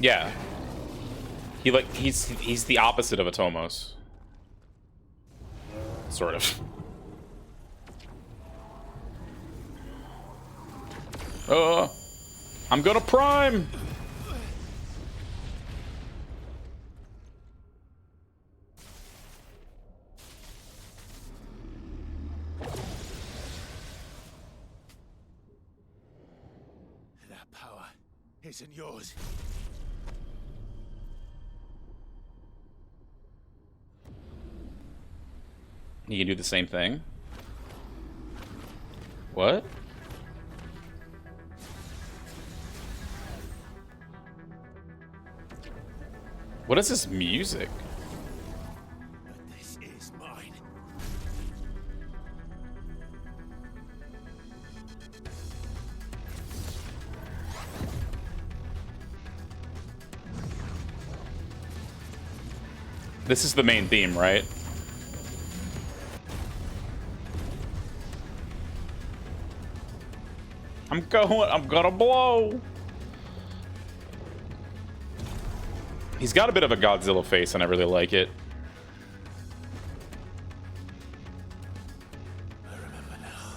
Yeah. He's the opposite of a Tomos. Sort of. I'm gonna prime.
That power isn't yours.
He can do the same thing. What? What is this music?
This is mine.
This is the main theme, right? I'm gonna blow. He's got a bit of a Godzilla face and I really like it.
I remember now.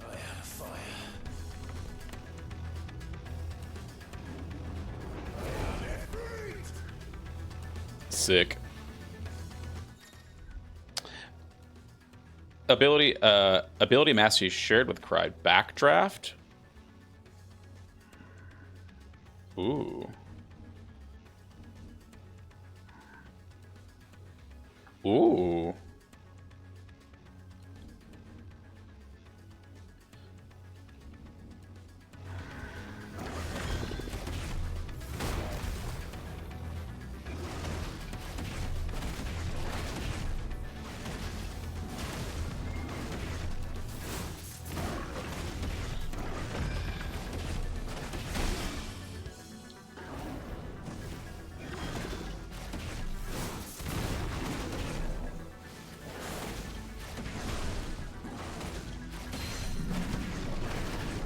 I had a fire.
Sick. Ability mastery shared with Cry. Backdraft? Ooh. Ooh.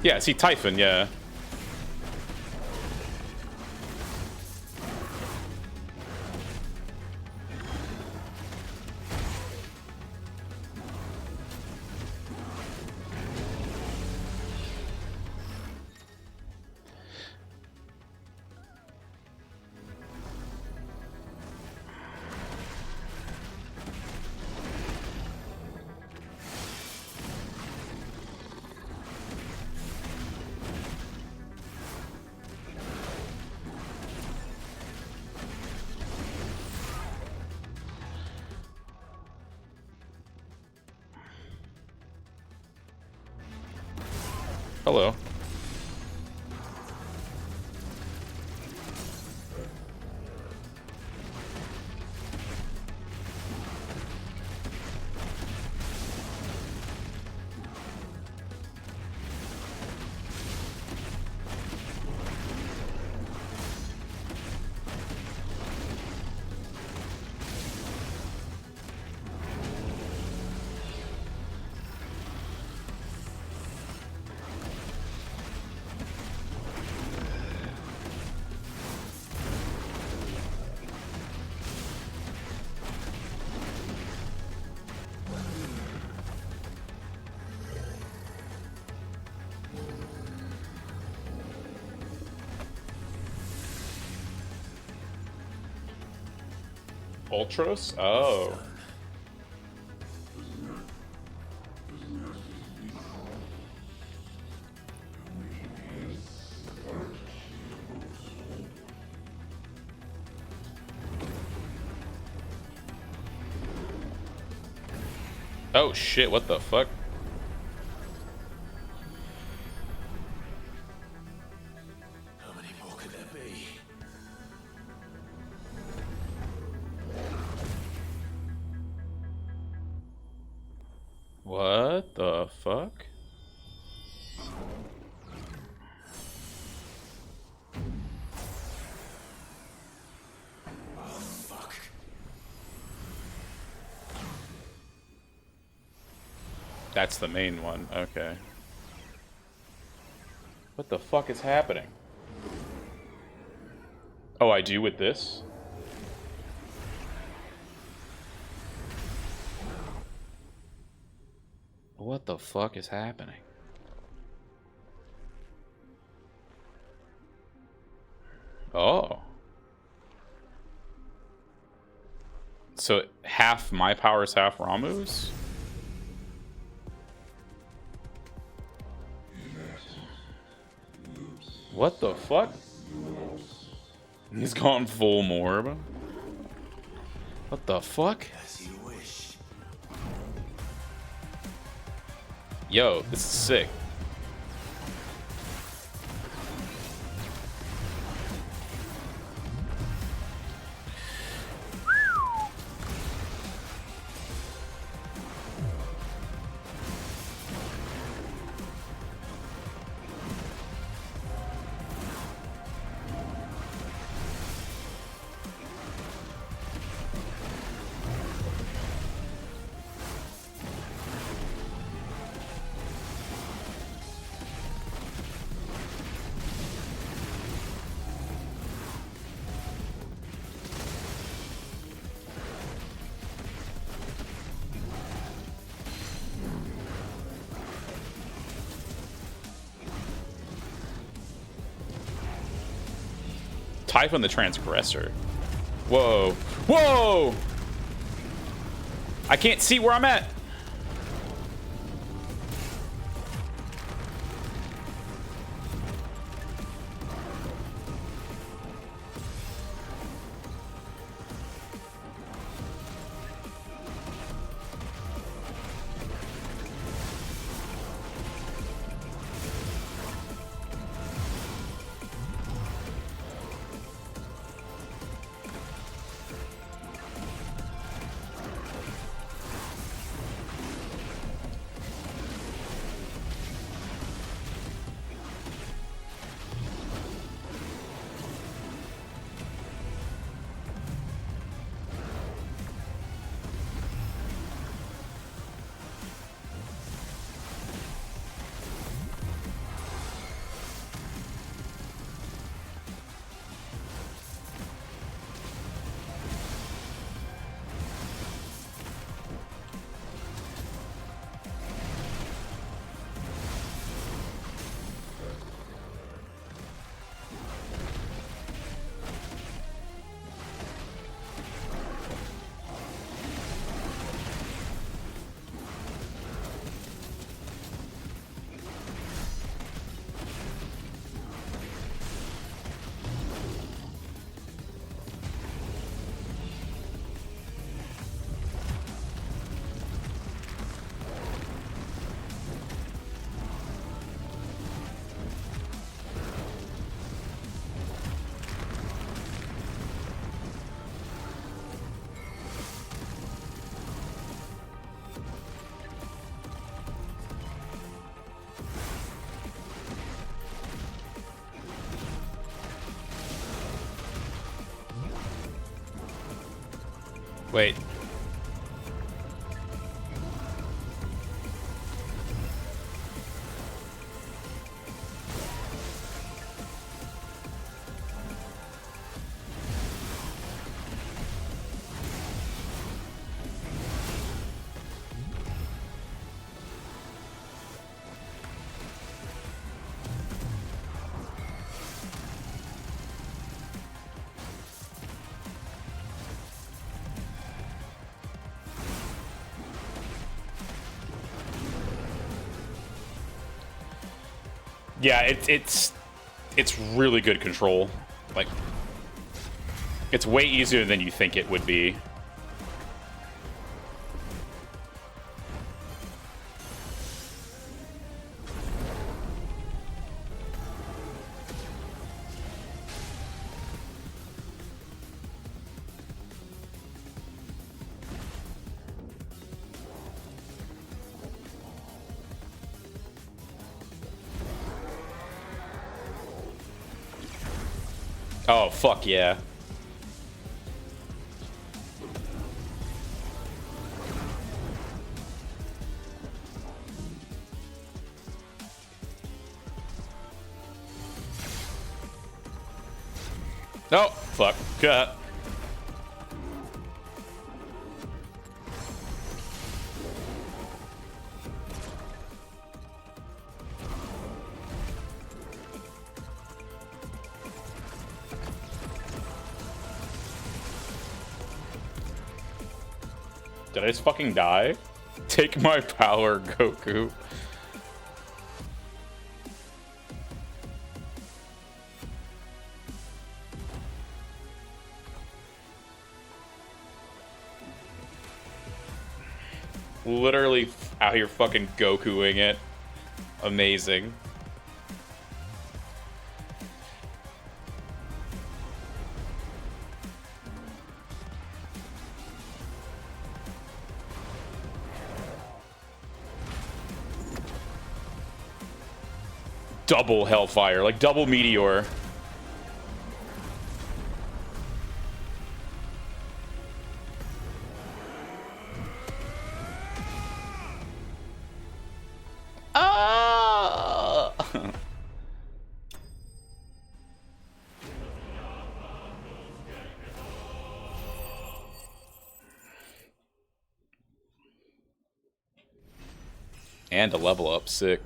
Yeah, see Typhon, yeah. Hello. Ultros? Oh. Oh shit, what the fuck?
How many more could there be?
What the fuck?
Oh, fuck.
That's the main one. Okay. What the fuck is happening? Oh, I do with this? What the fuck is happening? Oh. So half my powers, half Ramu's? What the fuck? He's gone full Morb. What the fuck?
As you wish.
Yo, this is sick. Typhon the Transgressor. Whoa. Whoa! I can't see where I'm at. Wait. Yeah, it's really good control. Like, it's way easier than you think it would be. Oh, fuck yeah. Oh, fuck. Cut. Did I just fucking die? Take my power, Goku. Literally out here fucking Gokuing it. Amazing. Double Hellfire, like double Meteor. Ah! And a level up, sick.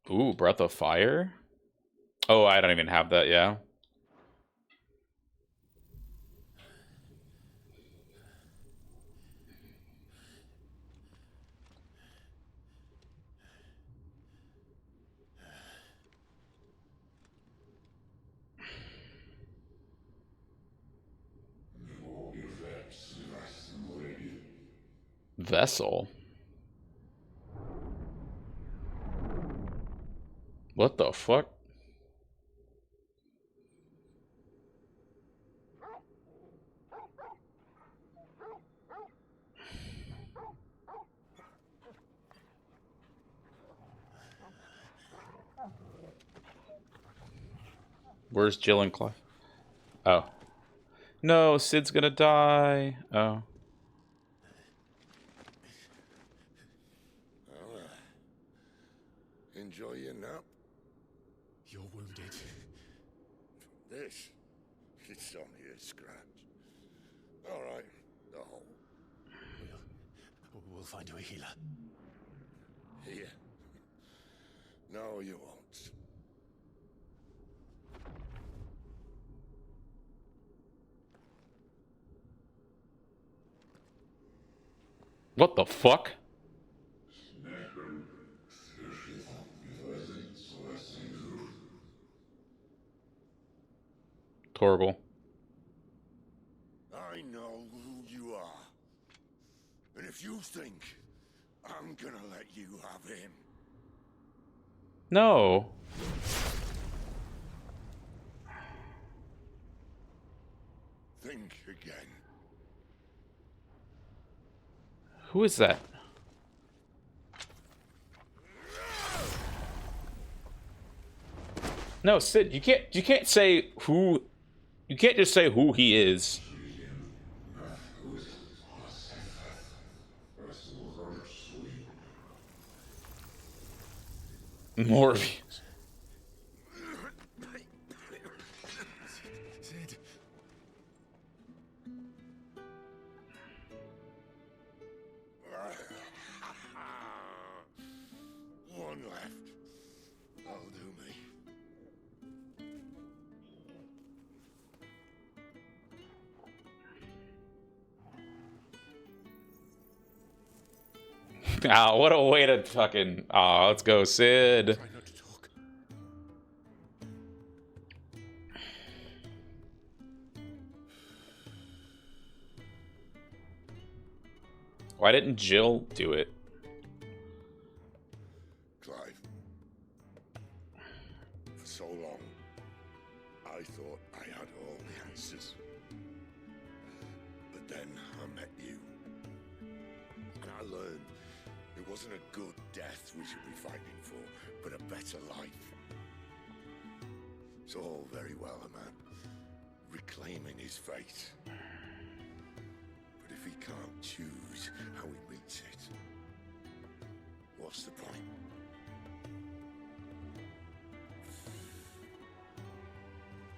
Ooh, Breath of Fire? Oh, I don't even have that, yeah. Vessel? What the fuck? Where's Jill and Clive? Oh. No, Sid's gonna die. Oh.
Enjoy your nap?
You're wounded.
This? It's only a scratch. All right, the hole.
We'll find you a healer.
Here. No, you won't.
What the fuck? Torgal.
I know who you are. And if you think I'm gonna let you have him.
No.
Think again.
Who is that? No, Sid, you can't say who. You can't just say who he is. Morbius.
Sid.
One left. That'll do me.
Ah, what a way to fucking... Ah, let's go, Sid. Why didn't Jill do it?
Clive, for so long, I thought I had all the answers. But then I met you. And I learned it wasn't a good death we should be fighting for, but a better life. It's all very well, a man reclaiming his fate. But if he can't choose how he meets it, what's the point?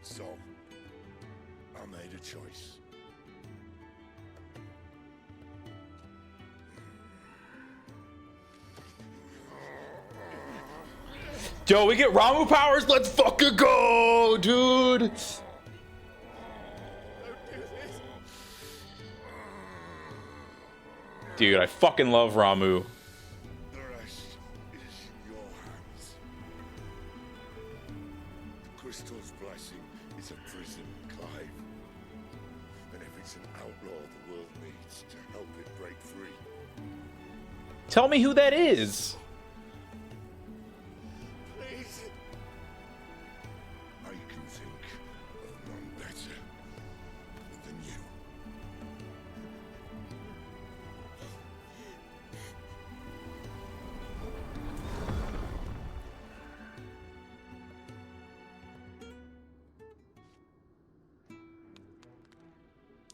So, I made a choice.
Yo, we get Ramu powers. Let's fucking go, dude. Dude, I fucking love Ramu.
The rest is in your hands. The crystal's blessing is a prison, Clive. And if it's an outlaw the world needs to help it break free,
Tell me who that is.
please. I can think of none better than you.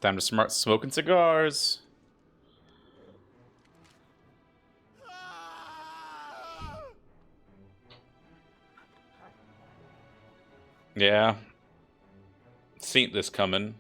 Time to start smoking cigars. Yeah. Seen this coming.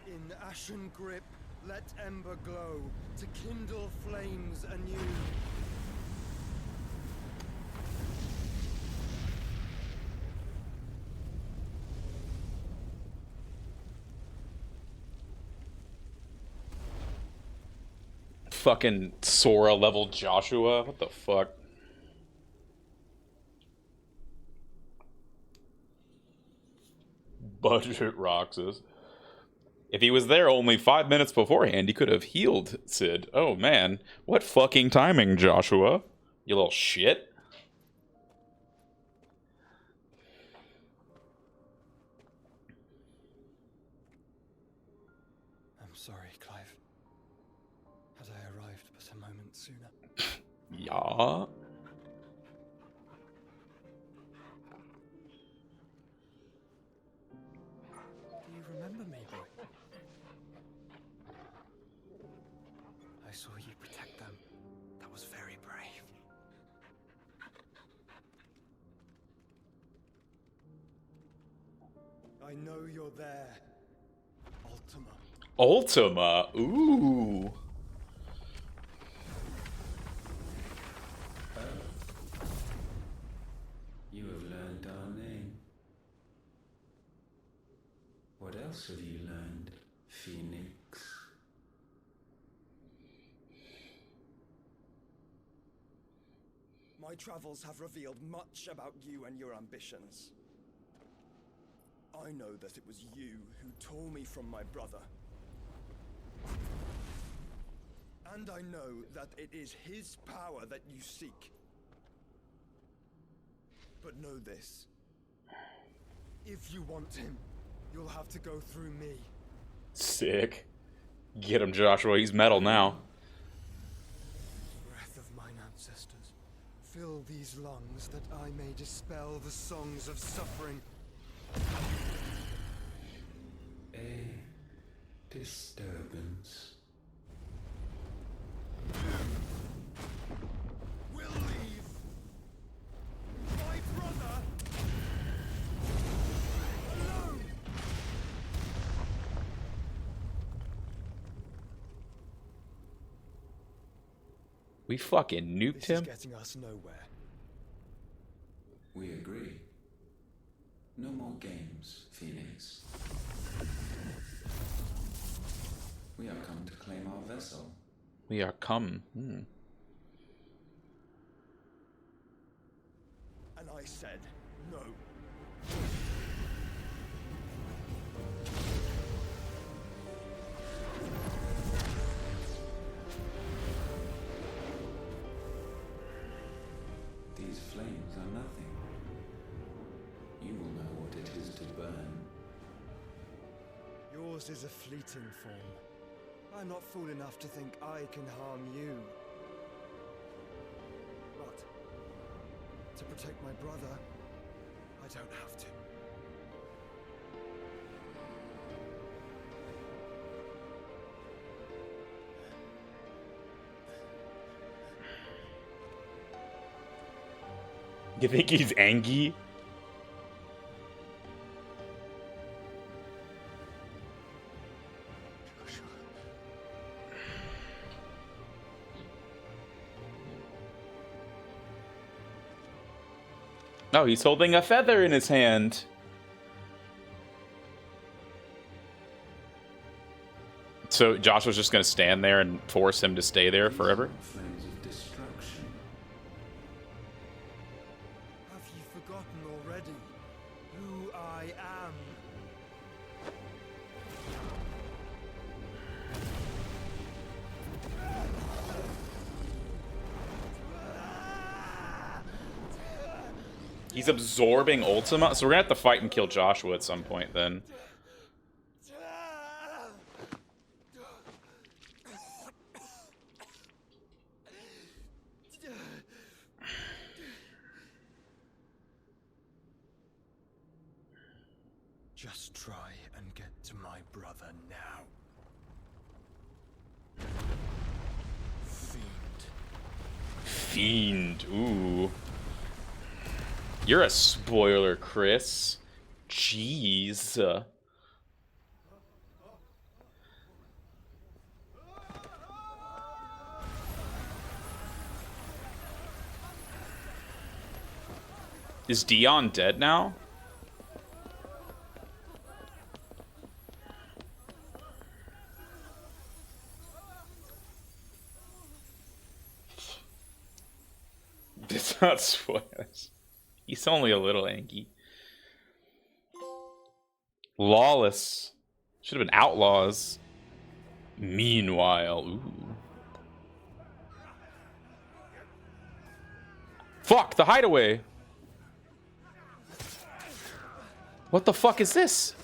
In ashen grip, let ember glow to kindle flames anew.
Fucking Sora level Joshua. What the fuck? Budget Roxas. If he was there only 5 minutes beforehand, he could have healed Sid. Oh man. What fucking timing, Joshua? You little shit.
I'm sorry, Clive. Had I arrived but a moment sooner.
Yeah.
Do you remember me, boy? I saw you protect them. That was very brave. I know you're there, Ultima.
Ultima. Ooh.
You have learned our name. What else have you learned, Phoenix?
My travels have revealed much about you and your ambitions. I know that it was you who tore me from my brother. And I know that it is his power that you seek. But know this. If you want him, you'll have to go through me.
Sick. Get him, Joshua. He's metal now.
Breath of mine ancestors, fill these lungs that I may dispel the songs of suffering.
A disturbance.
We fucking nuked
This is
him.
getting us nowhere.
We agree. No more games, Phoenix. We have come to claim our vessel.
We are come.
And I said no.
These flames are nothing. You will know what it is to burn.
Yours is a fleeting form. I'm not fool enough to think I can harm you. But to protect my brother, I don't have to.
You think he's angry? No, he's holding a feather in his hand. So Josh was just gonna stand there and force him to stay there forever?
Flames of destruction.
Have you forgotten already who I am?
He's absorbing Ultima, so we're gonna have to fight and kill Joshua at some point then.
Just try and get to my brother now.
Fiend, ooh. You're a spoiler, Chris. Jeez. Is Dion dead now? It's not spoilers. He's only a little angry. Lawless. Should have been outlaws. Meanwhile, ooh. Fuck, the hideaway. What the fuck is this?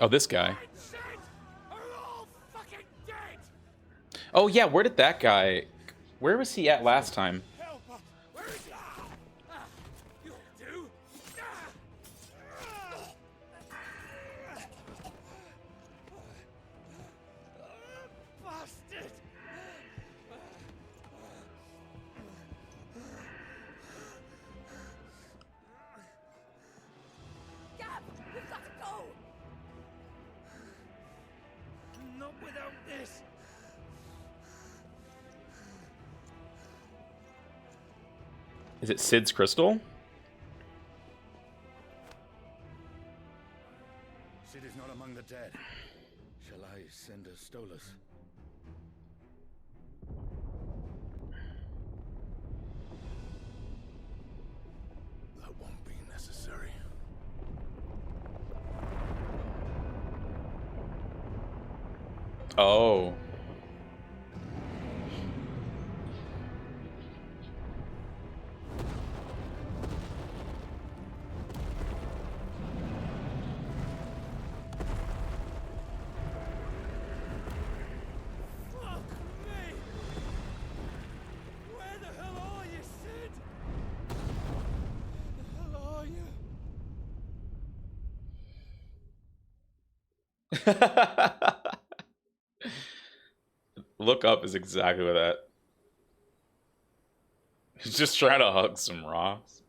Oh, this guy. Oh, yeah, where did that guy... Where was he at last time?
Not without this.
Is it Sid's crystal?
Sid is not among the dead. Shall I send a Stolas? That won't be necessary.
Oh. Look up is exactly what that. He's just trying to hug some rocks.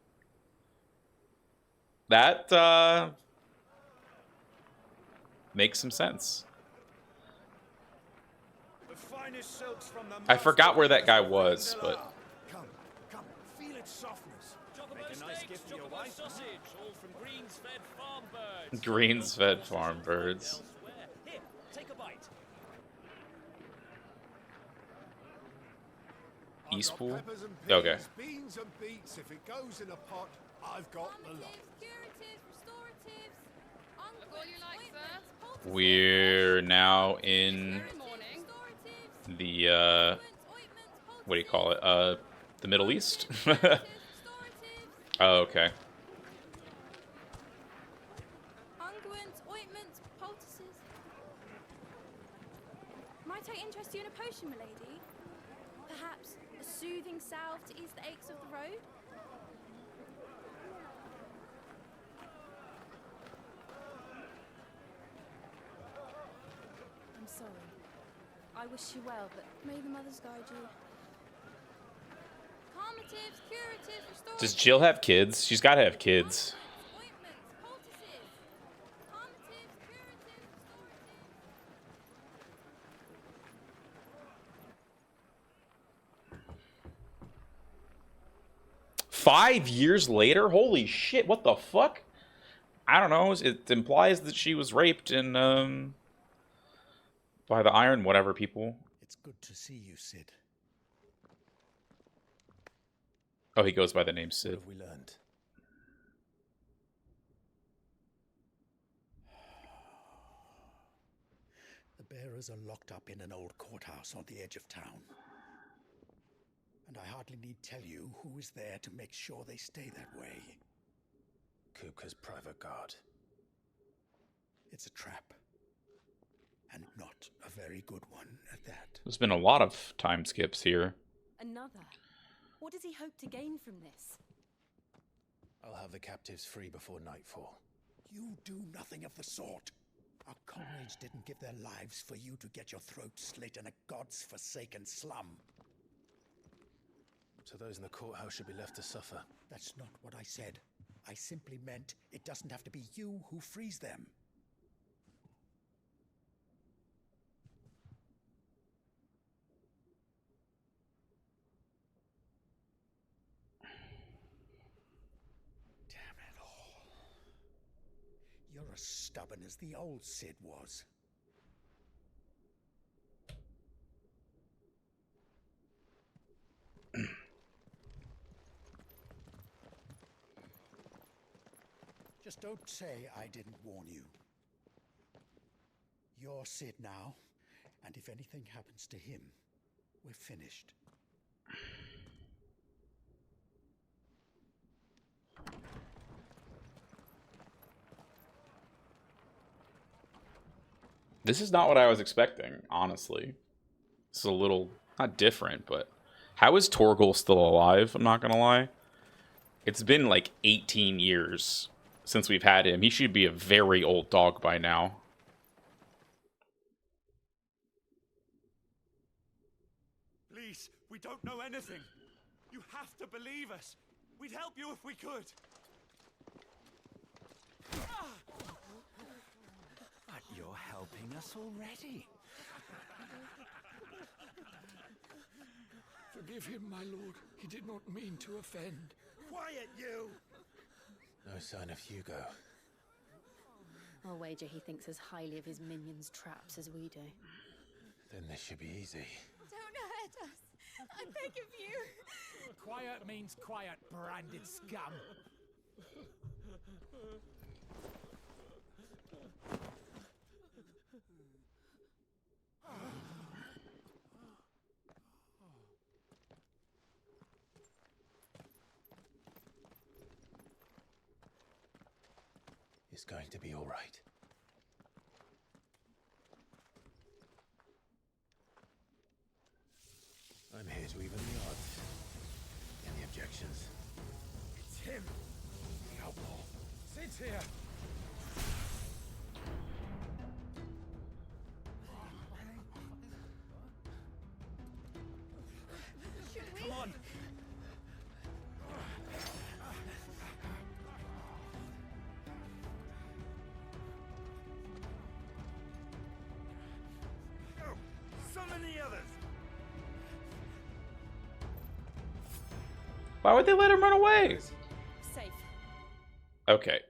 That makes some sense.
The finest silks from the
I forgot where that guy
masterpieces of
was,
Vandalay.
but
Come, come, feel its softness. Make a nice gift for your wife.
Sausage, all from greens-fed farm birds.
greens-fed farm birds.
Here, take a bite.
Eastpool?
Peppers and peas,
Okay.
beans and beets. If it goes in a pot, I've got the lot.
Look all you like, sir.
We're now in the what do you call it? The Middle East? Oh, okay.
Unguents, ointments, poultices. Might I interest you in a potion, milady? Perhaps a soothing salve to ease the aches of the road? I'm sorry. I wish you well, but may the mothers guide you. Calmatives, curatives, restoratives.
Does Jill have kids? She's got to have kids. 5 years later? Holy shit, what the fuck? I don't know. It implies that she was raped in, by the Iron whatever people.
It's good to see you, Sid.
Oh, he goes by the name Sid.
What have we learned? The bearers are locked up in an old courthouse on the edge of town. And I hardly need tell you who is there to make sure they stay that way.
Kupka's private guard.
It's a trap. And not a very good one at that.
There's been a lot of time skips here.
Another? What does he hope to gain from this?
I'll have the captives free before nightfall.
You do nothing of the sort. Our comrades didn't give their lives for you to get your throat slit in a god's forsaken slum.
So those in the courthouse should be left to suffer.
That's not what I said. I simply meant it doesn't have to be you who frees them. Damn it all. You're as stubborn as the old Sid was. Just don't say I didn't warn you. You're Sid now, and if anything happens to him, we're finished.
This is not what I was expecting, honestly. This is a little, not different, but how is Torgal still alive? I'm not gonna lie. It's been like 18 years since we've had him. He should be a very old dog by now.
Please, we don't know anything. You have to believe us. We'd help you if we could.
But you're helping us already.
Forgive him, my lord. He did not mean to offend.
Quiet, you!
No sign of Hugo.
I'll wager he thinks as highly of his minions' traps as we do.
Then this should be easy.
Don't hurt us. I beg of you.
Quiet means quiet, branded scum.
It's going to be all right. I'm here to even the odds. Any objections?
It's him. The outlaw. Sid's here.
Should we?
Come on.
Why would they let him run away?
Safe.
Okay.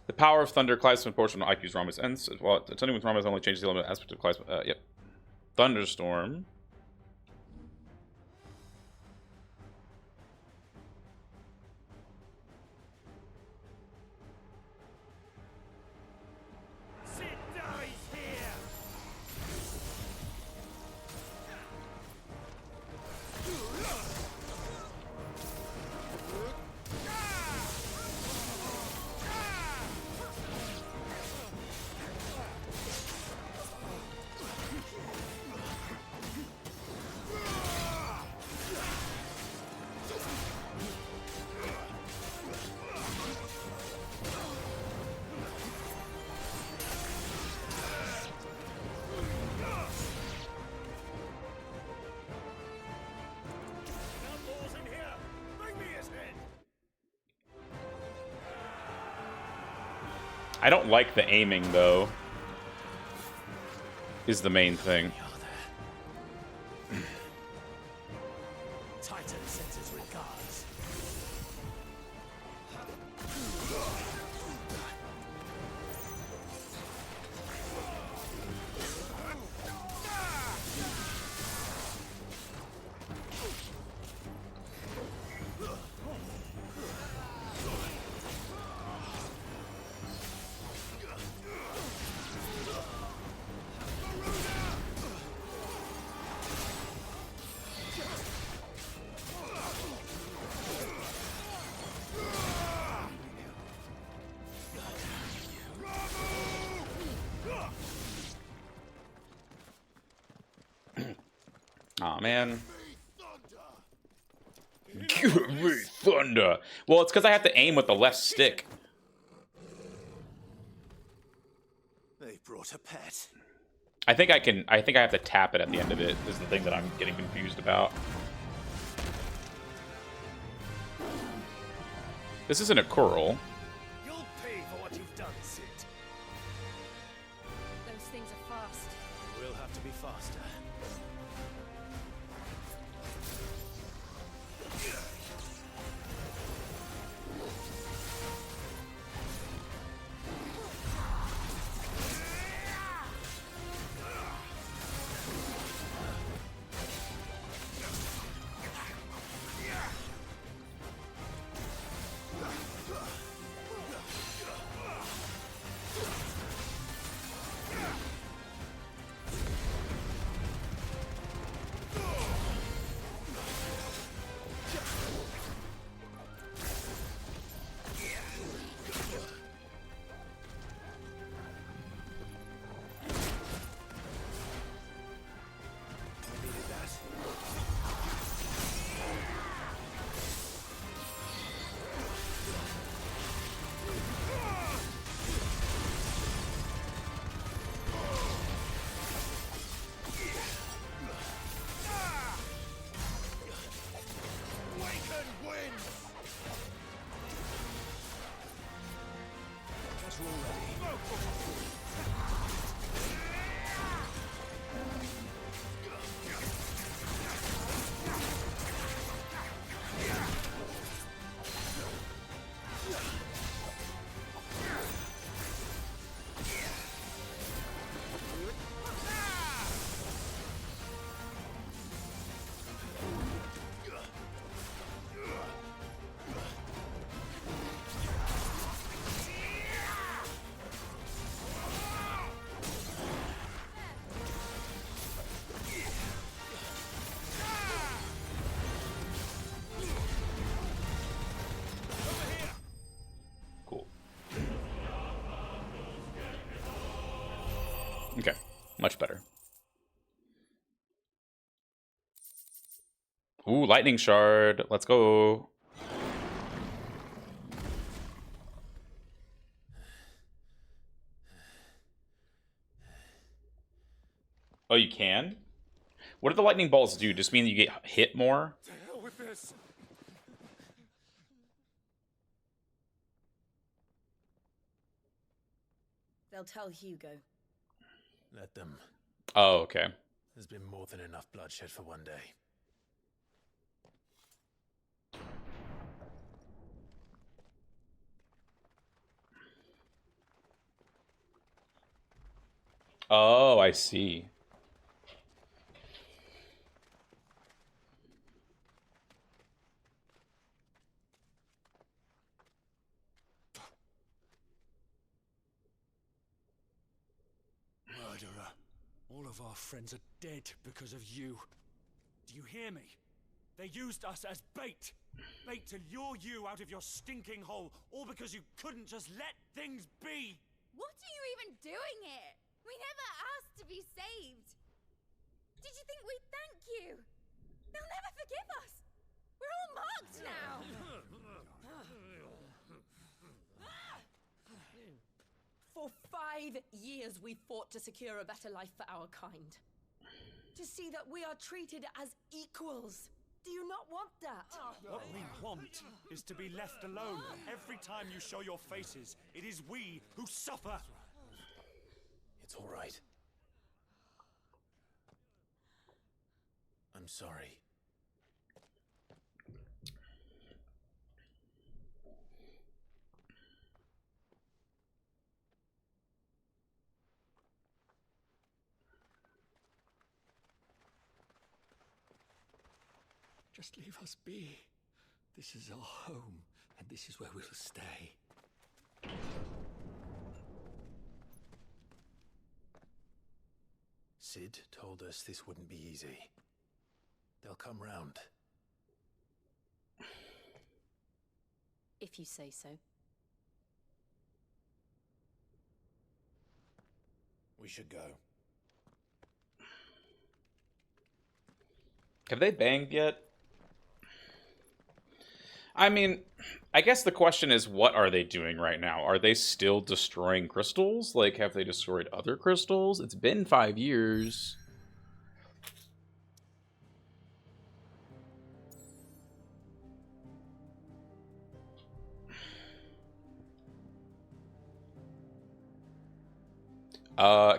The power of thunder collides with portion of IQ's Rhombus ends. Well, attending with Rhombus only changes the element aspect of collides. Yep. Thunderstorm. I don't like the aiming, though, is the main thing.
Titan sends his regards.
Aw, man. Give me thunder. Well, it's because I have to aim with the left stick.
They brought a pet.
I think I have to tap it at the end of it, is the thing that I'm getting confused about. This isn't a curl.
You'll pay for what you've done, Sid.
Those things are fast.
We'll have to be faster.
Okay, much better. Ooh, lightning shard. Let's go. Oh, you can? What do the lightning balls do? Just mean you get hit more?
To hell with this.
They'll tell Hugo.
Let them.
Oh, okay.
There's been more than enough bloodshed for one day.
Oh, I see.
Murderer. All of our friends are dead because of you. Do you hear me? They used us as bait. Bait to lure you out of your stinking hole, all because you couldn't just let things be.
What are you even doing here? We never asked to be saved. Did you think we'd thank you? They'll never forgive us. We're all marked now.
For 5 years we fought to secure a better life for our kind. To see that we are treated as equals. Do you not want that?
What we want is to be left alone. Every time you show your faces, it is we who suffer.
It's all right. I'm sorry.
Just leave us be. This is our home, and this is where we'll stay.
Sid told us this wouldn't be easy. They'll come round.
If you say so.
We should go.
Have they banged yet? I mean, I guess the question is, what are they doing right now? Are they still destroying crystals? Like, have they destroyed other crystals? It's been 5 years.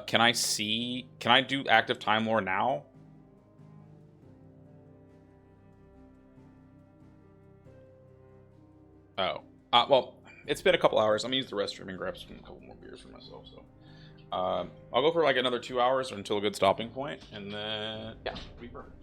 Can I do active Time Lore now? Oh. Well, it's been a couple hours. I'm gonna use the restroom and grab a couple more beers for myself, so. I'll go for like another 2 hours until a good stopping point, and then, yeah, it'll be perfect.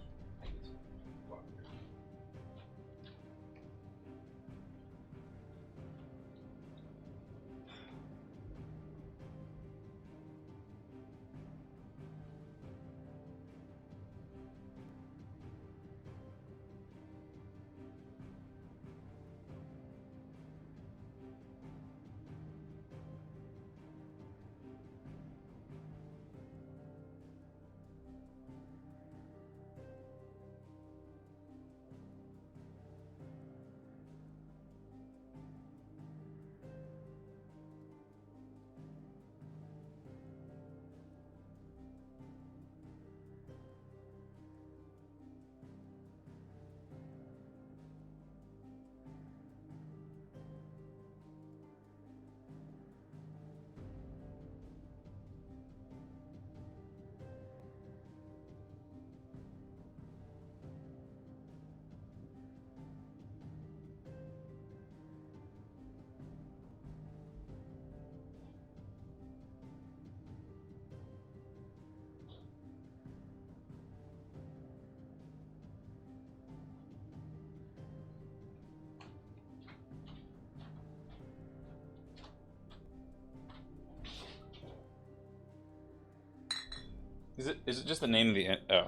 Is it just the name of the oh.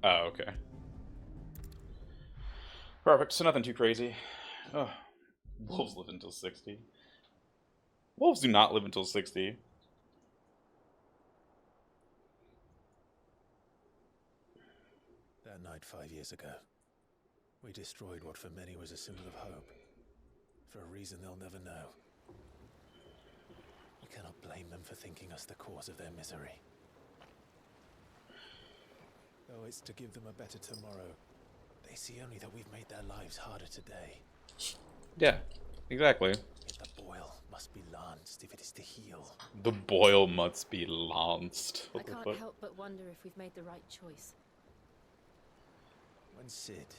Oh, okay. Perfect, so nothing too crazy. Oh. Wolves live until 60. Wolves do not live until 60.
That night 5 years ago, we destroyed what for many was a symbol of hope. For a reason they'll never know. We cannot blame them for thinking us the cause of their misery. Though it's to give them a better tomorrow, they see only that we've made their lives harder today.
Yeah, exactly.
Yet the boil must be lanced if it is to heal.
The boil must be lanced.
I can't help but wonder if we've made the right choice.
When Sid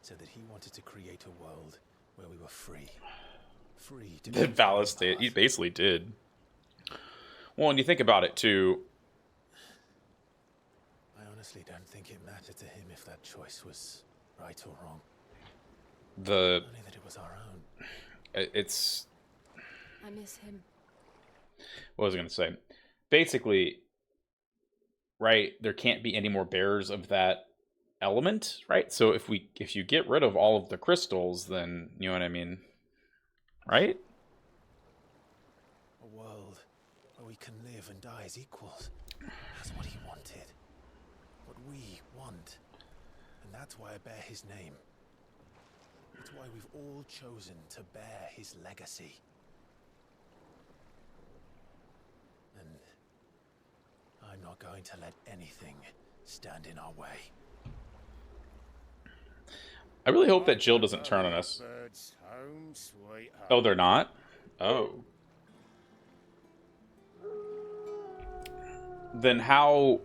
said that he wanted to create a world where we were free. Free to
The Valis did. He basically did. Well, and you think about it too.
honestly don't think it mattered to him if that choice was right or wrong.
The
Only that it was our own.
it's
I miss him.
what was I gonna say? Basically, right, there can't be any more bearers of that element, right? So if you get rid of all of the crystals, then you know what I mean, right?
A world where we can live and die as equals. That's what he wanted. What we want. And that's why I bear his name. It's why we've all chosen to bear his legacy. And I'm not going to let anything stand in our way.
I really hope that Jill doesn't turn on us. Oh, they're not? Oh. Then how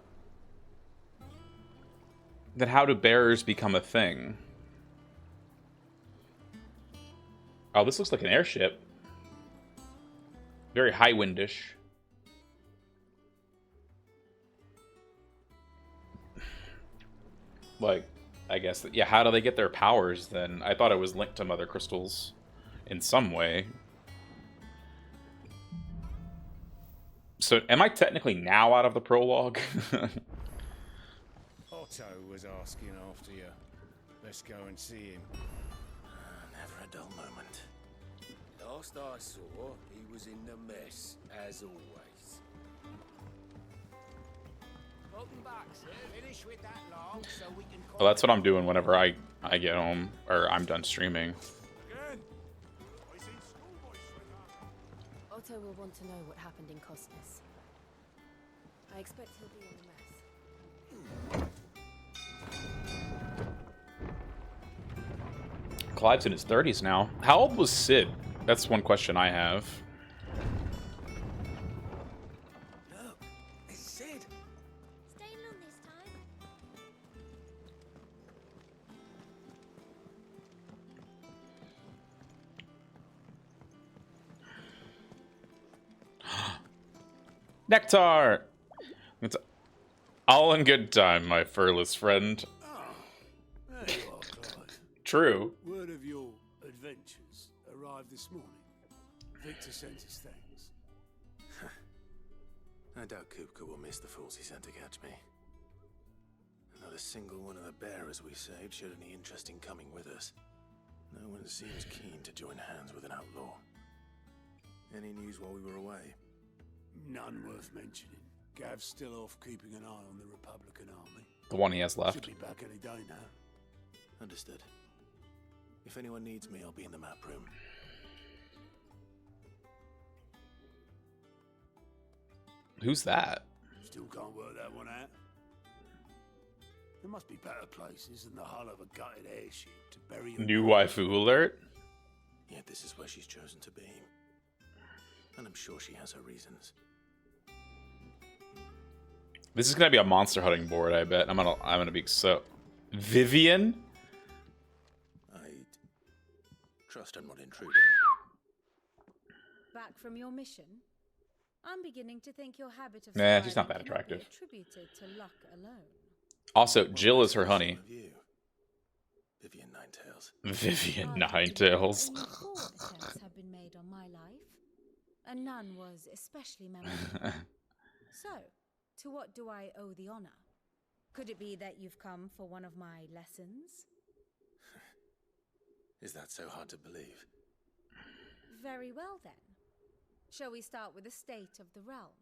do bearers become a thing? Oh, this looks like an airship. Very high windish. Like, I guess, yeah, how do they get their powers then? I thought it was linked to mother crystals in some way. So, am I technically now out of the prologue?
Otto was asking after you. Let's go and see him.
Never a dull moment.
Last I saw, he was in the mess, as always. Welcome back, sir. Finish with that log so we can...
Well, that's what I'm doing whenever I get home, or I'm done streaming.
Otto will want to know what happened in Costas. I expect he'll be in the mess.
Clive's in his 30s now. How old was Sid? That's one question I have.
Look, it's Sid.
Staying long this time?
Nectar! It's all in good time, my furless friend.
There you are, Clive.
True.
Word of your adventures arrived this morning. Victor sent his thanks.
I doubt Kupka will miss the fools he sent to catch me. Not a single one of the bearers we saved showed any interest in coming with us. No one seems keen to join hands with an outlaw. Any news while we were away?
None worth mentioning. Gav's still off keeping an eye on the Republican army.
The one he has left.
Should be back any day now.
Understood. If anyone needs me, I'll be in the map room.
Who's that?
Still can't work that one out. There must be better places than the hull of a gutted airship to bury your...
New waifu alert?
Yet this is where she's chosen to be. And I'm sure she has her reasons.
This is gonna be a monster hunting board, I bet. I'm gonna be so... Vivian?
I'd trust I'm not intruding.
Back from your mission? I'm beginning to think your habit of
Nah, she's not that
surviving cannot be
attractive.
attributed to luck alone.
Also, Jill is her honey.
Vivian Ninetails.
Vivian Ninetails.
Only 4 attempts have been made on my life, and none was especially memorable. So, to what do I owe the honor? Could it be that you've come for one of my lessons?
Is that so hard to believe?
Very well then. Shall we start with the state of the realm?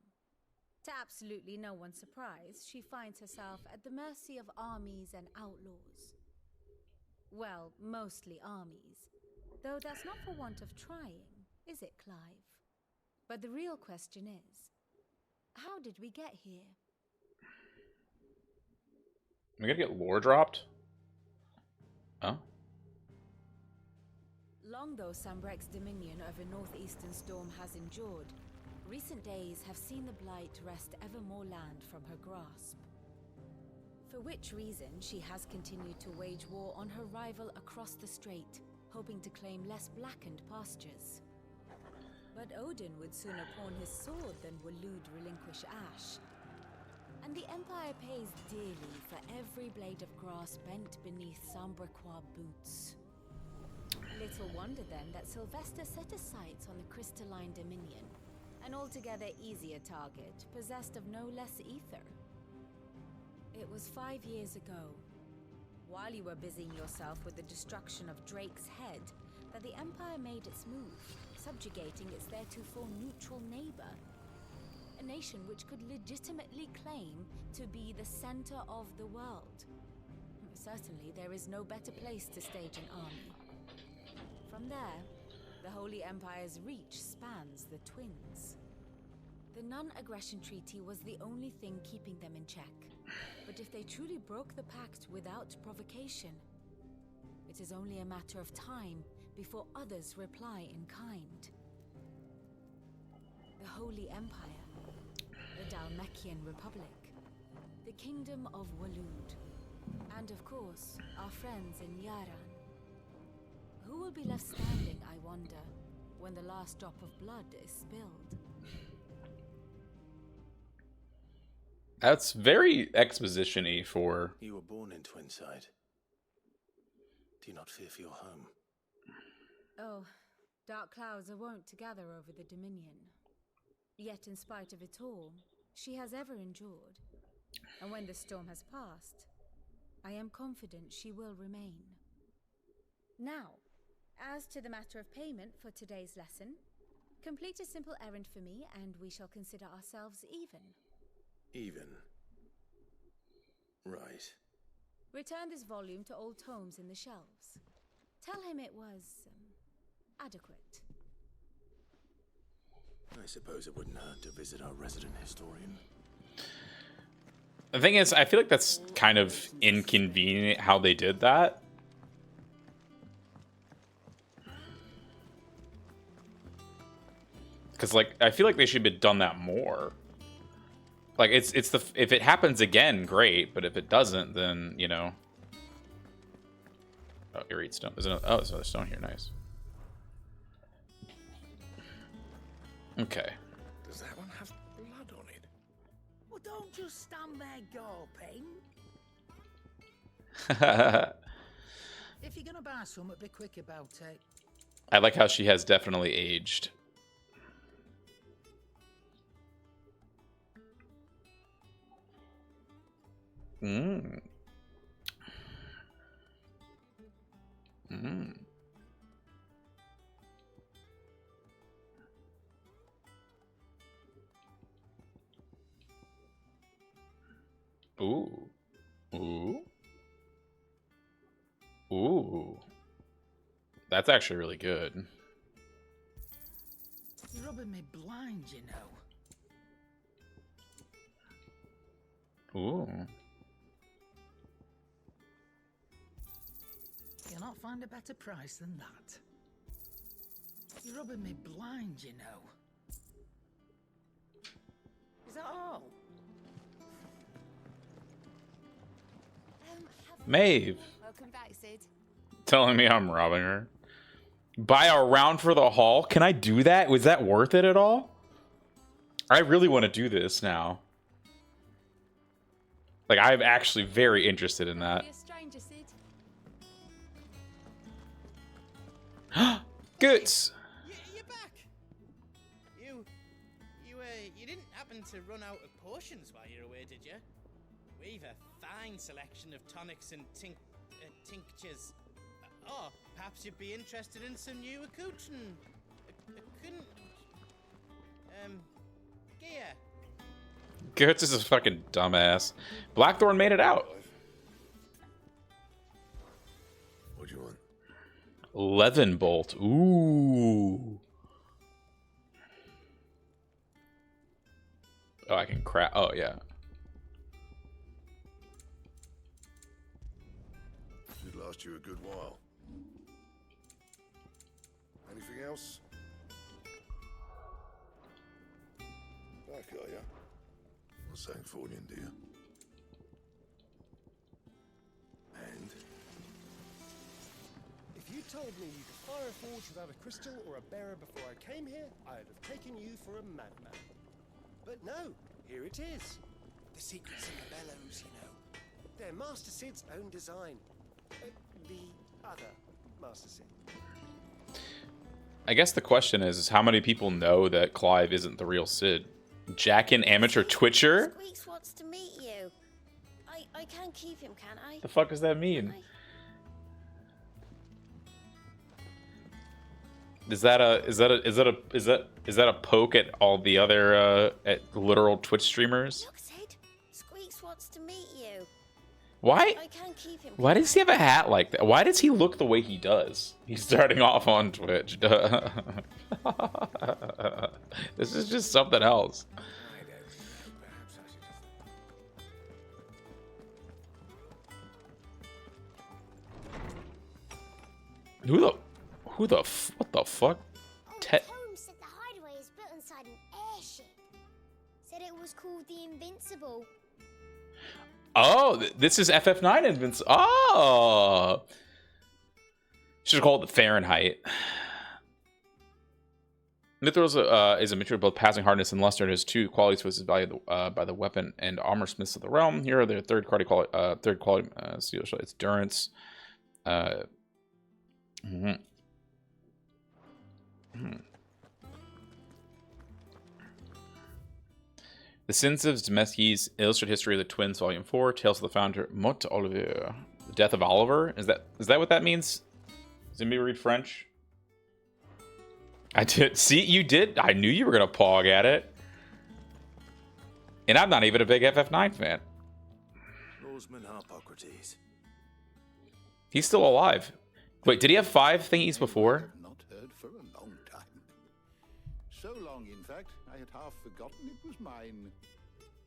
To absolutely no one's surprise, she finds herself at the mercy of armies and outlaws. Well, mostly armies. Though that's not for want of trying, is it, Clive? But the real question is, how did we get here?
Am I gonna get lore dropped? Oh?
Long though Sambrek's dominion over northeastern storm has endured, recent days have seen the Blight wrest ever more land from her grasp. For which reason she has continued to wage war on her rival across the strait, hoping to claim less blackened pastures. But Odin would sooner pawn his sword than Waloed relinquish Ash. And the Empire pays dearly for every blade of grass bent beneath Sambraquois boots. Little wonder then that Sylvester set his sights on the crystalline Dominion, an altogether easier target, possessed of no less ether. It was 5 years ago, while you were busying yourself with the destruction of Drake's head, that the Empire made its move, subjugating its theretofore neutral neighbor. A nation which could legitimately claim to be the center of the world. Certainly, there is no better place to stage an army. From there, the Holy Empire's reach spans the Twins. The non-aggression treaty was the only thing keeping them in check. But if they truly broke the pact without provocation, it is only a matter of time before others reply in kind. The Holy Empire, the Dalmekian Republic, the Kingdom of Waloed, and of course, our friends in Yaran. Who will be left standing, I wonder, when the last drop of blood is spilled?
That's very exposition-y for...
You were born in Twinside. Do you not fear for your home?
Oh, dark clouds are wont to gather over the Dominion. Yet in spite of it all, she has ever endured. And when the storm has passed, I am confident she will remain. Now, as to the matter of payment for today's lesson, complete a simple errand for me and we shall consider ourselves even.
Even. Right.
Return this volume to old tomes in the shelves. Tell him it was adequate.
I suppose it wouldn't hurt to visit our resident historian.
The thing is, I feel like that's kind of inconvenient how they did that. Because, like, I feel like they should have done that more. Like, it's the... If it happens again, great. But if it doesn't, then, you know... Oh, Irate stone. There's another... Oh, there's another stone here. Nice. Okay.
Does that one have blood on it? Well, don't just stand there gawping. If you're gonna buy some, be quick about it.
I like how she has definitely aged. Mmm. Mmm. Ooh. Ooh. Ooh. That's actually really good.
You're rubbing me blind, you know.
Ooh.
You'll not find a better price than that. You're rubbing me blind, you know. Is that all?
Maeve.
Welcome back, Sid.
Telling me I'm robbing her. Buy a round for the haul? Can I do that? Was that worth it at all? I really want to do this now. Like, I'm actually very interested in that.
Be a stranger, Sid.
Goods.
You're back. You didn't happen to run out of potions while you're away, did you? We've a fine selection of tonics and tinctures. Oh, perhaps you'd be interested in some new accoutrement. Gear.
Gertz is a fucking dumbass. Blackthorn made it out.
What do you want?
Levin bolt. Ooh. Oh, I can craft. Oh, yeah.
Should last you a good while. Anything else? Back, are ya? Not saying Fornian, do you? And?
If you told me you could fire a forge without a crystal or a bearer before I came here, I'd have taken you for a madman. But no, here it is.
The secrets in the bellows, you know. They're Master Sid's own design. The other Master Sid.
I guess the question is how many people know that Clive isn't the real Sid? Jackin' amateur Twitcher?
Squeaks wants to meet you. I can't keep him, can I?
The fuck does that mean? Is that a poke at all the other at literal Twitch streamers?
Look, Sid. Squeaks wants to meet you.
Why?
I can't keep him.
Why does he have a hat like that? Why does he look the way he does? He's starting off on Twitch. This is just something else. What the fuck?
Holmes said the hideaway is built inside an airship. Said it was called the Invincible.
Oh, this is FF9 Invincible. Oh! Should have called it the Fahrenheit. Mithras is a mixture of both passing hardness and luster. It has two qualities which is valued by the weapon and armor smiths of the realm. Here are their third quality steel shell. It's durance. The Sins of Zemeckis, Illustrated History of the Twins, Volume 4, Tales of the Founder, Mot Oliver. The Death of Oliver? Is that what that means? Does anybody read French? I did. See, you did. I knew you were going to pog at it. And I'm not even a big FF9 fan.
Norseman Harpocrates.
He's still alive. Wait, did he have 5 thingies before?
Not heard for a long time. So long, in fact, I had half forgotten it was mine.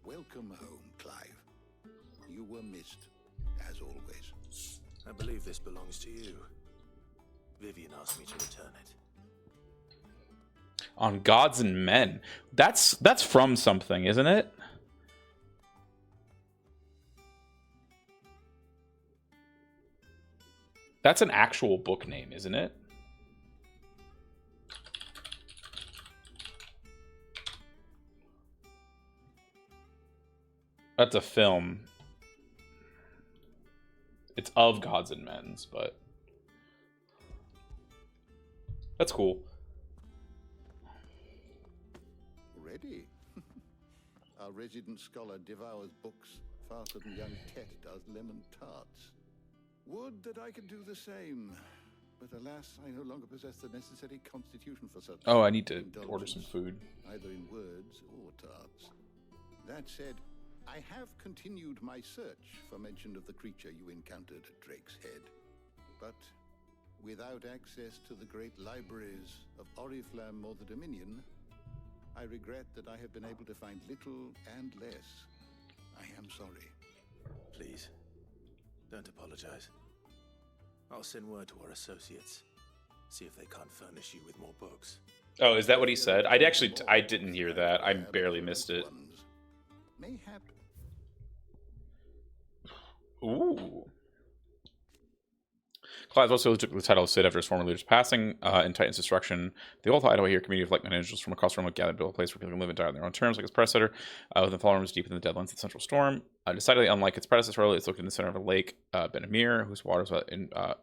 Welcome home, Clive. You were missed, as always.
I believe this belongs to you. Vivian asked me to return it.
On Gods and Men. That's from something, isn't it? That's an actual book name, isn't it? That's a film. It's of Gods and Men's, but that's cool.
Ready? Our resident scholar devours books faster than young Tet does lemon tarts. Would that I could do the same, but alas, I no longer possess the necessary constitution for such.
Oh, I need to order some food.
Either in words or tarts. That said, I have continued my search for mention of the creature you encountered at Drake's Head, but without access to the great libraries of Oriflamme or the Dominion, I regret that I have been able to find little and less. I am sorry.
Please, don't apologize. I'll send word to our associates. See if they can't furnish you with more books.
Oh, is that what he said? I didn't hear that. I barely missed it.
Mayhap.
Ooh. Clive also took the title of Sid after his former leader's passing in Titan's destruction. The old hideaway here, community of like individuals from across the realm, gathered to build a place where people can live and die on their own terms, like its predecessor, with the fallen rooms deep in the deadlands of the Central Storm. Decidedly unlike its predecessor, it's located in the center of a lake, Ben-Amir, whose waters After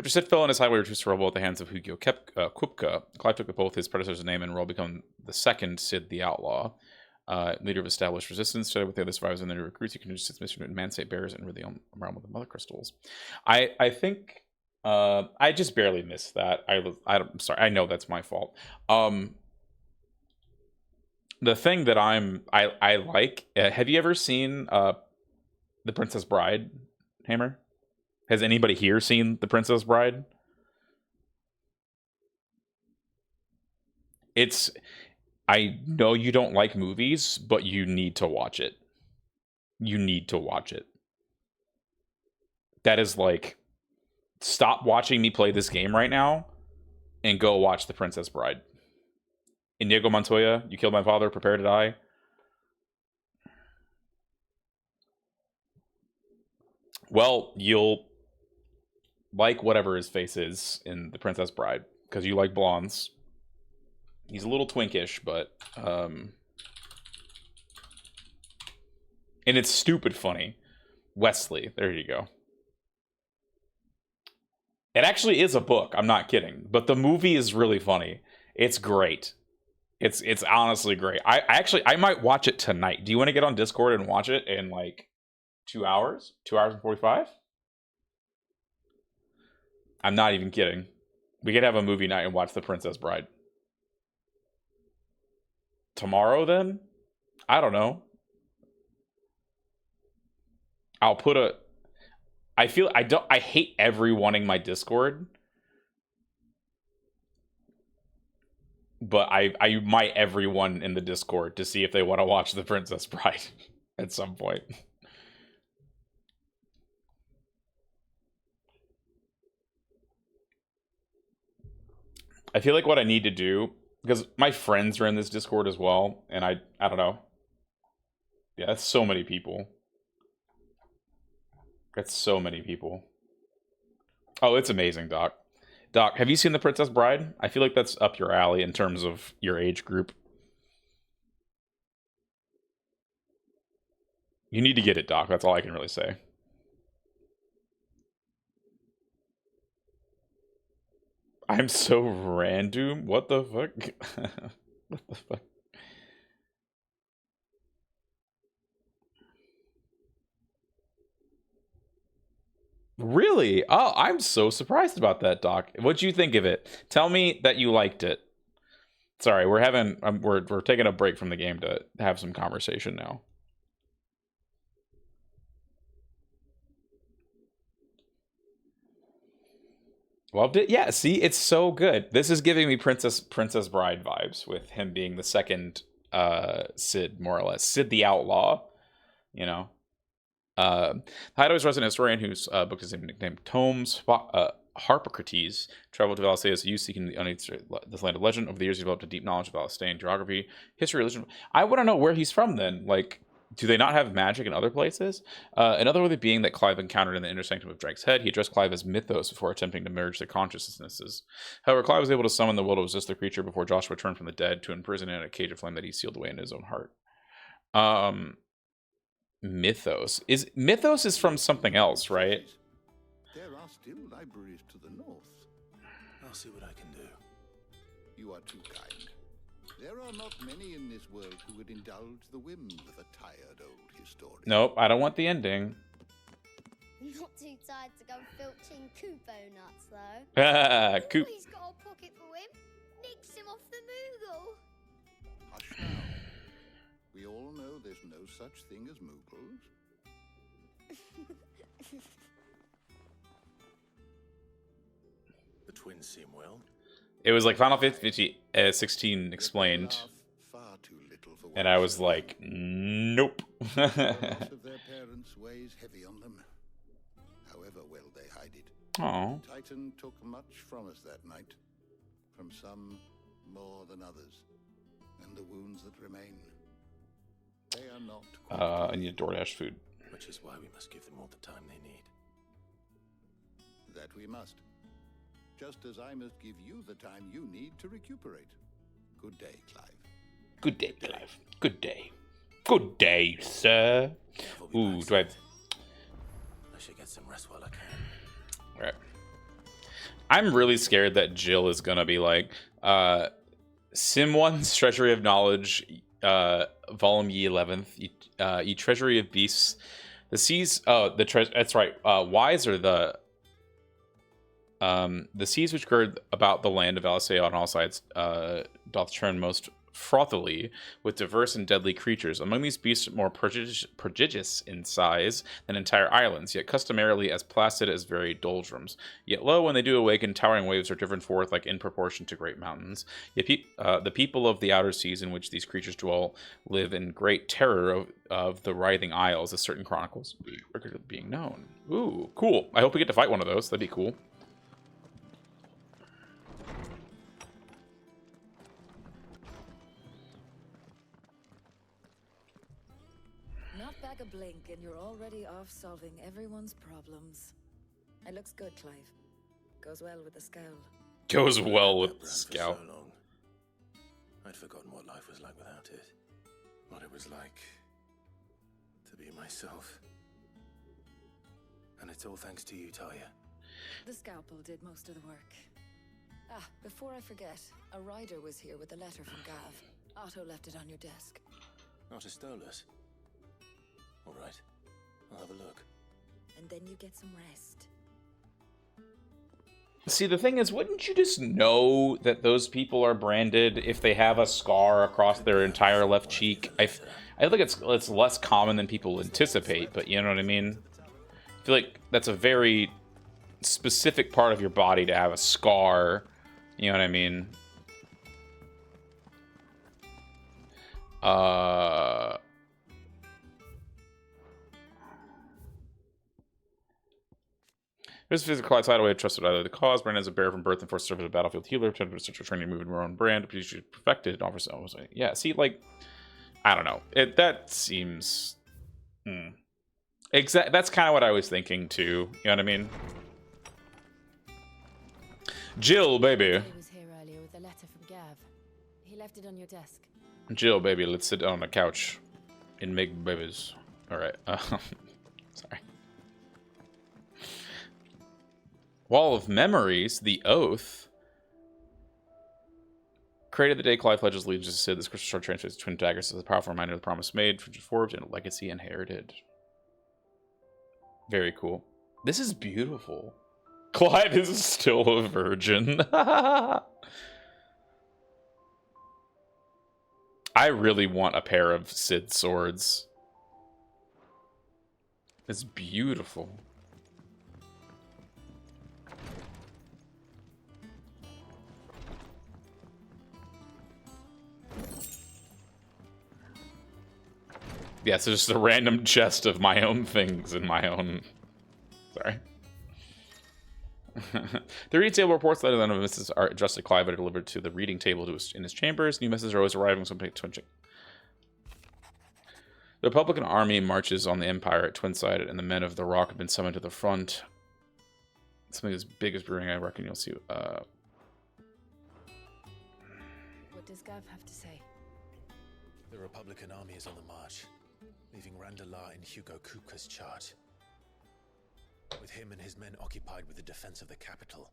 Sid fell and his highway reduced to rubble at the hands of Hugio Kupka, Clive took both his predecessor's name and role, become the second Sid the Outlaw. Leader of established resistance, studied with the other survivors and the new recruits. He continued his mission to emancipate bears and rid the realm with the mother crystals. I think I just barely missed that. I'm sorry. I know that's my fault. The thing that I like. Have you ever seen The Princess Bride, Hammer? Has anybody here seen The Princess Bride? I know you don't like movies, but you need to watch it. You need to watch it. That is like, stop watching me play this game right now and go watch The Princess Bride. Inigo Montoya, you killed my father, prepare to die. Well, you'll like whatever his face is in The Princess Bride, because you like blondes. He's a little twinkish, but And it's stupid funny. Wesley, there you go. It actually is a book, I'm not kidding. But the movie is really funny. It's great. It's honestly great. I might watch it tonight. Do you want to get on Discord and watch it in like 2 hours? 2 hours and 45? I'm not even kidding. We could have a movie night and watch The Princess Bride. Tomorrow then? I don't know. I'll put a... I hate everyone in my Discord. But I might everyone in the Discord to see if they want to watch The Princess Bride at some point. I feel like what I need to do, because my friends are in this Discord as well, and I don't know. Yeah, that's so many people. That's so many people. Oh, it's amazing, Doc. Doc, have you seen The Princess Bride? I feel like that's up your alley in terms of your age group. You need to get it, Doc. That's all I can really say. I'm so random. What the fuck? What the fuck? Really? Oh, I'm so surprised about that, Doc. What'd you think of it? Tell me that you liked it. Sorry, we're having we're taking a break from the game to have some conversation now. Loved it? Yeah, see, it's so good. This is giving me Princess Bride vibes with him being the second Sid, more or less. Sid the Outlaw, you know. Hideaway's resident historian whose book is named Tomes Harpocrates traveled to Valesay as a youth seeking this land of legend. Over the years, he developed a deep knowledge of Valestayan geography, history, religion. I want to know where he's from then. Like, do they not have magic in other places? Another way being that Clive encountered in the inner sanctum of Drake's head. He addressed Clive as Mythos before attempting to merge their consciousnesses. However, Clive was able to summon the will to resist the creature before Joshua returned from the dead to imprison it in a cage of flame that he sealed away in his own heart. Mythos is from something else, right?
There are still libraries to the north.
I'll see what I can do.
You are too kind. There are not many in this world who would indulge the whims of a tired old historian.
Nope, I don't want the ending.
Not too tired to go filching Kupo nuts, though.
Coop.
He's got a pocket for him. Nicks him off the Moogle.
Hush now. We all know there's no such thing as Moogles.
The twins seem well.
It was like Final Fantasy 16 explained, and I was like, nope.
Of their parents weighs heavy on them. However well they hide it.
Aww.
Titan took much from us that night. From some more than others. And the wounds that remain. They are not
I need DoorDash food.
Which is why we must give them all the time they need.
That we must. Just as I must give you the time you need to recuperate. Good day, Clive.
Good day, Clive. Good day. Good day, sir. Ooh, do I...
I should get some rest while I can.
Alright. I'm really scared that Jill is gonna be like, Sim 1's Treasury of Knowledge, Volume Ye 11th, Ye Treasury of Beasts. The seas, that's right, wise are the seas which gird about the land of Alisea on all sides, doth churn most frothily with diverse and deadly creatures. Among these beasts more prodigious in size than entire islands, yet customarily as placid as very doldrums. Yet lo, when they do awaken, towering waves are driven forth like in proportion to great mountains. Yet the people of the outer seas in which these creatures dwell live in great terror of the writhing isles, as certain chronicles record of being known. Ooh, cool. I hope we get to fight one of those. That'd be cool.
A blink and you're already off solving everyone's problems. It looks good, Clive. Goes well with the scowl.
Goes well with the scowl.
So long. I'd forgotten what life was like without it. What it was like to be myself. And it's all thanks to you, Talia.
The scalpel did most of the work. Ah, before I forget, a rider was here with a letter from Gav. Otto left it on your desk.
Not a Stolas. All right, I'll have a look.
And then you get some rest.
See, the thing is, wouldn't you just know that those people are branded if they have a scar across their entire left cheek? I think it's less common than people anticipate, but you know what I mean? I feel like that's a very specific part of your body to have a scar. You know what I mean? This physical outside way trusted either the cause. Brand as a bear from birth and forced to serve as a battlefield healer. Pretended to such a training move in your own brand. But you should perfect it. Offers. Yeah. See, like, I don't know. That seems. That's kind of what I was thinking too. You know what I mean? Jill, baby.
He was here earlier with a letter from Gav. He left it on your desk.
Jill, baby, let's sit down on the couch and make babies. All right. Sorry. Wall of Memories, the Oath. Created the day Clive pledges allegiance to Sid. This crystal shard transfers twin daggers as a powerful reminder of the promise made, forged, and a legacy inherited. Very cool. This is beautiful. Clive is still a virgin. I really want a pair of Sid swords. It's beautiful. Yeah, so just a random chest of my own things in my own... Sorry. The reading table reports that none of Mrs. Adjusted Clive are delivered to the reading table in his chambers. New messages are always arriving, something twinching. The Republican army marches on the Empire at Twinside, and the men of the Rock have been summoned to the front. Something as big as brewing, I reckon you'll see.
What does Gav have to say?
The Republican army is on the march, leaving Randalar in Hugo Kupka's charge. With him and his men occupied with the defense of the capital,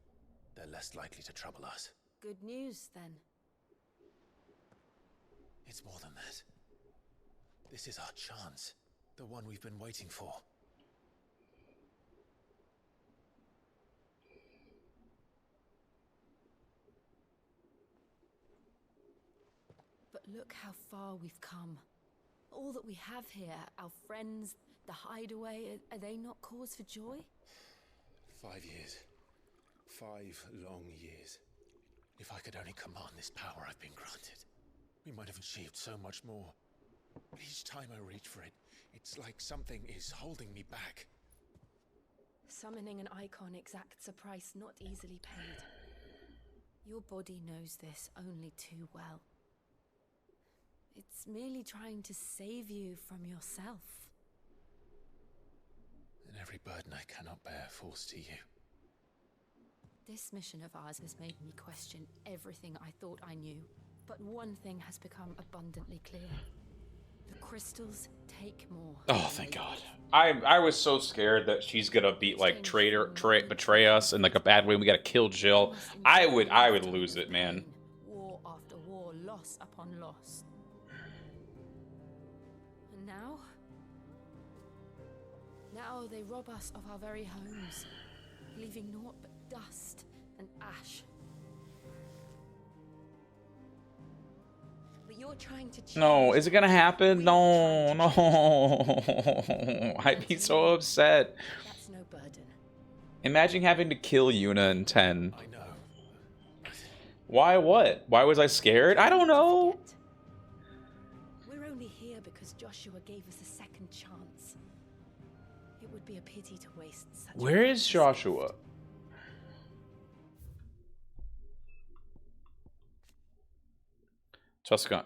they're less likely to trouble us.
Good news, then.
It's more than that. This is our chance, the one we've been waiting for.
But look how far we've come. All that we have here, our friends, the hideaway, are they not cause for joy?
5 years. 5 long years. If I could only command this power I've been granted, we might have achieved so much more. But each time I reach for it, it's like something is holding me back.
Summoning an icon exacts a price not easily paid. Your body knows this only too well. It's merely trying to save you from yourself.
And every burden I cannot bear falls to you.
This mission of ours has made me question everything I thought I knew. But one thing has become abundantly clear. The crystals take more.
Oh, thank God. I was so scared that she's gonna be like betray us in like a bad way. We gotta kill Jill. I would lose it, man.
War after war, loss upon loss. And now they rob us of our very homes, leaving naught but dust and ash. But you're trying to change.
No, is it gonna happen? No, no. I'd be so upset.
That's no burden.
Imagine having to kill Yuna in 10.
I know.
Why what? Why was I scared? I don't know.
We're only here because Joshua gave us a second chance. It would be a pity to waste such.
Where is Joshua? Tuscan,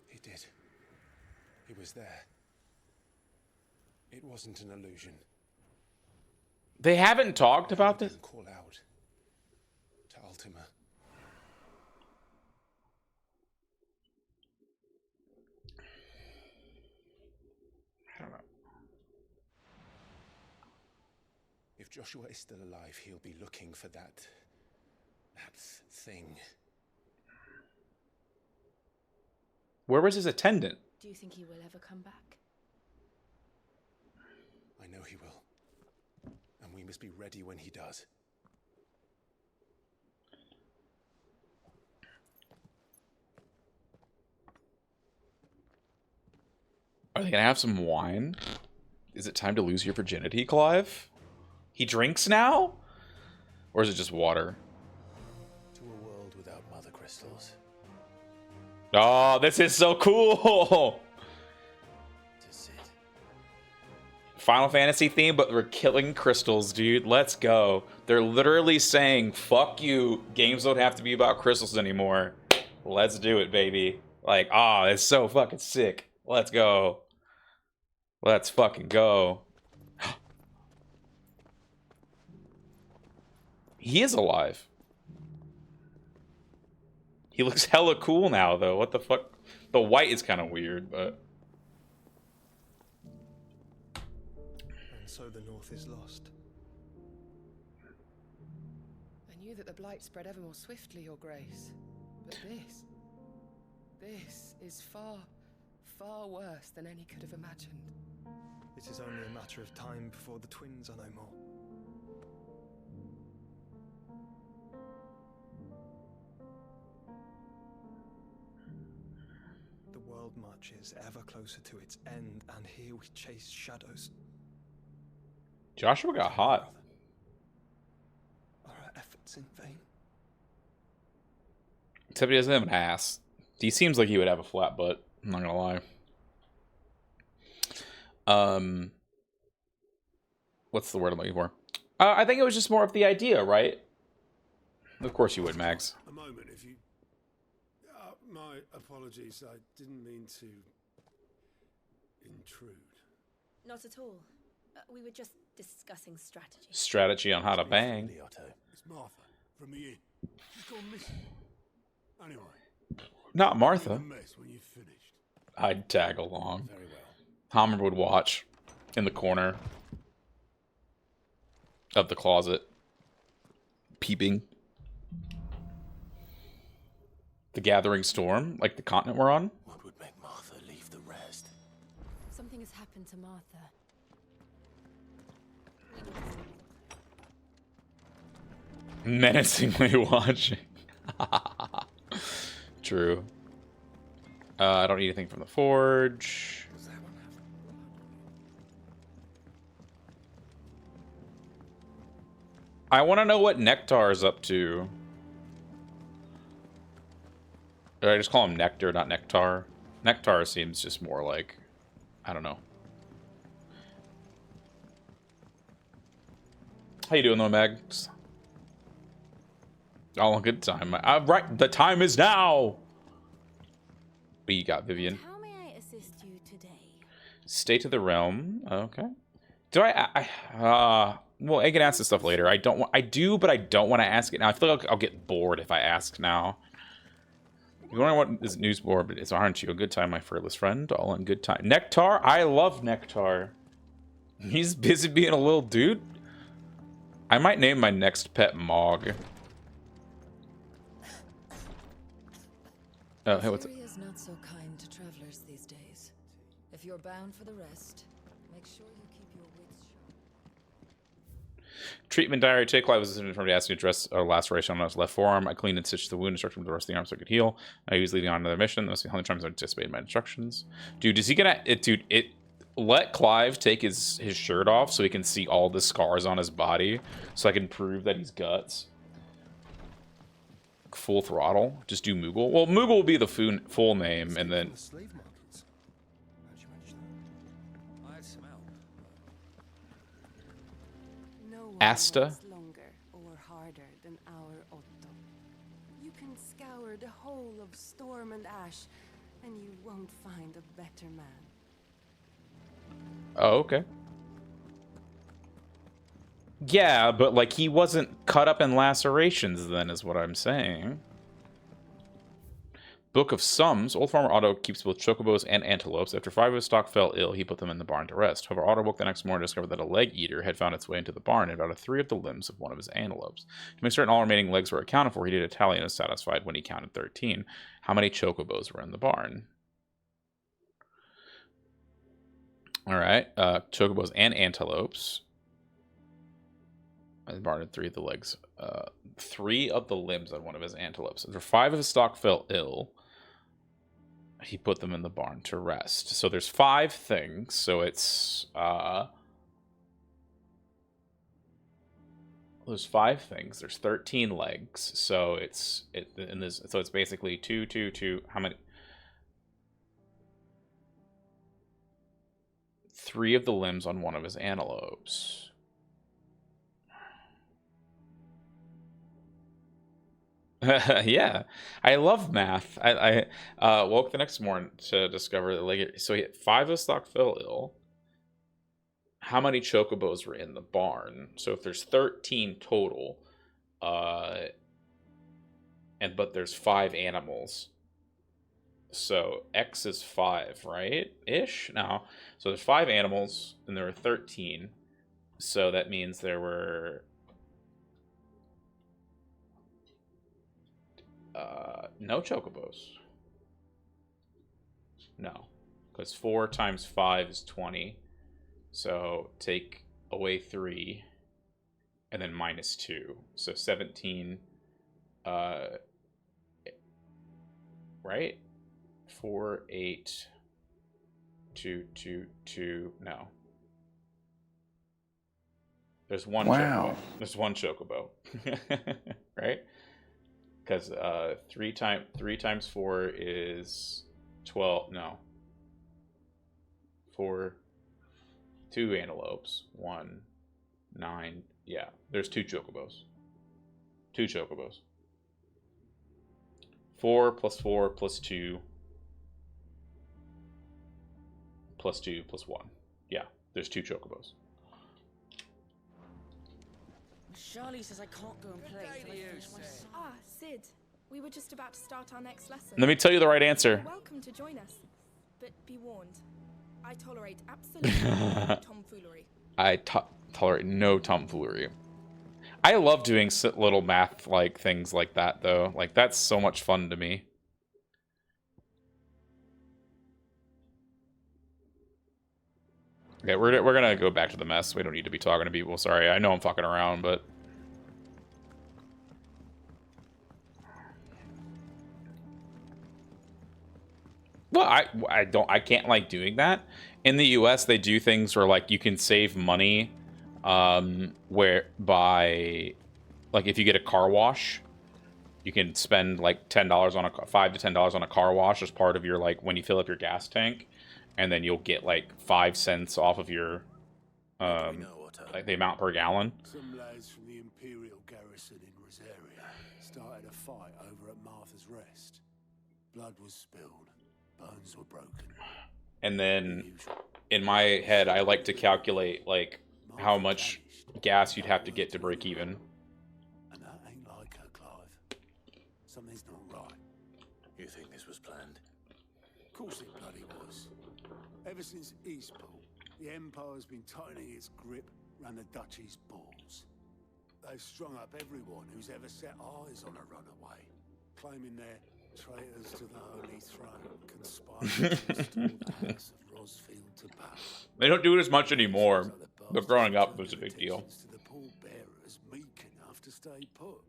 He did. He was there. It wasn't an illusion.
They haven't talked about this.
Call out to Ultima.
Joshua is still alive, he'll be looking for that thing.
Where was his attendant?
Do you think he will ever come back?
I know he will. And we must be ready when he does.
Are they gonna have some wine? Is it time to lose your virginity, Clive? He drinks now? Or is it just water?
To a world without mother crystals.
Oh, this is so cool! Final Fantasy theme, but we're killing crystals, dude. Let's go. They're literally saying, fuck you, games don't have to be about crystals anymore. Let's do it, baby. Like, it's so fucking sick. Let's go. Let's fucking go. He is alive. He looks hella cool now, though. What the fuck? The white is kind of weird, but...
And so the North is lost.
I knew that the blight spread ever more swiftly, Your Grace. But this is far, far worse than any could have imagined.
It is only a matter of time before the twins are no more. The world marches ever closer to its end, and here we chase shadows.
Joshua got hot.
Are our efforts in vain?
Except he doesn't have an ass. He seems like he would have a flat butt. I'm not gonna lie. What's the word I'm looking for? I think it was just more of the idea, right? Of course you would, Max.
A moment, if you... my apologies, I didn't mean to... intrude.
Not at all. We were just discussing strategy.
Strategy on how to bang.
It's Martha, from the inn. She's gone missing. Anyway.
Not Martha.
Mess when you've finished.
I'd tag along.
Very well.
Hammer would watch in the corner of the closet, peeping. The gathering storm, like the continent we're on.
What would make Martha leave the rest?
Something has happened to Martha.
Menacingly watching. True. I don't need anything from the forge. I want to know what Nectar is up to. Did I just call him Nectar, not Nectar? Nectar seems just more like, I don't know. How you doing though, Mags? All a good time. Right, the time is now. What you got, Vivian?
How may I assist you today?
State of the realm. Okay. Do well, I can ask this stuff later. I do, but I don't want to ask it now. I feel like I'll get bored if I ask now. You wonder what is news board, but it's aren't you? A good time, my fearless friend. All in good time. Nectar? I love Nectar. He's busy being a little dude. I might name my next pet Mog. Oh, hey, what's up?
is not so kind to travelers these days. If you're bound for the rest, make sure you keep your wits sharp.
Treatment diary. Take Clive was informed to ask you to address a laceration on his left forearm. I cleaned and stitched the wound, instructed him to rest the arm so it could heal. He was leading on another mission. That's the only times I anticipated my instructions. Dude, is he gonna... let Clive take his shirt off so he can see all the scars on his body, so I can prove that he's guts. Full throttle. Just do Moogle. Well, Moogle will be the full name, and then... Asta?
Longer or harder than our Otto. You can scour the whole of Storm and Ash, and you won't find a better man.
Oh, okay. Yeah, but, like, he wasn't cut up in lacerations then, is what I'm saying. Book of Sums. Old farmer Otto keeps both chocobos and antelopes. After 5 of his stock fell ill, he put them in the barn to rest. However, Otto woke the next morning and discovered that a leg eater had found its way into the barn and about 3 of the limbs of one of his antelopes. To make certain all remaining legs were accounted for, he did a tally and was satisfied when he counted 13. How many chocobos were in the barn? All right, chocobos and antelopes. The barn had 3 of the legs. 3 of the limbs on one of his antelopes. After 5 of his stock fell ill, he put them in the barn to rest. So there's 5 things. So it's there's 5 things. There's 13 legs. So it's basically 2, 2, 2. How many? 3 of the limbs on one of his antelopes. Yeah, I love math. I woke the next morning to discover that, like, so he had 5 of stock fell ill. How many chocobos were in the barn? So if there's 13 total, but there's 5 animals. So X is 5, right? Ish? No. So there's 5 animals and there were 13. So that means there were no chocobos. No, because 4 times 5 is 20. So take away 3 and then minus 2. So 17, right? 4, 8, 2, 2, 2. No. There's one chocobo. There's one chocobo. Right? Because 3 times 4 is 12. No. 4, 2 antelopes. 1, 9. Yeah, there's 2 chocobos. 2 chocobos. 4 plus 4 plus 2 plus 2 plus 1. Yeah, there's 2 chocobos.
Charlie says I can't go and play.
Ah, Sid. We were just about to start our next lesson.
Let me tell you the right answer.
You're welcome to join us, but be warned. I tolerate absolutely no tomfoolery.
I tolerate no tomfoolery. I love doing little math like things like that, though. Like, that's so much fun to me. Okay, we're gonna go back to the mess. We don't need to be talking to people. Sorry, I know I'm fucking around, but well, I can't like doing that. In the US, they do things where like you can save money, whereby like if you get a car wash, you can spend like $10 on $5 to $10 on a car wash as part of your like when you fill up your gas tank. And then you'll get like 5 cents off of your like the amount per gallon.
Some lads from the Imperial garrison in Rosaria started a fight over at Martha's Rest. Blood was spilled, bones were broken.
And then in my head, I like to calculate like how much gas you'd have to get to break even.
And that ain't like her, Clive. Something's not right.
You think this was planned?
Of course it bloody was. Ever since Eastpool, the Empire's been tightening its grip around the Duchy's balls. They've strung up everyone who's ever set eyes on a runaway, claiming they're traitors to the Holy Throne, conspiring to restore the House of Rosfield to power.
They don't do it as much anymore, but growing up was a big deal.
To the pallbearers meek enough to stay put.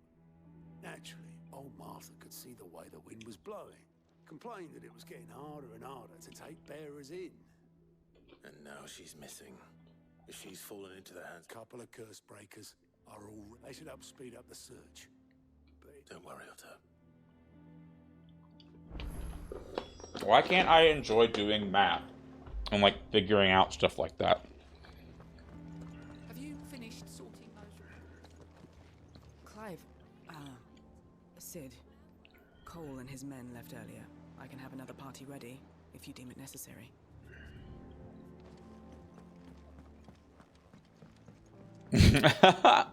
Naturally, old Martha could see the way the wind was blowing, complained that it was getting harder and harder to take bearers in.
And now she's missing. She's fallen into the hands.
Couple of curse breakers are all. They should speed up the search. But
don't worry, Otto.
Why can't I enjoy doing math and like figuring out stuff like that?
Have you finished sorting those?
Clive, Sid, Cole and his men left earlier. I can have another party ready if you deem it necessary.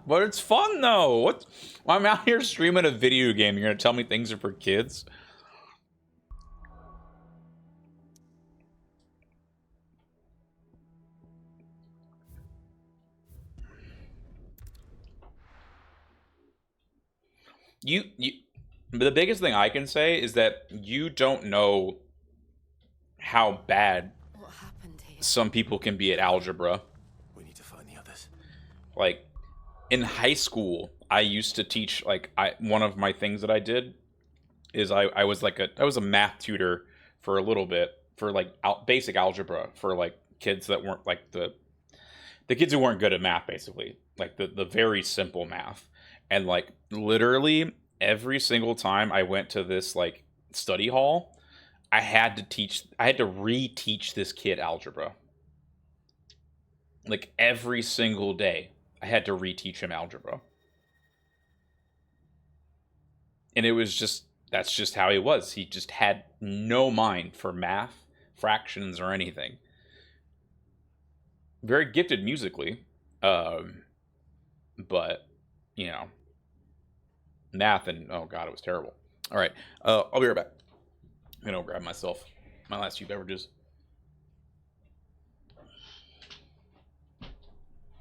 But it's fun though. What? I'm out here streaming a video game. You're gonna tell me things are for kids? The biggest thing I can say is that you don't know how bad some people can be at algebra.
We need to find the others.
Like, in high school, I used to teach, like, one of my things that I did is I was a math tutor for a little bit for, like, basic algebra for, like, kids that weren't, like, the kids who weren't good at math, basically. Like, the very simple math. And, like, literally every single time I went to this, like, study hall, I had to reteach this kid algebra. Like, every single day, I had to reteach him algebra. And it was just, that's just how he was. He just had no mind for math, fractions, or anything. Very gifted musically. But, you know, math and, oh god, it was terrible. All right, I'll be right back. I'm gonna grab myself my last few beverages.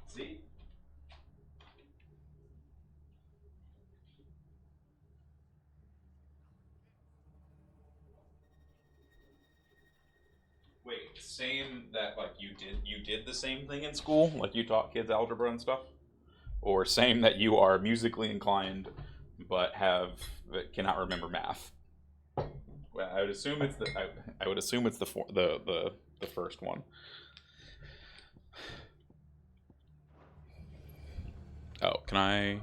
See? Wait, same that like you did the same thing in school, like you taught kids algebra and stuff, or same that you are musically inclined but cannot remember math. Well, I would assume it's the first one. Oh, can I?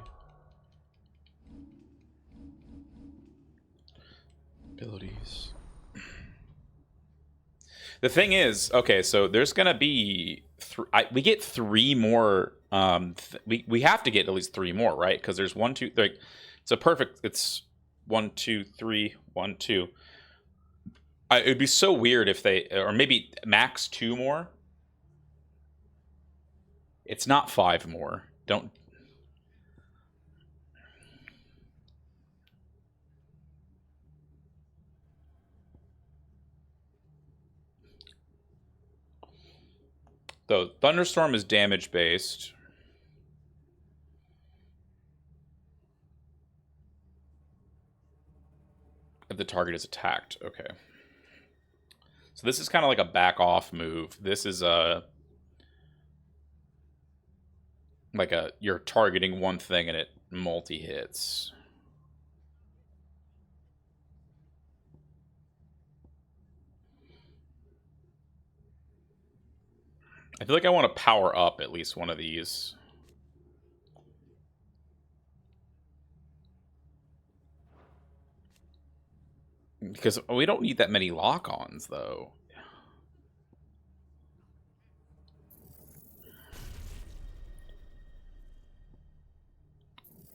Abilities. The thing is, okay, so there's gonna be we get 3 more. We have to get at least 3 more, right? Because there's 1, 2, like it's a perfect. It's 1, 2, 3, 1, 2. It would be so weird if they, or maybe max 2 more. It's not 5 more. Don't. Though thunderstorm is damage based. If the target is attacked, okay. So this is kind of like a back off move. This is you're targeting one thing and it multi hits. I feel like I want to power up at least one of these. Because we don't need that many lock-ons, though.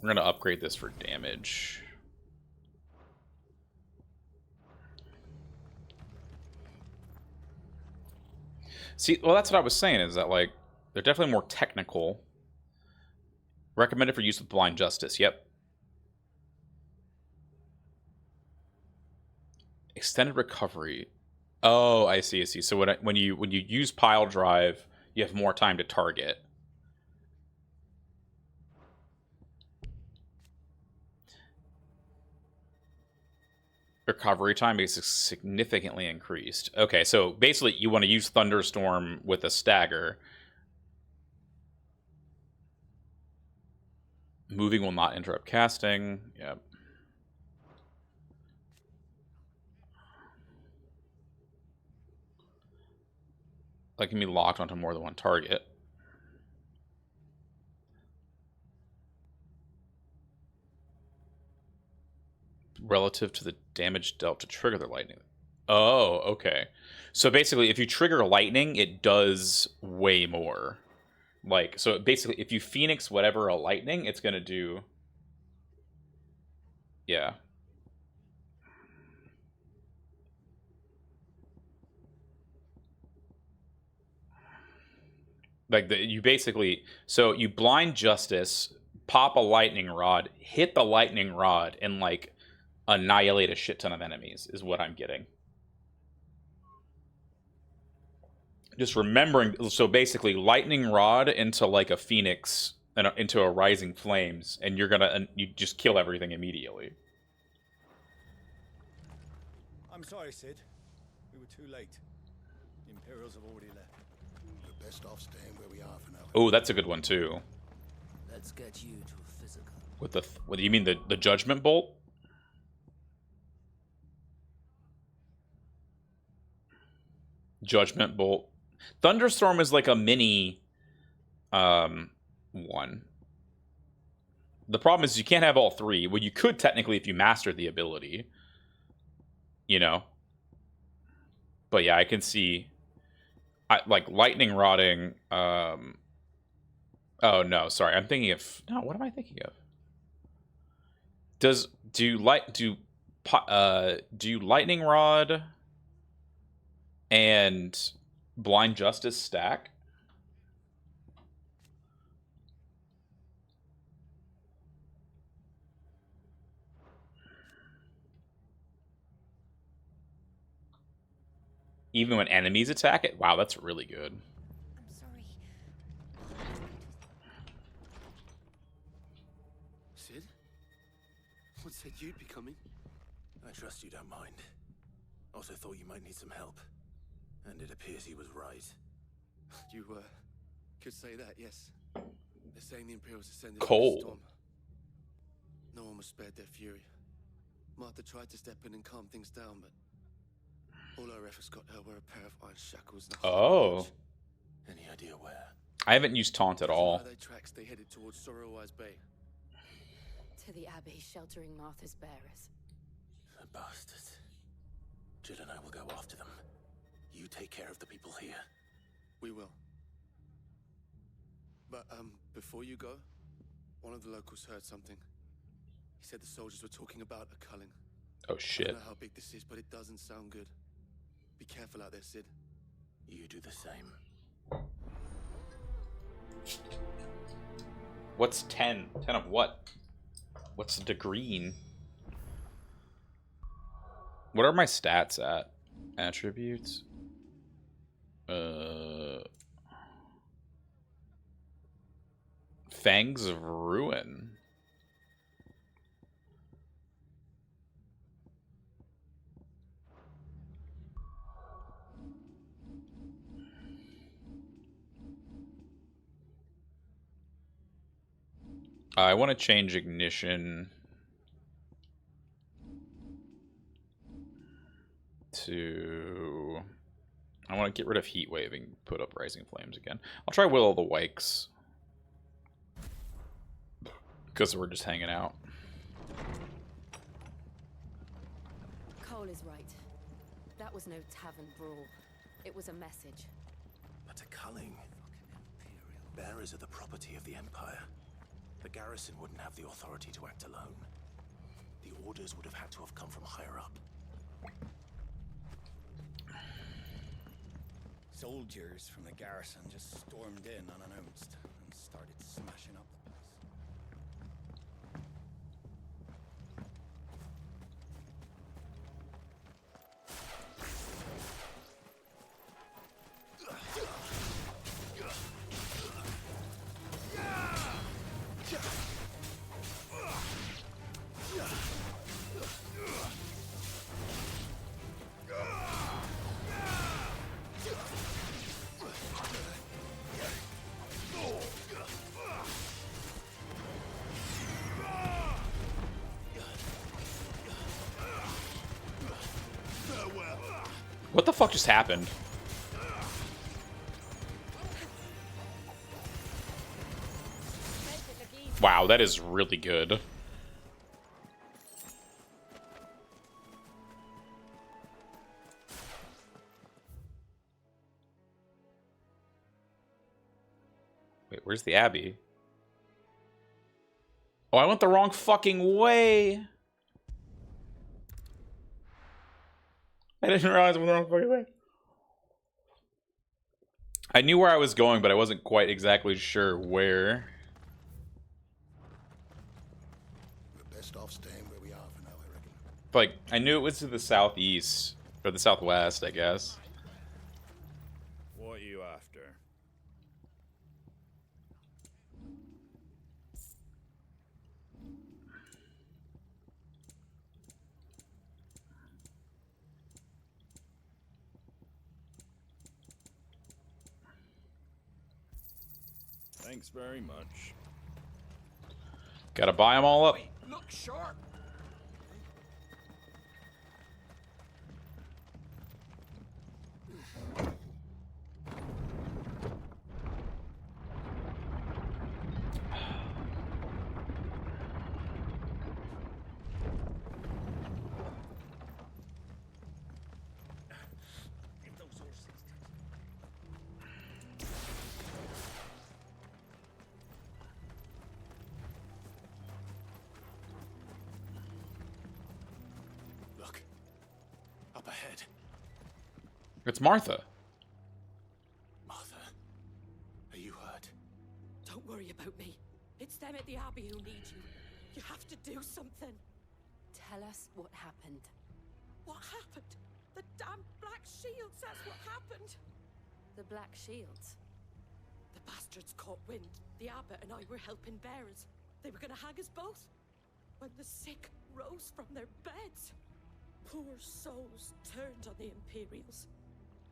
We're going to upgrade this for damage. See, well, that's what I was saying, is that, like, they're definitely more technical. Recommended for use with Blind Justice, yep. Extended recovery. Oh, I see, I see. So when you use pile drive, you have more time to target. Recovery time is significantly increased. Okay, so basically you want to use Thunderstorm with a stagger. Moving will not interrupt casting. Yep. That can be locked onto more than one target. Relative to the damage dealt to trigger the lightning. Oh, okay. So basically, if you trigger lightning, it does way more. Like, so basically, if you Phoenix whatever a lightning, it's going to do... Yeah. Like, you basically... So, you Blind Justice, pop a lightning rod, hit the lightning rod, and, like, annihilate a shit ton of enemies, is what I'm getting. Just remembering... So, basically, lightning rod into, like, a Phoenix into a rising flames, and you just kill everything immediately.
I'm sorry, Sid. We were too late. The Imperials have already left.
We're best off staying where we are for now.
Oh, that's a good one too.
Let's get you to a physical.
With the what do you mean the Judgment Bolt? Judgment Bolt. Thunderstorm is like a mini one. The problem is you can't have all three. Well, you could technically if you mastered the ability. You know. But yeah, I can see like lightning rodding. Oh no, sorry. I'm thinking of what am I thinking of? Do lightning rod and blind justice stack? Even when enemies attack it? Wow, that's really good.
I'm sorry.
Sid? What said you'd be coming? I trust you don't mind. Also thought you might need some help. And it appears he was right.
You, could say that, yes. They're saying the Imperials ascended
Cole.
the storm. No one was spared their fury. Martha tried to step in and calm things down, but all our efforts got her were a pair of iron shackles and a
Oh.
Any idea where?
I haven't used taunt at all.
By their tracks, they headed towards Sorrowwise Bay.
To the Abbey sheltering Martha's bearers.
The bastards. Jill and I will go after them. You take care of the people here.
We will. But, before you go, one of the locals heard something. He said the soldiers were talking about a culling.
Oh
I
shit.
don't know how big this is, but it doesn't sound good. Be careful out there, Sid.
You do the same.
What's 10? 10 of what? What's the green? What are my stats at? Attributes? Fangs of Ruin. I want to change ignition to... I want to get rid of heat waving, put up rising flames again. I'll try Will of the Wikes. Because we're just hanging out.
Cole is right. That was no tavern brawl. It was a message.
But a culling. Bearers are the property of the Empire. The garrison wouldn't have the authority to act alone. The orders would have had to have come from higher up.
Soldiers from the garrison just stormed in unannounced and started smashing up the place.
What the fuck just happened? Wow, that is really good. Wait, where's the Abbey? Oh, I went the wrong fucking way. I didn't realize I went the wrong fucking way. I knew where I was going, but I wasn't quite exactly sure where.
We're best off staying where we are for now, I reckon.
Like, I knew it was to the southeast, or the southwest, I guess.
What are you after? Thanks very much.
Gotta buy them all up.
Look sharp.
Look. Up ahead.
It's Martha.
Martha. Are you hurt?
Don't worry about me. It's them at the Abbey who need you. You have to do something. Tell us what happened. What happened? The damn Black Shields, that's what happened. The Black Shields? The bastards caught wind. The abbot and I were helping bearers. They were gonna hang us both. When the sick rose from their beds, poor souls turned on the Imperials.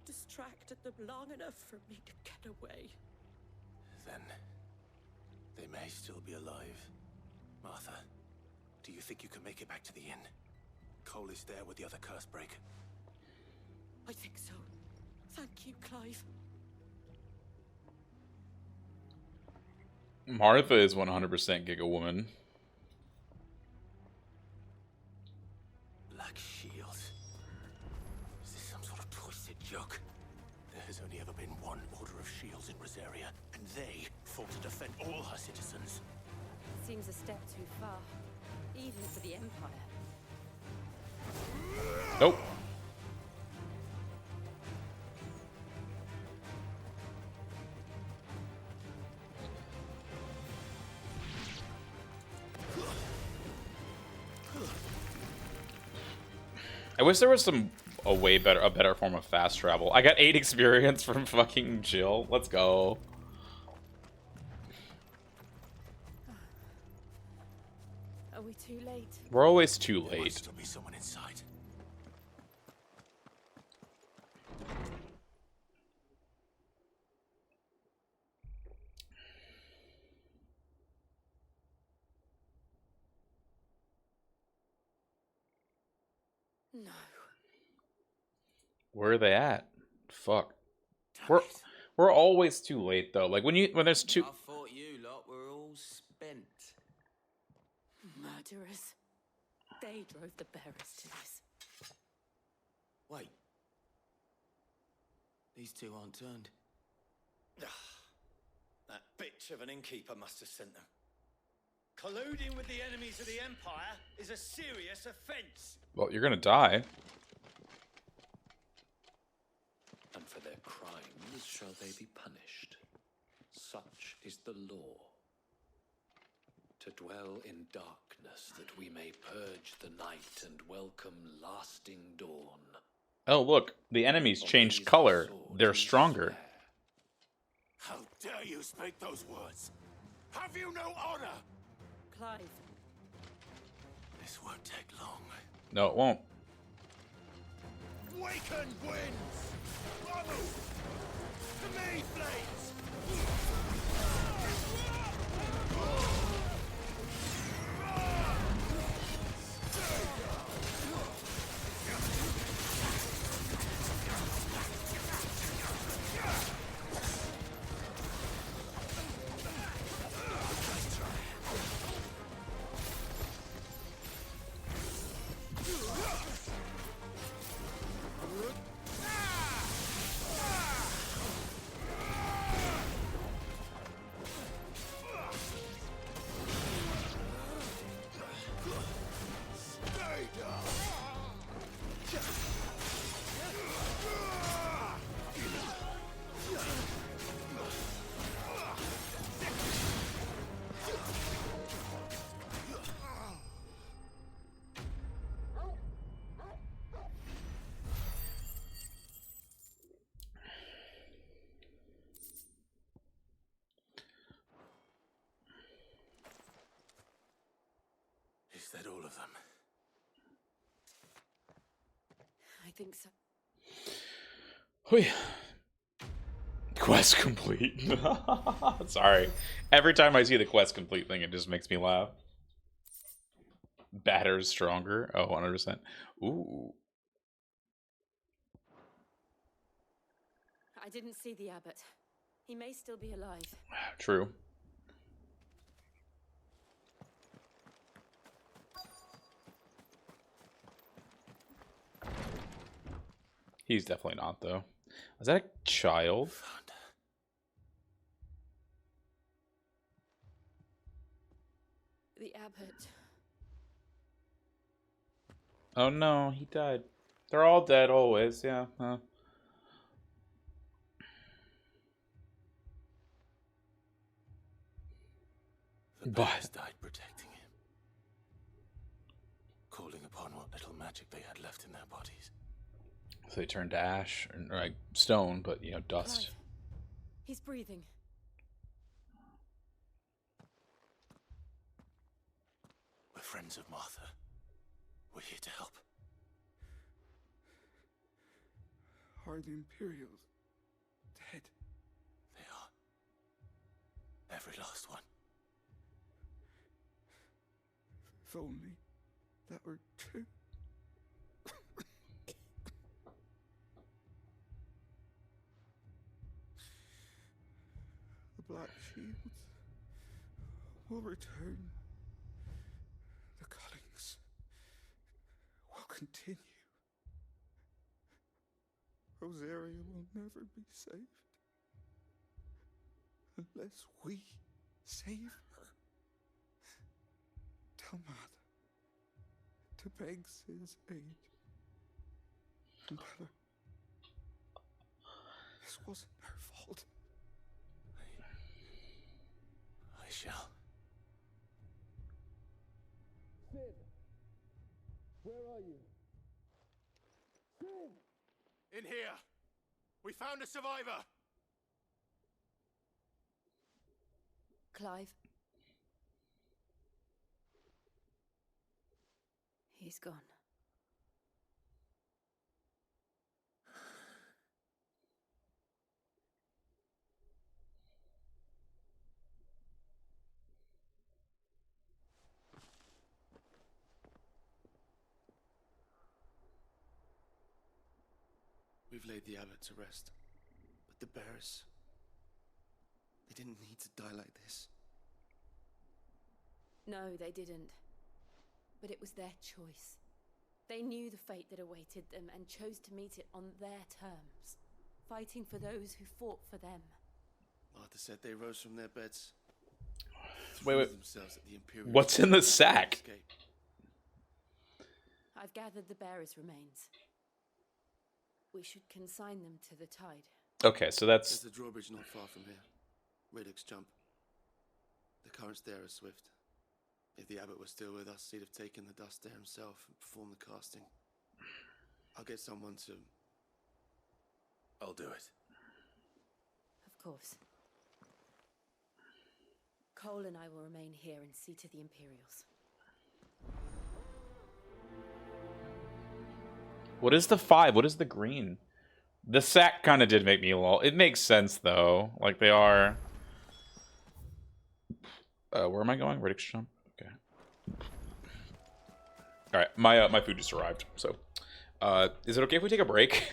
Distracted them long enough for me to get away.
Then they may still be alive. Martha, do you think you can make it back to the inn? Cole is there with the other curse breaker.
I think so. Thank you, Clive.
Martha is 100% Giga Woman.
Black Shield. Is this some sort of twisted joke? There has only ever been one Order of Shields in Rosaria, and they fought to defend all her citizens.
Seems a step too far, even for the Empire.
Nope. I wish there was a better form of fast travel. I got 8 experience from fucking Jill. Let's go.
Are we too late?
We're always too
There must
late.
still be someone inside.
No.
Where are they at? Fuck. We're always too late though. Like when there's two.
I thought you lot were all spent.
Murderers. They drove the bearers to this.
Wait. These two aren't turned.
That bitch of an innkeeper must have sent them. Colluding with the enemies of the Empire is a serious offense.
Well, you're gonna die.
And for their crimes shall they be punished. Such is the law. To dwell in darkness that we may purge the night and welcome lasting dawn.
Oh look, the enemies changed color. They're stronger.
How dare you speak those words? Have you no honor?
Clive.
This won't take long.
No, it won't.
Waken winds! Follow! To me, blades! Is that all of them?
I think so.
Hui. Quest complete. Sorry. Every time I see the quest complete thing, it just makes me laugh. Batter's stronger. Oh, 100%. Ooh.
I didn't see the abbot. He may still be alive.
True. He's definitely not, though. Is that a child?
The abbot.
Oh no, he died. They're all dead always, yeah.
The bears died protecting him, calling upon what little magic they had left in their bodies.
So they turned to ash, or like stone, but you know, dust.
Clive. He's breathing.
We're friends of Martha. We're here to help.
Are the Imperials dead?
They are. Every last one.
If only that were true. The Black Shields will return. The cullings will continue. Rosaria will never be saved unless we save her. Tell Mother to beg Sid's aid. And tell her this wasn't her fault.
I shall.
Sid! Where are you? Sid!
In here! We found a survivor!
Clive. He's gone.
We've laid the abbot to rest, but the bears, they didn't need to die like this.
No, they didn't. But it was their choice. They knew the fate that awaited them and chose to meet it on their terms, fighting for those who fought for them.
Martha said they rose from their beds,
Wait.
themselves at the Imperials.
What's in the sack?
Escape.
I've gathered the bearers' remains. We should consign them to the tide.
Okay, so that's...
There's a drawbridge not far from here. Riddick's jump. The currents there are swift. If the abbot was still with us, he'd have taken the dust there himself and performed the casting. I'll get someone to...
I'll do it.
Of course. Cole and I will remain here and see to the Imperials.
What is the 5? What is the green? The sack kind of did make me lol. It makes sense, though. Like, they are... where am I going? Riddick's jump? Okay. Alright, my food just arrived, so... is it okay if we take a break?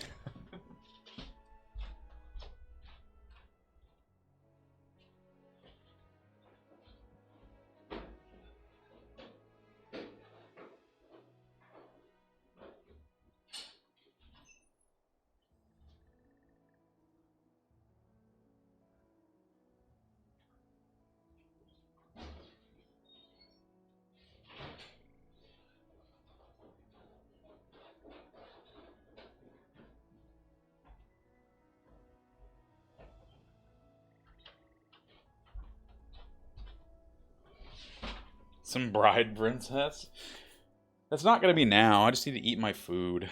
Some bride princess? That's not gonna be now. I just need to eat my food.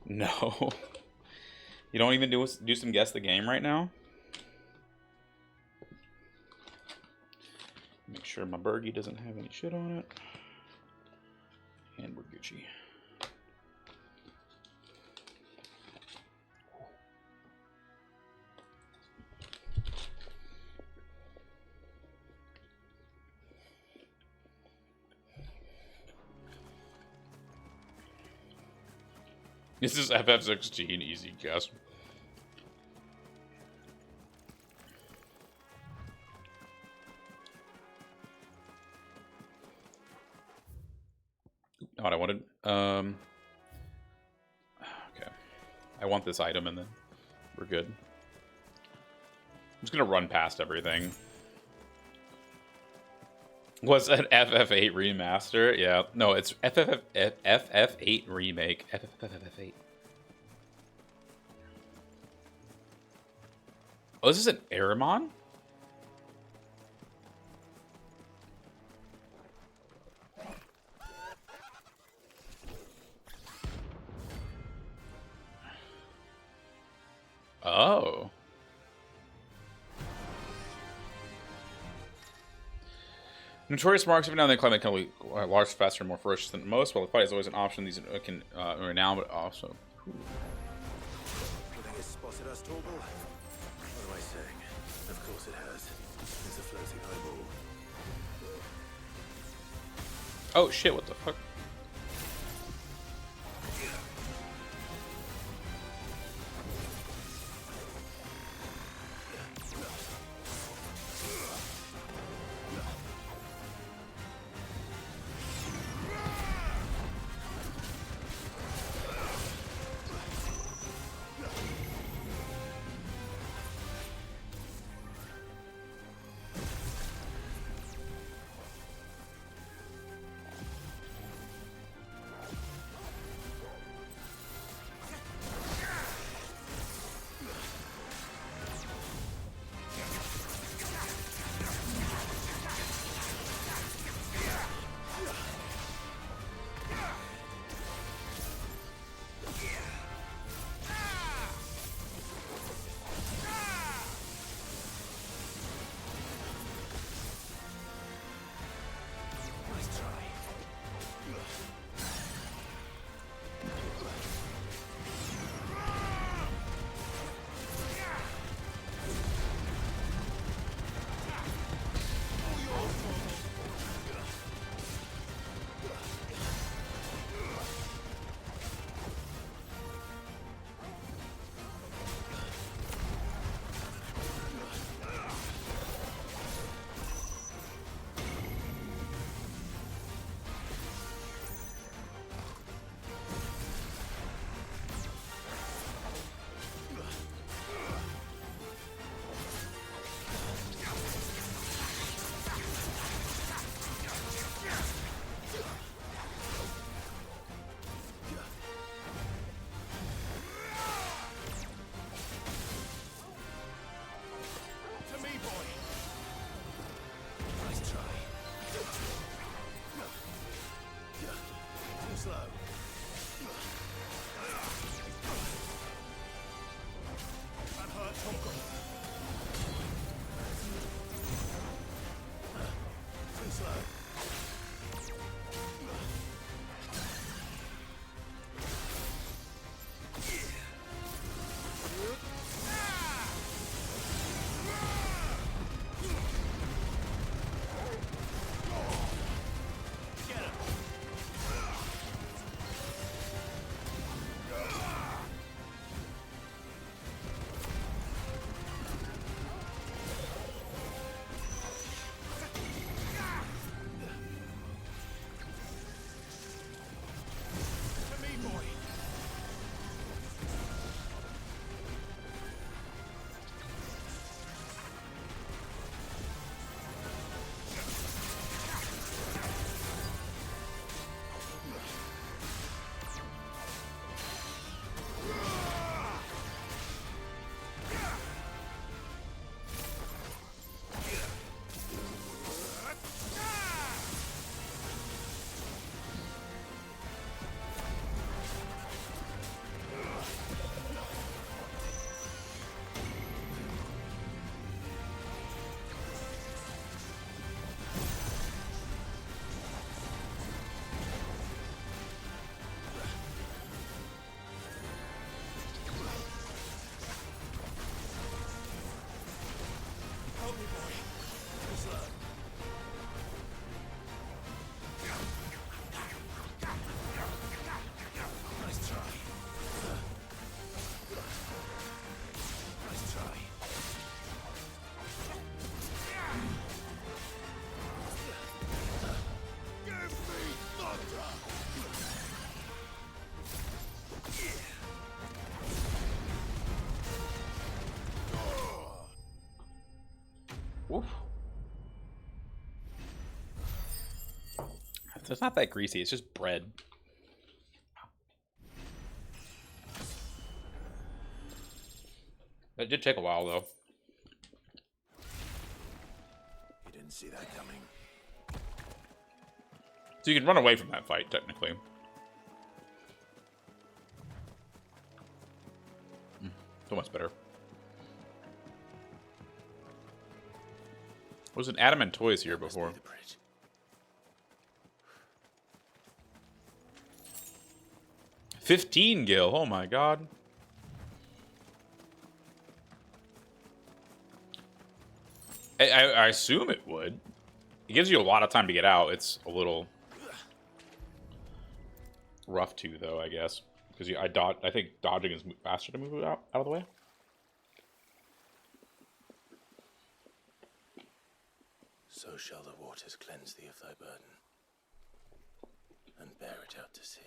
No. You don't even do some guess the game right now? Make sure my Bergie doesn't have any shit on it. And we're Gucci. This is FF16 easy guess. Not what I wanted. Okay. I want this item and then we're good. I'm just gonna run past everything. Was that FF8 remaster? Yeah. No, it's FF8 remake. FF8. Oh, this is an Aramon? Oh. Notorious marks every now and then claim they can be large, faster, and more ferocious than most. While the fight is always an option, these can renown, but also.
You think it's spotted us, Torgal? What am I saying? Of course it has. It's a floating eyeball.
Oh shit! What the fuck? It's not that greasy. It's just bread. That did take a while, though.
You didn't see that coming.
So you can run away from that fight, technically. So much better. Was an Adamant Toys here before? 15 gil. Oh my god. I assume it would. It gives you a lot of time to get out. It's a little rough too, though, I guess, because I think dodging is faster to move it out of the way.
So shall the waters cleanse thee of thy burden, and bear it out to sea.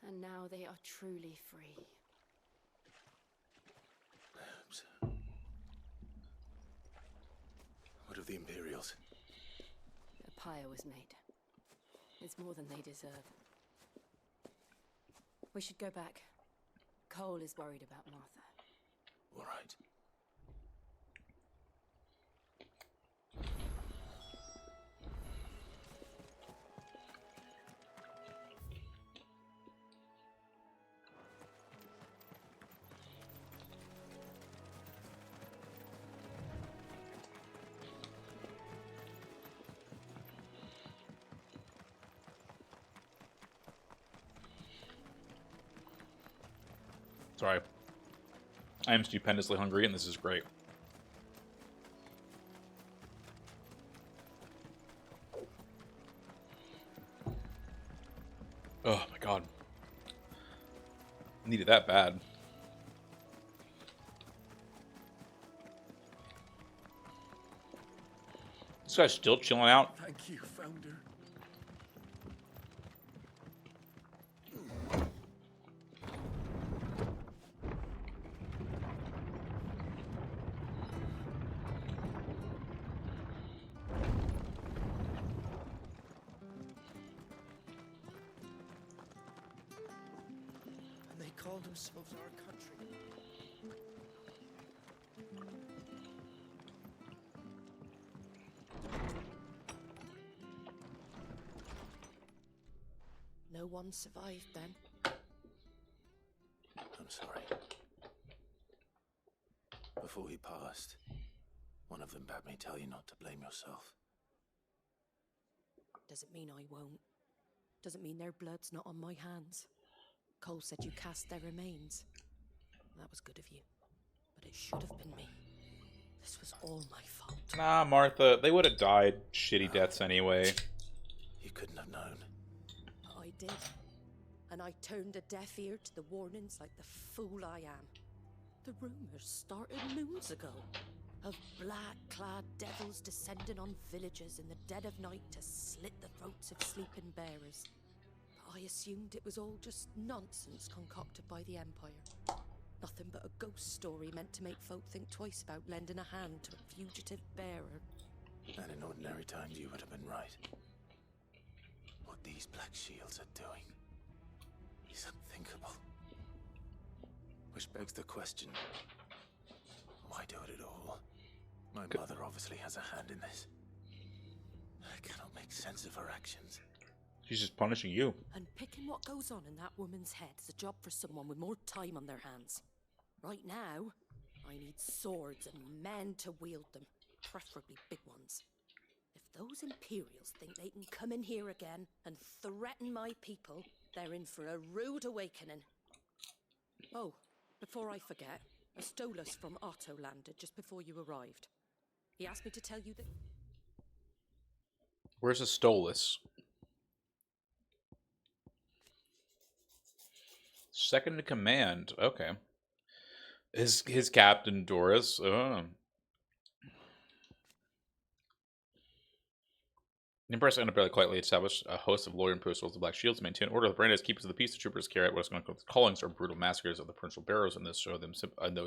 And now they are truly free.
Perhaps. What of the Imperials?
A pyre was made. It's more than they deserve. We should go back. Cole is worried about Martha.
All right.
Sorry. I am stupendously hungry, and this is great. Oh my god. Needed that bad. This guy's still chilling out.
Thank you, Founder.
And they call themselves our country.
No one survived then.
I'm sorry. Before he passed, one of them bade me tell you not to blame yourself.
Doesn't mean I won't. Doesn't mean their blood's not on my hands. Cole said you cast their remains. That was good of you. But it should have been me. This was all my fault.
Nah, Martha. They would have died shitty deaths anyway.
You couldn't have known.
But I did. And I turned a deaf ear to the warnings like the fool I am. The rumors started moons ago. Of black-clad devils descending on villages in the dead of night to slit the throats of sleeping bearers. But I assumed it was all just nonsense concocted by the Empire. Nothing but a ghost story meant to make folk think twice about lending a hand to a fugitive bearer.
And in ordinary times you would have been right. What these Black Shields are doing is unthinkable. Which begs the question, why do it at all? My mother obviously has a hand in this. I cannot make sense of her actions.
She's just punishing you.
And picking what goes on in that woman's head is a job for someone with more time on their hands. Right now, I need swords and men to wield them, preferably big ones. If those Imperials think they can come in here again and threaten my people, they're in for a rude awakening. Oh, before I forget, a Stolas from Otto landed just before you arrived. He asked me to tell you that...
Where's a Stolas? Second in command. Okay. His captain, Doris. The Empress and barely quietly established a host of lawyer impostors with black shields to maintain order. The brand as keepers of the peace. The troopers carry out what is going to call callings or brutal massacres of the provincial barrows, and those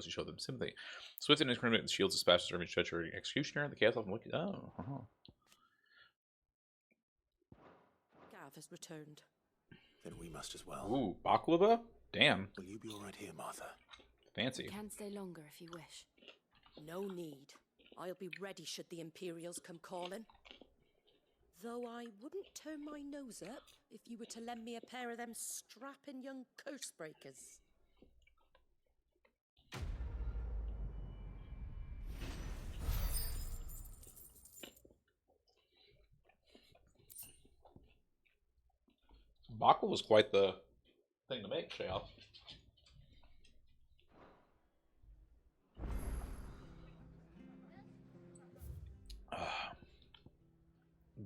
who show them sympathy. Swift and indiscriminate shields dispatched serving judge or executioner. The chaos often look. Oh,
Gav has returned.
Then we must as well.
Ooh, baklava? Damn.
Will you be all right here, Martha?
Fancy.
You can stay longer if you wish. No need. I'll be ready should the Imperials come calling. Though I wouldn't turn my nose up if you were to lend me a pair of them strapping young curse breakers.
Baklava was quite the thing to make, Shayal.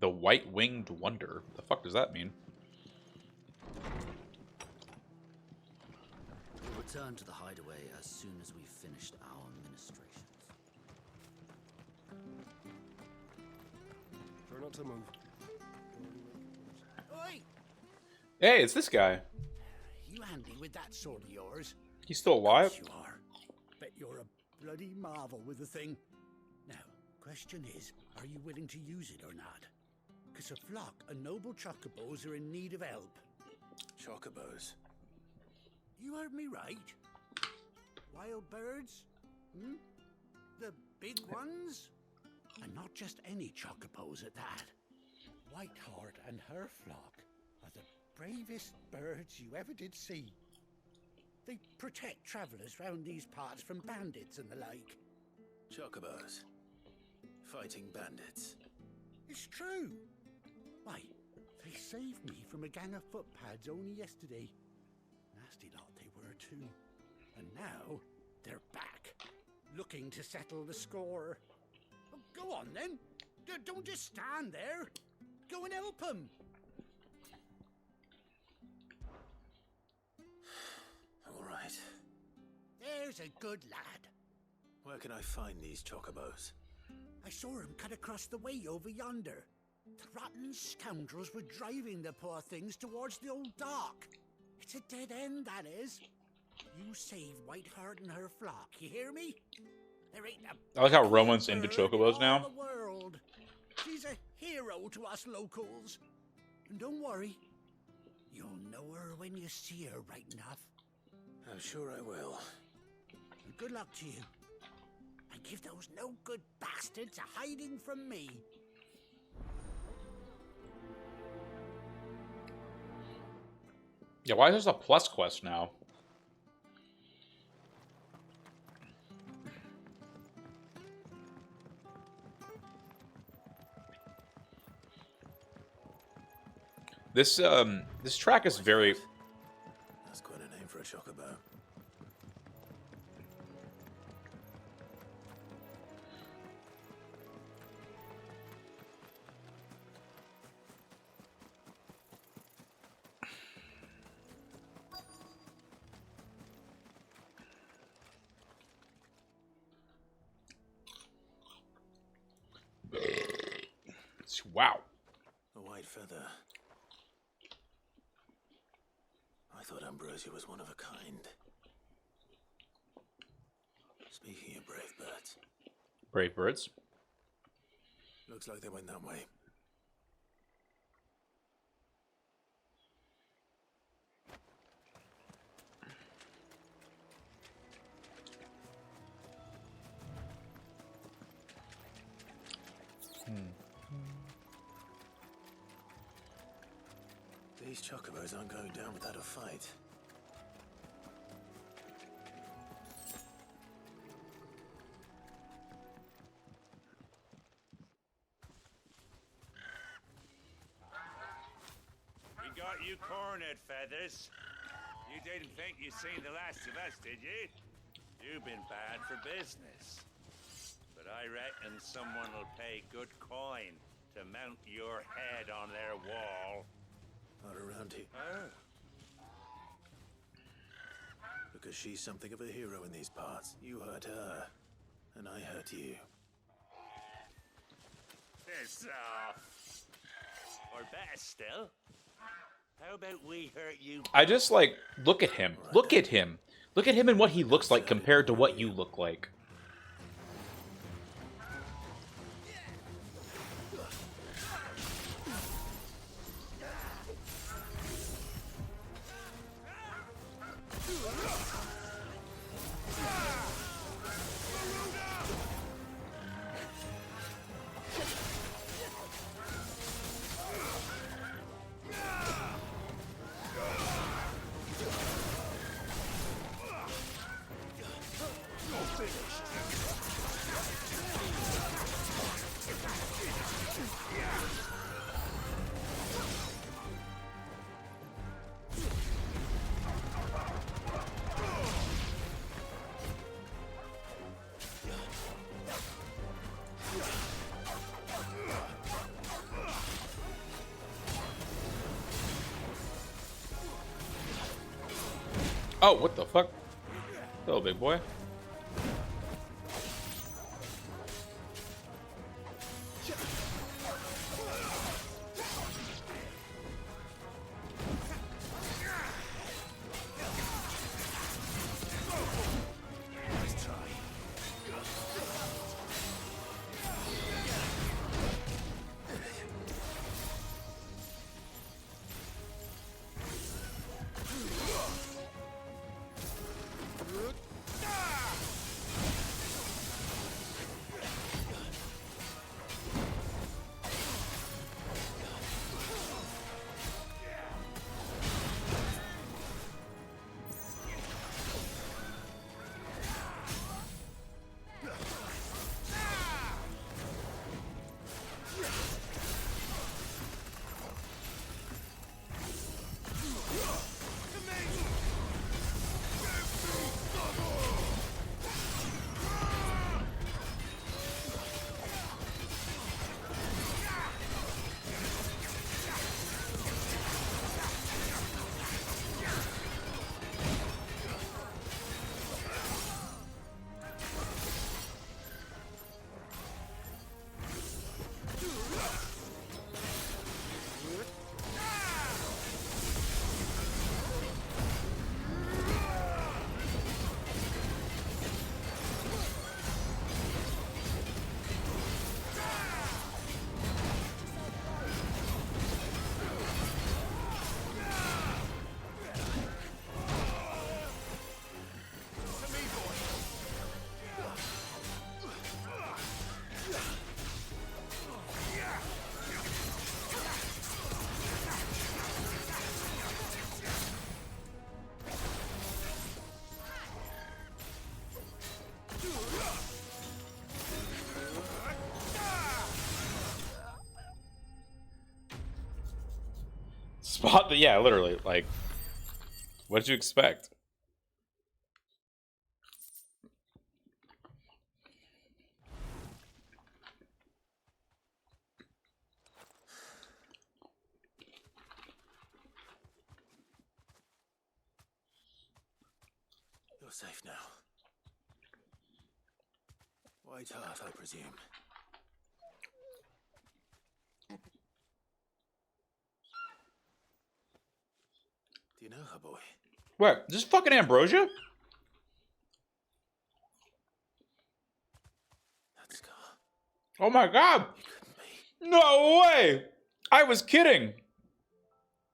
The White-Winged Wonder. The fuck does that mean?
We'll return to the hideaway as soon as we've finished our ministrations.
Try not to move.
Oi!
Hey, it's this guy.
You handy with that sword of yours?
He's still alive?
Yes, you are. Bet you're a bloody marvel with the thing. Now, question is, are you willing to use it or not? Because a flock of noble chocobos are in need of help.
Chocobos?
You heard me right. Wild birds? Hmm? The big ones? And not just any chocobos at that. Whiteheart and her flock are the bravest birds you ever did see. They protect travellers round these parts from bandits and the like.
Chocobos? Fighting bandits?
It's true. Why, they saved me from a gang of footpads only yesterday. Nasty lot they were too. And now, they're back, looking to settle the score. Oh, go on then. Don't just stand there. Go and help them.
All right.
There's a good lad.
Where can I find these chocobos?
I saw him cut across the way over yonder. The rotten scoundrels were driving the poor things towards the old dock. It's a dead end, that is. You save Whiteheart and her flock, you hear me? There ain't a
I like how Roman's into
bird
chocobos
in
now.
all the world. She's a hero to us locals. And don't worry, you'll know her when you see her right enough.
I'm sure I will.
And good luck to you. And give those no-good bastards a hiding from me.
Yeah, why is there a plus quest now? This track is very.
That's quite a name for a chocobo.
Wow.
A white feather. I thought Ambrosia was one of a kind. Speaking of brave birds.
Brave birds?
Looks like they went that way. These chocobos aren't going down without a fight.
We got you cornered, Feathers. You didn't think you'd seen the last of us, did you? You've been bad for business. But I reckon someone will pay good coin to mount your head on their wall.
Not around here.
Oh.
Because she's something of a hero in these parts. You hurt her, and I hurt you.
Piss off. Or better still, how about we hurt you?
I just like look at him. Look at him. Look at him and what he looks like compared to what you look like. Oh, what the fuck? Hello, big boy. Spot the, yeah, literally, like, what did you expect?
You're safe now. White Hart, I presume. Do you know her, boy?
What? This fucking Ambrosia?
That scar.
Oh my god! No way! I was kidding!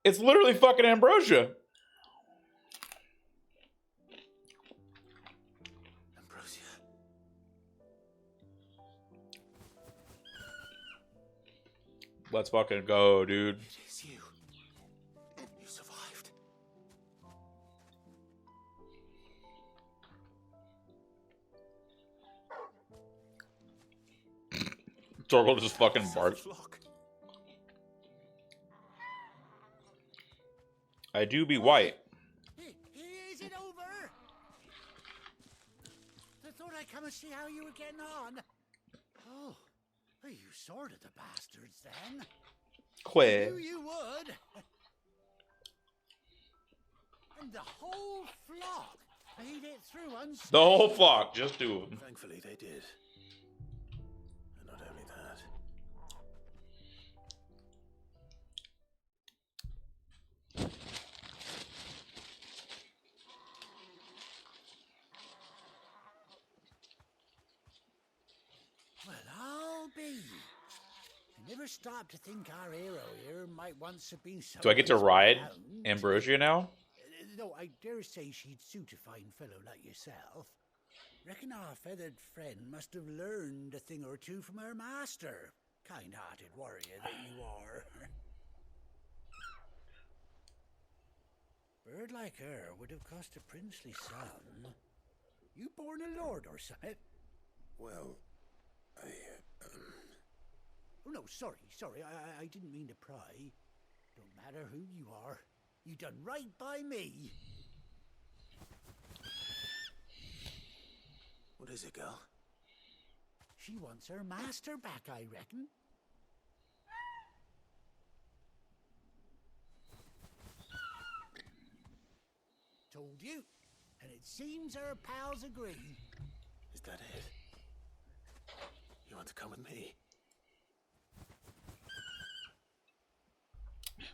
It's literally fucking Ambrosia.
Ambrosia.
Let's fucking go, dude.
It is you. You survived.
Torgal just fucking barked. I do be white.
Is it over? I thought I'd come and see how you were getting on. Oh, you sorted the bastards then.
Quit.
I knew you would. And the whole flock made it through unscathed.
The whole flock, just do them.
Thankfully, they did. And not only that,
Never stop to think our hero here might once have been
Do I get to
someone's
ride
bound.
Ambrosia now?
No, I dare say she'd suit a fine fellow like yourself. Reckon our feathered friend must have learned a thing or two from her master. Kind-hearted warrior that you are. Bird like her would have cost a princely sum. You born a lord or something?
Well,
Oh no, sorry, I didn't mean to pry. Don't matter who you are. You done right by me.
What is it, girl?
She wants her master back, I reckon. Told you. And it seems her pals agree.
Is that it? You want to come with me?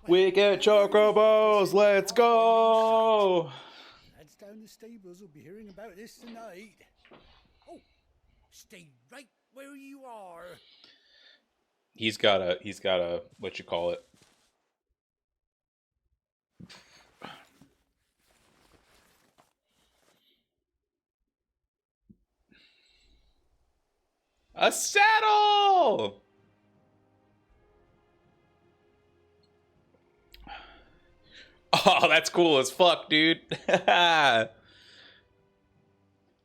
We get chocobos, let's go!
Lads down the stables will be hearing about this tonight. Oh, stay right where you are.
He's got a, what you call it? A saddle! Oh, that's cool as fuck, dude. We got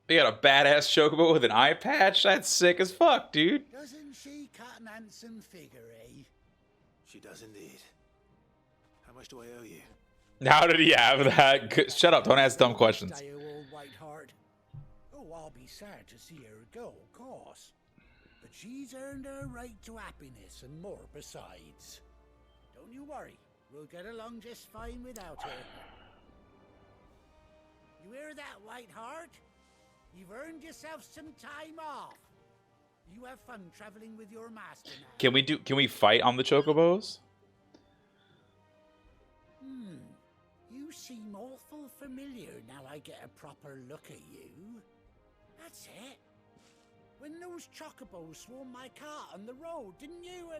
a badass chocobo with an eye patch. That's sick as fuck, dude.
Doesn't she cut an handsome figure, eh?
She does indeed. How much do I owe you?
How did he have that? Shut up, don't ask dumb questions.
Stay, old Whiteheart. Oh, I'll be sad to see her go, of course. But she's earned her right to happiness and more besides. Don't you worry. We'll get along just fine without her. You hear that, Whiteheart? You've earned yourself some time off. You have fun traveling with your master now.
Can we fight on the chocobos?
You seem awful familiar now I get a proper look at you. That's it. When those chocobos swarmed my cart on the road, didn't you?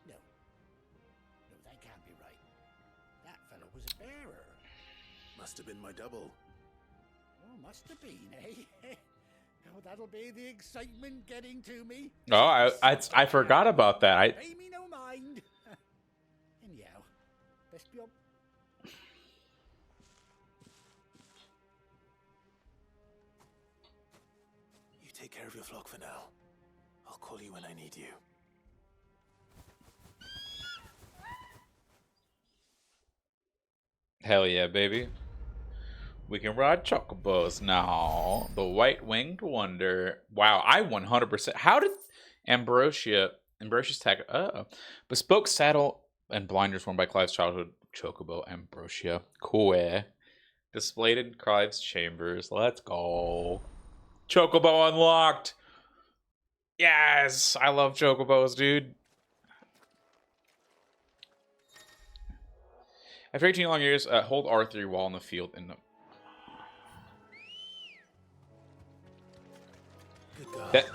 No, that can't be right. That fellow was a bearer.
Must have been my double.
Oh, must have been, eh? Oh, that'll be the excitement getting to me.
Oh, I forgot about that.
Pay me no mind. Anyhow, best be up.
You take care of your flock for now. I'll call you when I need you.
Hell yeah, baby. We can ride chocobos now. The white-winged wonder. Wow, I 100%. How did Ambrosia's tag? Bespoke saddle and blinders worn by Clive's childhood chocobo, Ambrosia. Cool. Displayed in Clive's chambers. Let's go. Chocobo unlocked. Yes, I love chocobos, dude. After 18 long years, hold R3 while in the field in the... That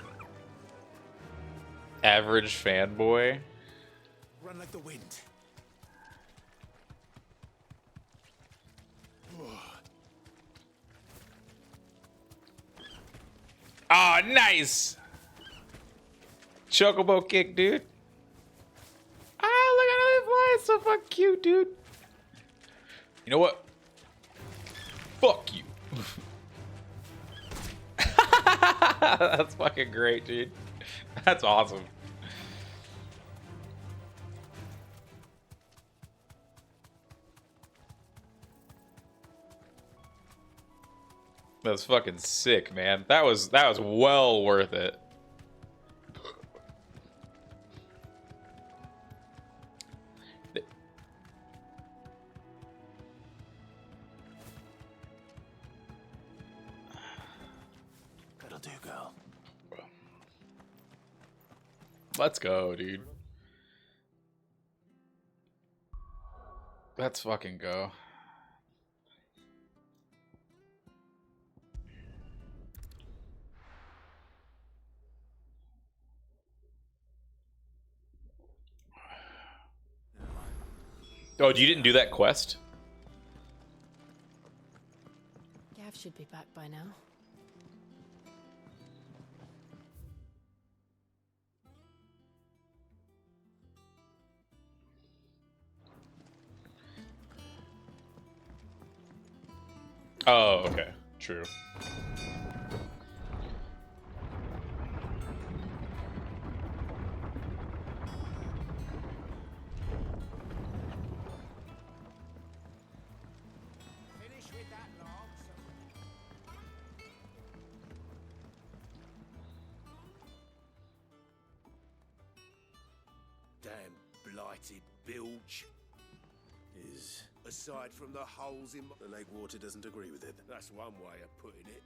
average fanboy.
Run like the wind.
Oh, nice! Chocobo kick, dude. Ah, look at how they fly. It's so fucking cute, dude. You know what? Fuck you. That's fucking great, dude. That's awesome. That's fucking sick, man. That was well worth it.
That'll do, girl.
Let's go, dude. Let's fucking go. Oh, you didn't do that quest?
Gav should be back by now.
Oh, okay. True.
Finish with that log,
Damn blighted bilge. Aside from the holes in the lake water doesn't agree with it.
That's one way of putting it.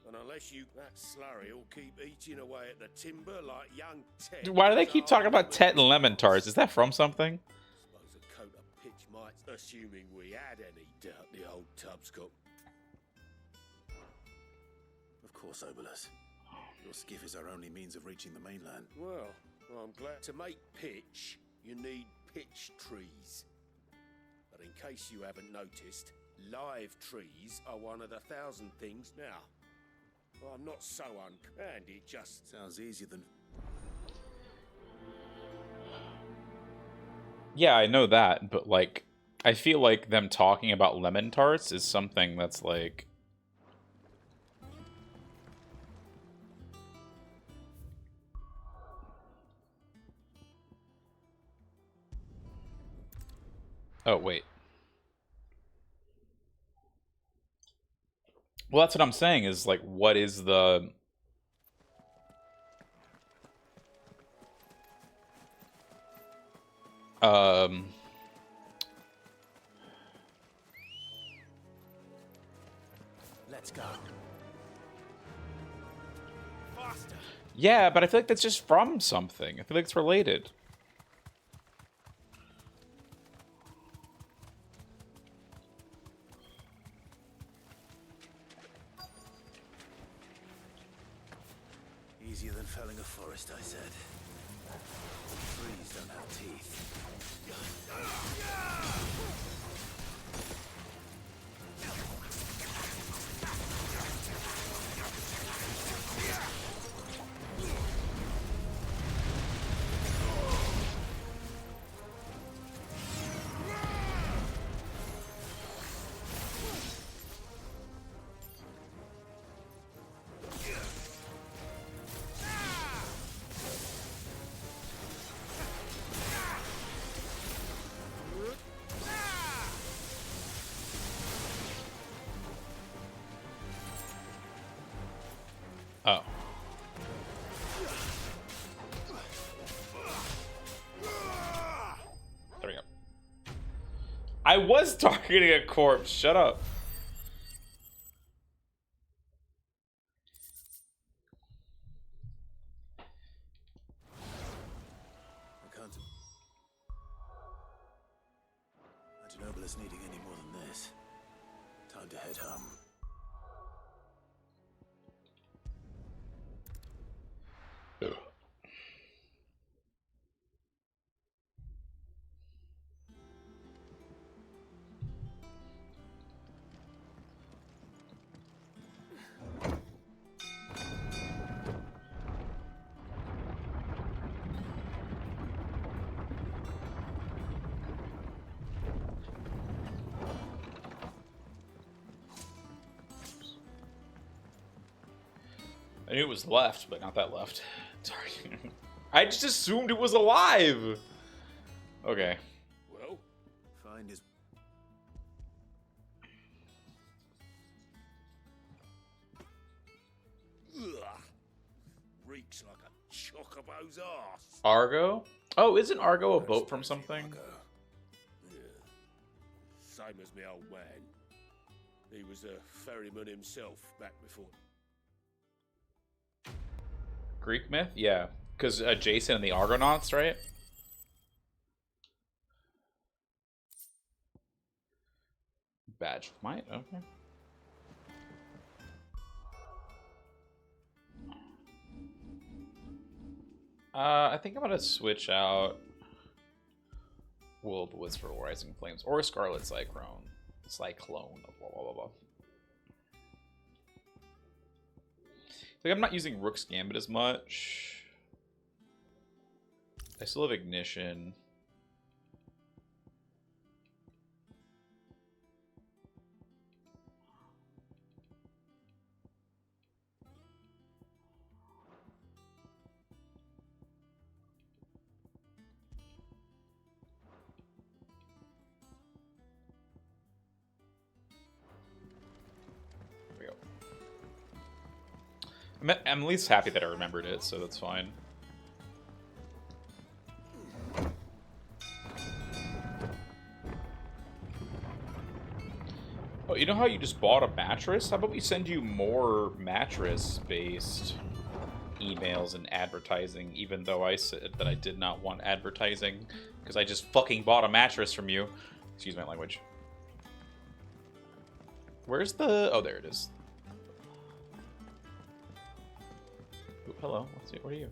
And unless you, that slurry will keep eating away at the timber like young Ted.
Why do they keep talking about Tet and lemon tarts? Is that from something?
Suppose a coat of pitch might, assuming we had any doubt the old tub's got.
Of course, Obolus. Your skiff is our only means of reaching the mainland.
Well, I'm glad. To make pitch, you need pitch trees. But in case you haven't noticed, live trees are one of the 1,000 things now. I'm not so and it just
sounds easier than.
Yeah, I know that, but like, I feel like them talking about lemon tarts is something that's like. Oh, wait. Well, that's what I'm saying is like, what is the.
Let's go.
faster.
Yeah, but I feel like that's just from something. I feel like it's related.
Easier than felling a forest, I said. Trees don't have teeth.
Oh. There we go. I was targeting a corpse. Shut up.
I can't imagine Obolus needing any more than this. Time to head home.
I knew it was left, but not that left. Sorry. I just assumed it was alive. Okay.
Well, find his.
Ugh. Reeks like a chocobo's arse.
Argo? Oh, isn't Argo a boat from something?
Yeah. Same as my old man. He was a ferryman himself back before.
Greek myth? Yeah. Because Jason and the Argonauts, right? Badge of Might? Okay. I think I'm gonna switch out Will of the Wisp for Rising Flames, or Scarlet Cyclone. Blah, blah, blah, blah. Like, I'm not using Rook's Gambit as much. I still have Ignition. I'm at least happy that I remembered it, so that's fine. Oh, you know how you just bought a mattress? How about we send you more mattress-based emails and advertising, even though I said that I did not want advertising, because I just fucking bought a mattress from you. Excuse my language. Where's the... Oh, there it is. Ooh, hello. What are you?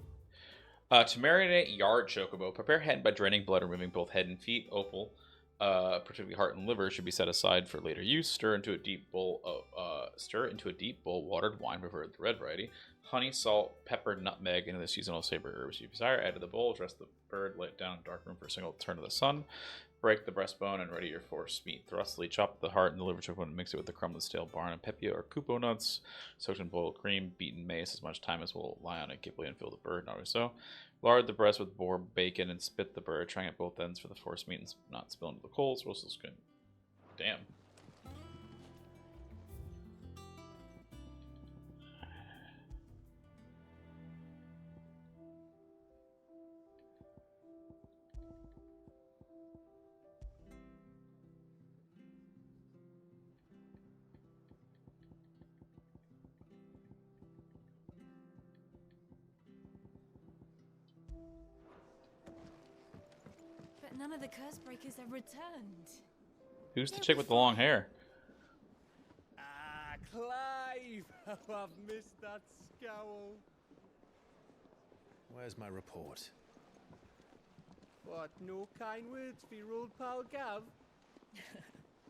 To marinate yard chocobo, prepare head by draining blood, removing both head and feet. Opal, particularly heart and liver, should be set aside for later use. Stir into a deep bowl watered wine, preferred the red variety. Honey, salt, pepper, nutmeg, and the seasonal saber herbs you desire. Add to the bowl. Dress the bird. Lay it down in a dark room for a single turn of the sun. Break the breastbone and ready your force meat. Thrustily chop the heart and the liver chocobo and mix it with the crumbled stale barn and pepia or kupo nuts. Soaked in boiled cream, beaten mace as much time as will lie on it. Give way and fill the bird, not only so. Lard the breast with boar bacon and spit the bird, trying at both ends for the force meat and not spill into the coals. Roast the skin. Damn.
But none of the curse breakers have returned.
Who's the chick with the long hair?
Ah, Clive! Oh, I've missed that scowl.
Where's my report?
What, no kind words for your old pal Gav?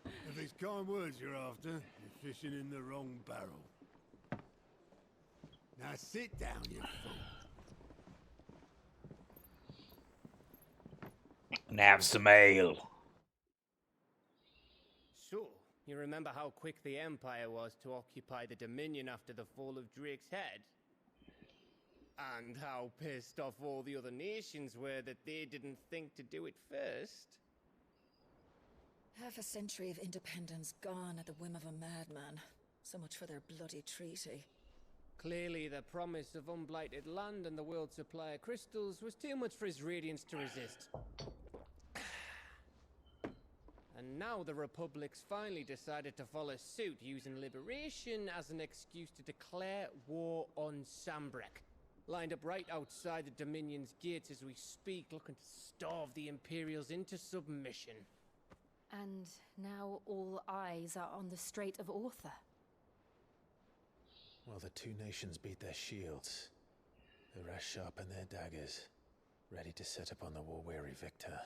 If it's kind words you're after, you're fishing in the wrong barrel. Now sit down, you fool.
And have some ale.
So, you remember how quick the Empire was to occupy the Dominion after the fall of Drake's head? And how pissed off all the other nations were that they didn't think to do it first?
Half a century of independence gone at the whim of a madman. So much for their bloody treaty.
Clearly, the promise of unblighted land and the world's supply of crystals was too much for his radiance to resist. And now the Republic's finally decided to follow suit, using liberation as an excuse to declare war on Sambrek. Lined up right outside the Dominion's gates as we speak, looking to starve the Imperials into submission.
And now all eyes are on the Strait of Author.
Well, the two nations beat their shields. The rest sharpen their daggers, ready to set upon the war-weary victor.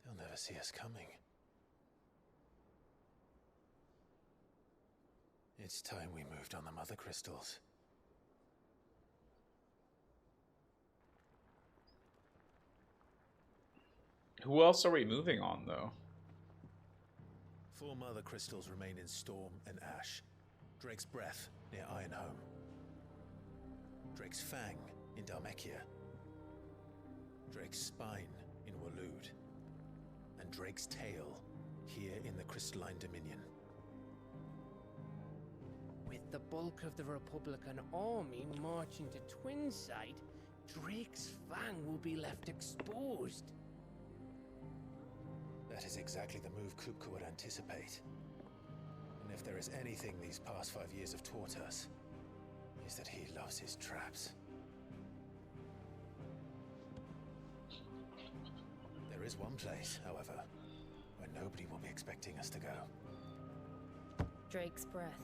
They'll never see us coming. It's time we moved on the Mother Crystals.
Who else are we moving on, though?
4 Mother Crystals remain in Storm and Ash. Drake's Breath near Ironhome. Drake's Fang in Dhalmekia. Drake's Spine in Waloed. And Drake's Tail here in the Crystalline Dominion.
With the bulk of the Republican army marching to Twinside, Drake's Fang will be left exposed.
That is exactly the move Kupka would anticipate. And if there is anything these past 5 years have taught us, is that he loves his traps. There is one place, however, where nobody will be expecting us to go.
Drake's Breath.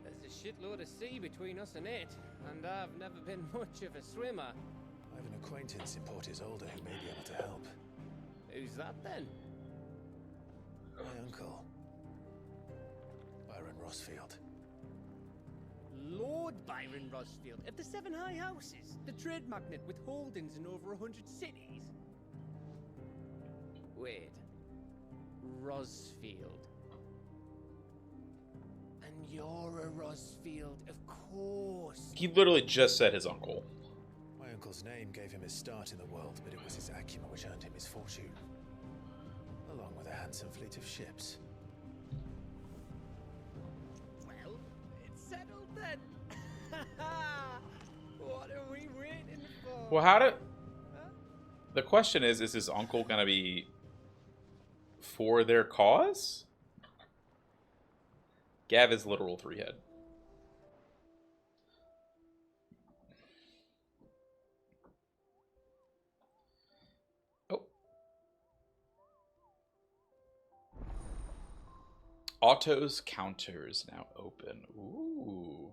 There's a shitload of sea between us and it, and I've never been much of a swimmer.
I have an acquaintance in Port Isolde who may be able to help.
Who's that then?
My uncle, Byron Rossfield.
Lord Byron Rossfield of the Seven High Houses, the trade magnate with holdings in over 100 cities. Wait, Rossfield. And you're a Rossfield, of course.
He literally just said his uncle.
My uncle's name gave him his start in the world, but it was his acumen which earned him his fortune, along with a handsome fleet of ships.
Well, it's settled then. What are we waiting for?
Well, how did... The question is his uncle gonna be for their cause? Gav is literal 3-head. Oh. Otto's counter is now open. Ooh.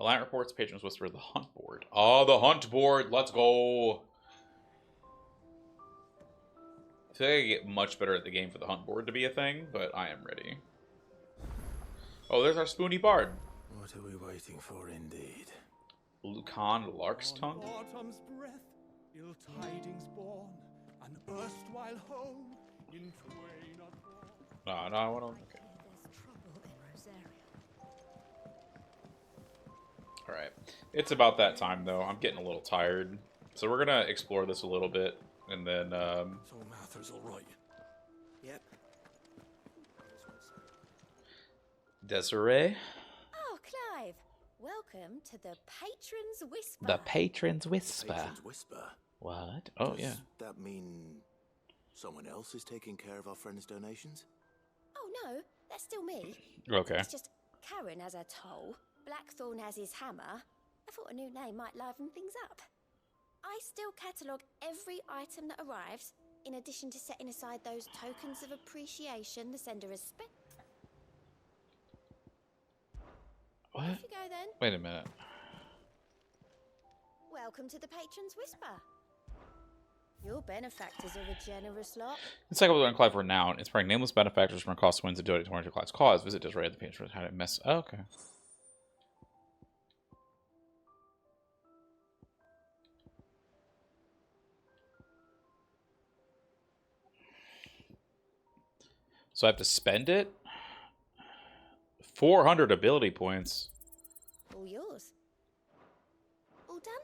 Alliant reports patrons whisper the hunt board. Oh, the hunt board. Let's go. I feel like I get much better at the game for the hunt board to be a thing, but I am ready. Oh, there's our spoony bard.
What are we waiting for, indeed?
Lucan Lark's tongue?
Autumn's breath, ill tidings born, an erstwhile home in twain unborn.
No, I want to... Okay. Alright. It's about that time, though. I'm getting a little tired. So we're going to explore this a little bit, and then...
So Mather's alright. Yep.
Desiree?
Oh, Clive. Welcome to the Patron's Whisper.
The Patron's Whisper.
Patron's Whisper?
What? Oh,
Does
yeah.
that mean someone else is taking care of our friends' donations?
Oh, no. That's still me.
Okay.
It's just Karen has her toll, Blackthorn has his hammer. I thought a new name might liven things up. I still catalogue every item that arrives, in addition to setting aside those tokens of appreciation the sender has spent.
What?
Off you go then.
Wait a minute.
Welcome to the Patron's Whisper. Your benefactors are a generous lot.
It's like on Clive Renown. It's bringing nameless benefactors from across the winds to donate to Clive's cause. Visit Desiree at the Patron's How to mess. Oh, okay. So I have to spend it? 400 ability points.
All yours. All done?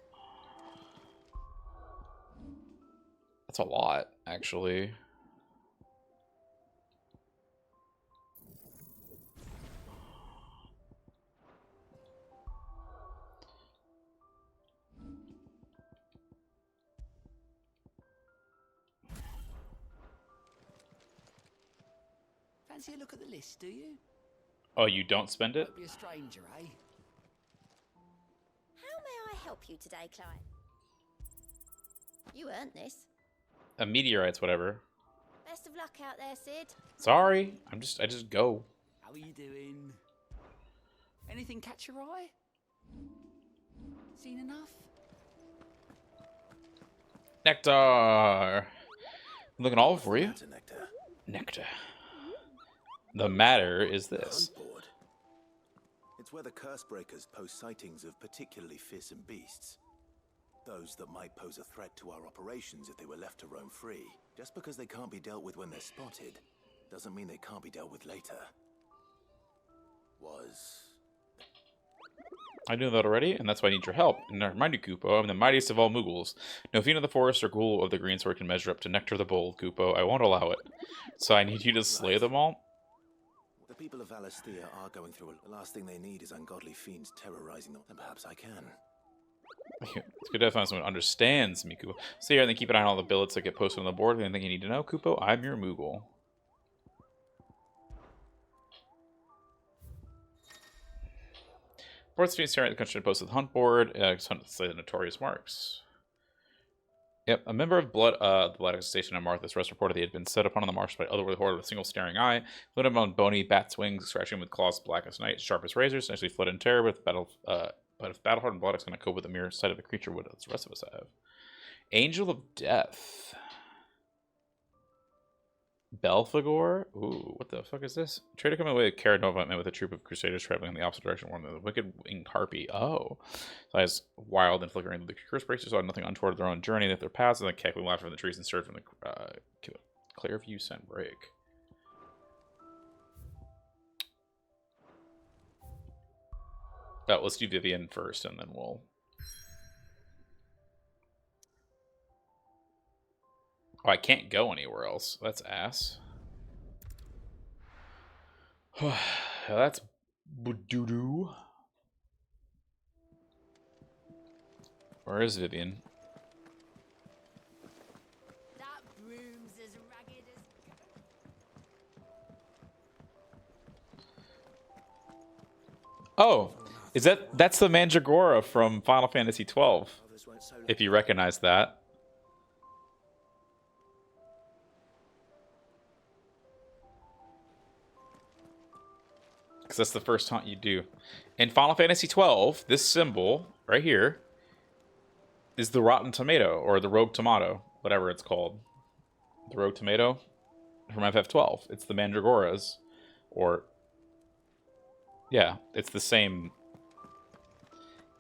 That's a lot, actually.
Fancy a look at the list, do you?
Oh, you don't spend it?
Won't be a stranger, eh?
How may I help you today, Clive? You earned this.
A meteorites, whatever.
Best of luck out there, Sid.
Sorry, I just go.
How are you doing? Anything catch your eye? Seen enough?
Nectar. I'm looking all over for you. Nectar. The matter is this.
Hunt board. It's where the curse breakers post sightings of particularly fearsome beasts. Those that might pose a threat to our operations if they were left to roam free. Just because they can't be dealt with when they're spotted, doesn't mean they can't be dealt with later.
I knew that already, and that's why I need your help. And I remind you, Kupo, I'm the mightiest of all Mughals. No fiend of the forest or ghoul of the greensword can measure up to Nectar the Bold, Kupo. I won't allow it. So I need you to slay them all?
The people of Valisthea are going through the last thing they need is ungodly fiends terrorizing them, and perhaps I can.
It's good to find someone who understands me, Kupo. Stay here and then keep an eye on all the billets that get posted on the board. Anything you need to know, Kupo? I'm your Mughal. Board streets staring at the country posted the hunt board. Hunt the notorious marks. Yep, a member of the Blood Station on Martha's Rest reported he had been set upon on the marsh by otherworldly horror with a single staring eye, flit him on bony bat's wings, scratching him with claws black as night, sharp as razors, essentially fled in terror, but if battle-hardened Bloodix cannot cope with the mere sight of the creature, what does the rest of us have? Angel of Death. Belphegor? Ooh, what the fuck is this? Trader coming away with Caranova met with a troop of crusaders traveling in the opposite direction, one of the wicked winged harpy. Oh. So as wild and flickering the curse breakers saw nothing untoward of their own journey, that their paths and the cackling laughter from the trees and stirred from the Clearview Sun Break. Let's do Vivian first and then we'll... Oh, I can't go anywhere else. That's ass. That's doo-doo. Where is Vivian?
That broom's as ragged as...
Oh, that's the Mandragora from Final Fantasy XII. If you recognize that. Because that's the first taunt you do. In Final Fantasy XII, this symbol right here is the rotten tomato, or the rogue tomato, whatever it's called. The rogue tomato from FF12. It's the Mandragoras, or... Yeah, it's the same...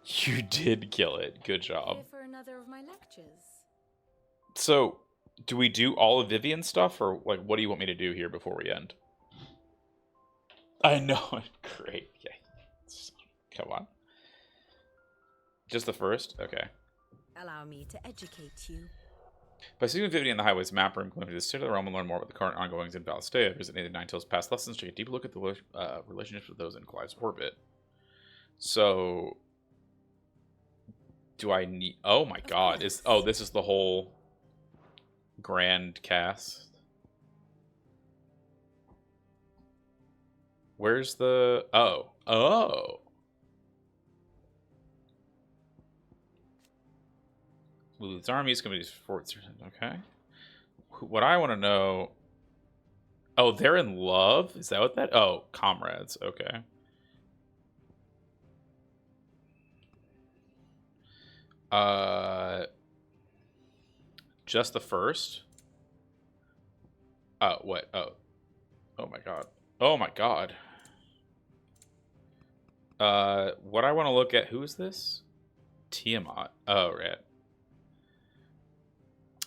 You did kill it. Good job.
Here for another of my lectures.
So, do we do all of Vivian's stuff, or like, what do you want me to do here before we end? I know. Great. Yeah. Come on. Just the first? Okay.
Allow me to educate you.
By seeing Vivian in the highway's map room, going to the state of the realm and learn more about the current ongoings in Valistea, visit Nathan Ninetales' past lessons, take a deep look at the relationships with those in Clive's orbit. So, do I need... Oh my god. This is the whole grand cast. Where's the... Oh. Lulu's army is going to be forts. Okay. What I want to know... Oh, they're in love? Is that what that... Oh, comrades. Okay. Just the first? Oh, what? Oh. Oh my god. Oh my god. What I want to look at... Who is this? Tiamat. Oh, right.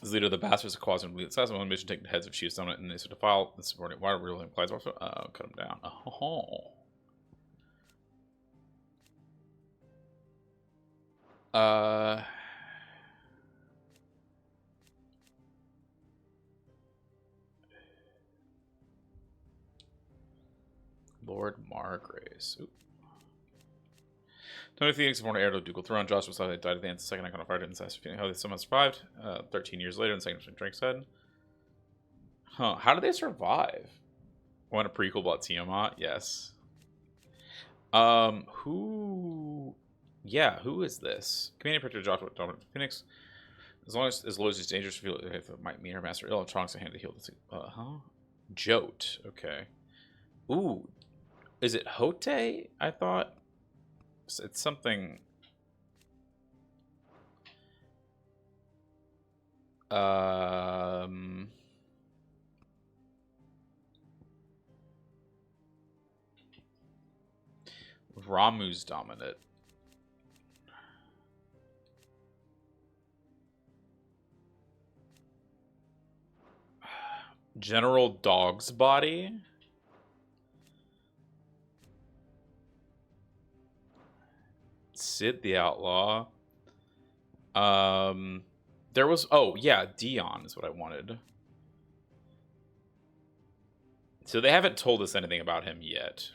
As leader of the bastards of Quasar and assassin on a mission taking the heads of chiefs dominant and they to defile the subordinate water really implies also cut them down. Oh. Lord Margrace. Ooh. Tony Phoenix born heir to the Ducal Throne. Joshua died at the end of the second icon of fire didn't feeling how they somehow survived. 13 years later in the second Drake's head. Huh. How did they survive? Want a prequel about Tiamat? Yes. Who... Yeah, who is this? Commander Protector Joshua Phoenix. As long as it's dangerous to feel if it might mean her master ill, Trunks a hand to heal this. Jote. Okay. Ooh. Is it Hote? I thought. It's something. Ramu's dominant. General Dog's Body. Sid the Outlaw. There was... Oh, yeah, Dion is what I wanted. So they haven't told us anything about him yet.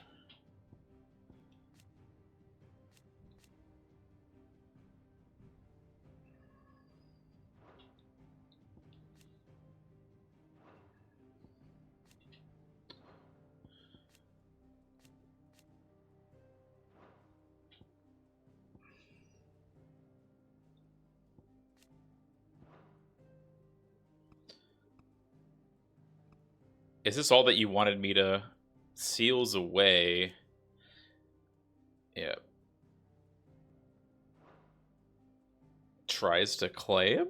Is this all that you wanted me to? Seals away. Yeah. Tries to claim?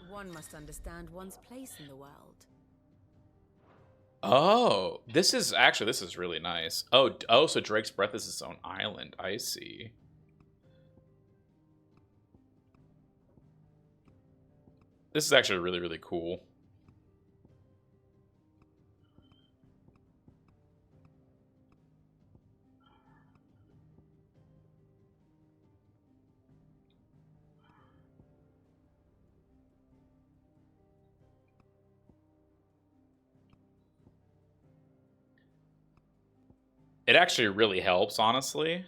One must understand one's place in the world.
Oh, this is really nice. Oh, so Drake's Breath is its own island. I see. This is actually really, really cool. It actually really helps, honestly.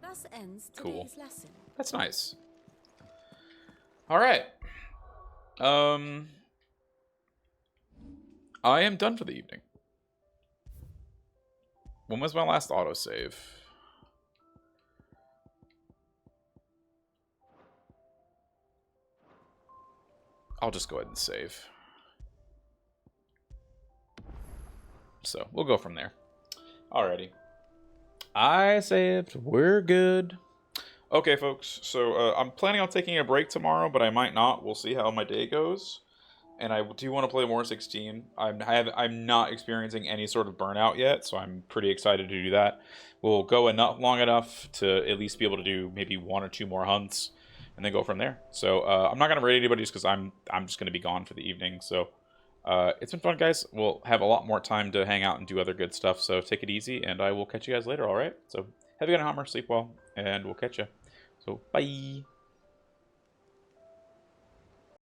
Thus ends
Cool.
today's lesson.
That's nice. All right. I am done for the evening. When was my last autosave? I'll just go ahead and save. So we'll go from there. Alrighty. I saved. We're good. Okay, folks. So I'm planning on taking a break tomorrow, but I might not. We'll see how my day goes. And I do want to play more 16. I'm not experiencing any sort of burnout yet, so I'm pretty excited to do that. We'll go long enough to at least be able to do maybe 1 or 2 more hunts, and then go from there. So I'm not gonna raid anybody just because I'm just gonna be gone for the evening. So it's been fun, guys. We'll have a lot more time to hang out and do other good stuff. So take it easy, and I will catch you guys later. All right. So have a good night, Hummer. Sleep well, and we'll catch you. So bye.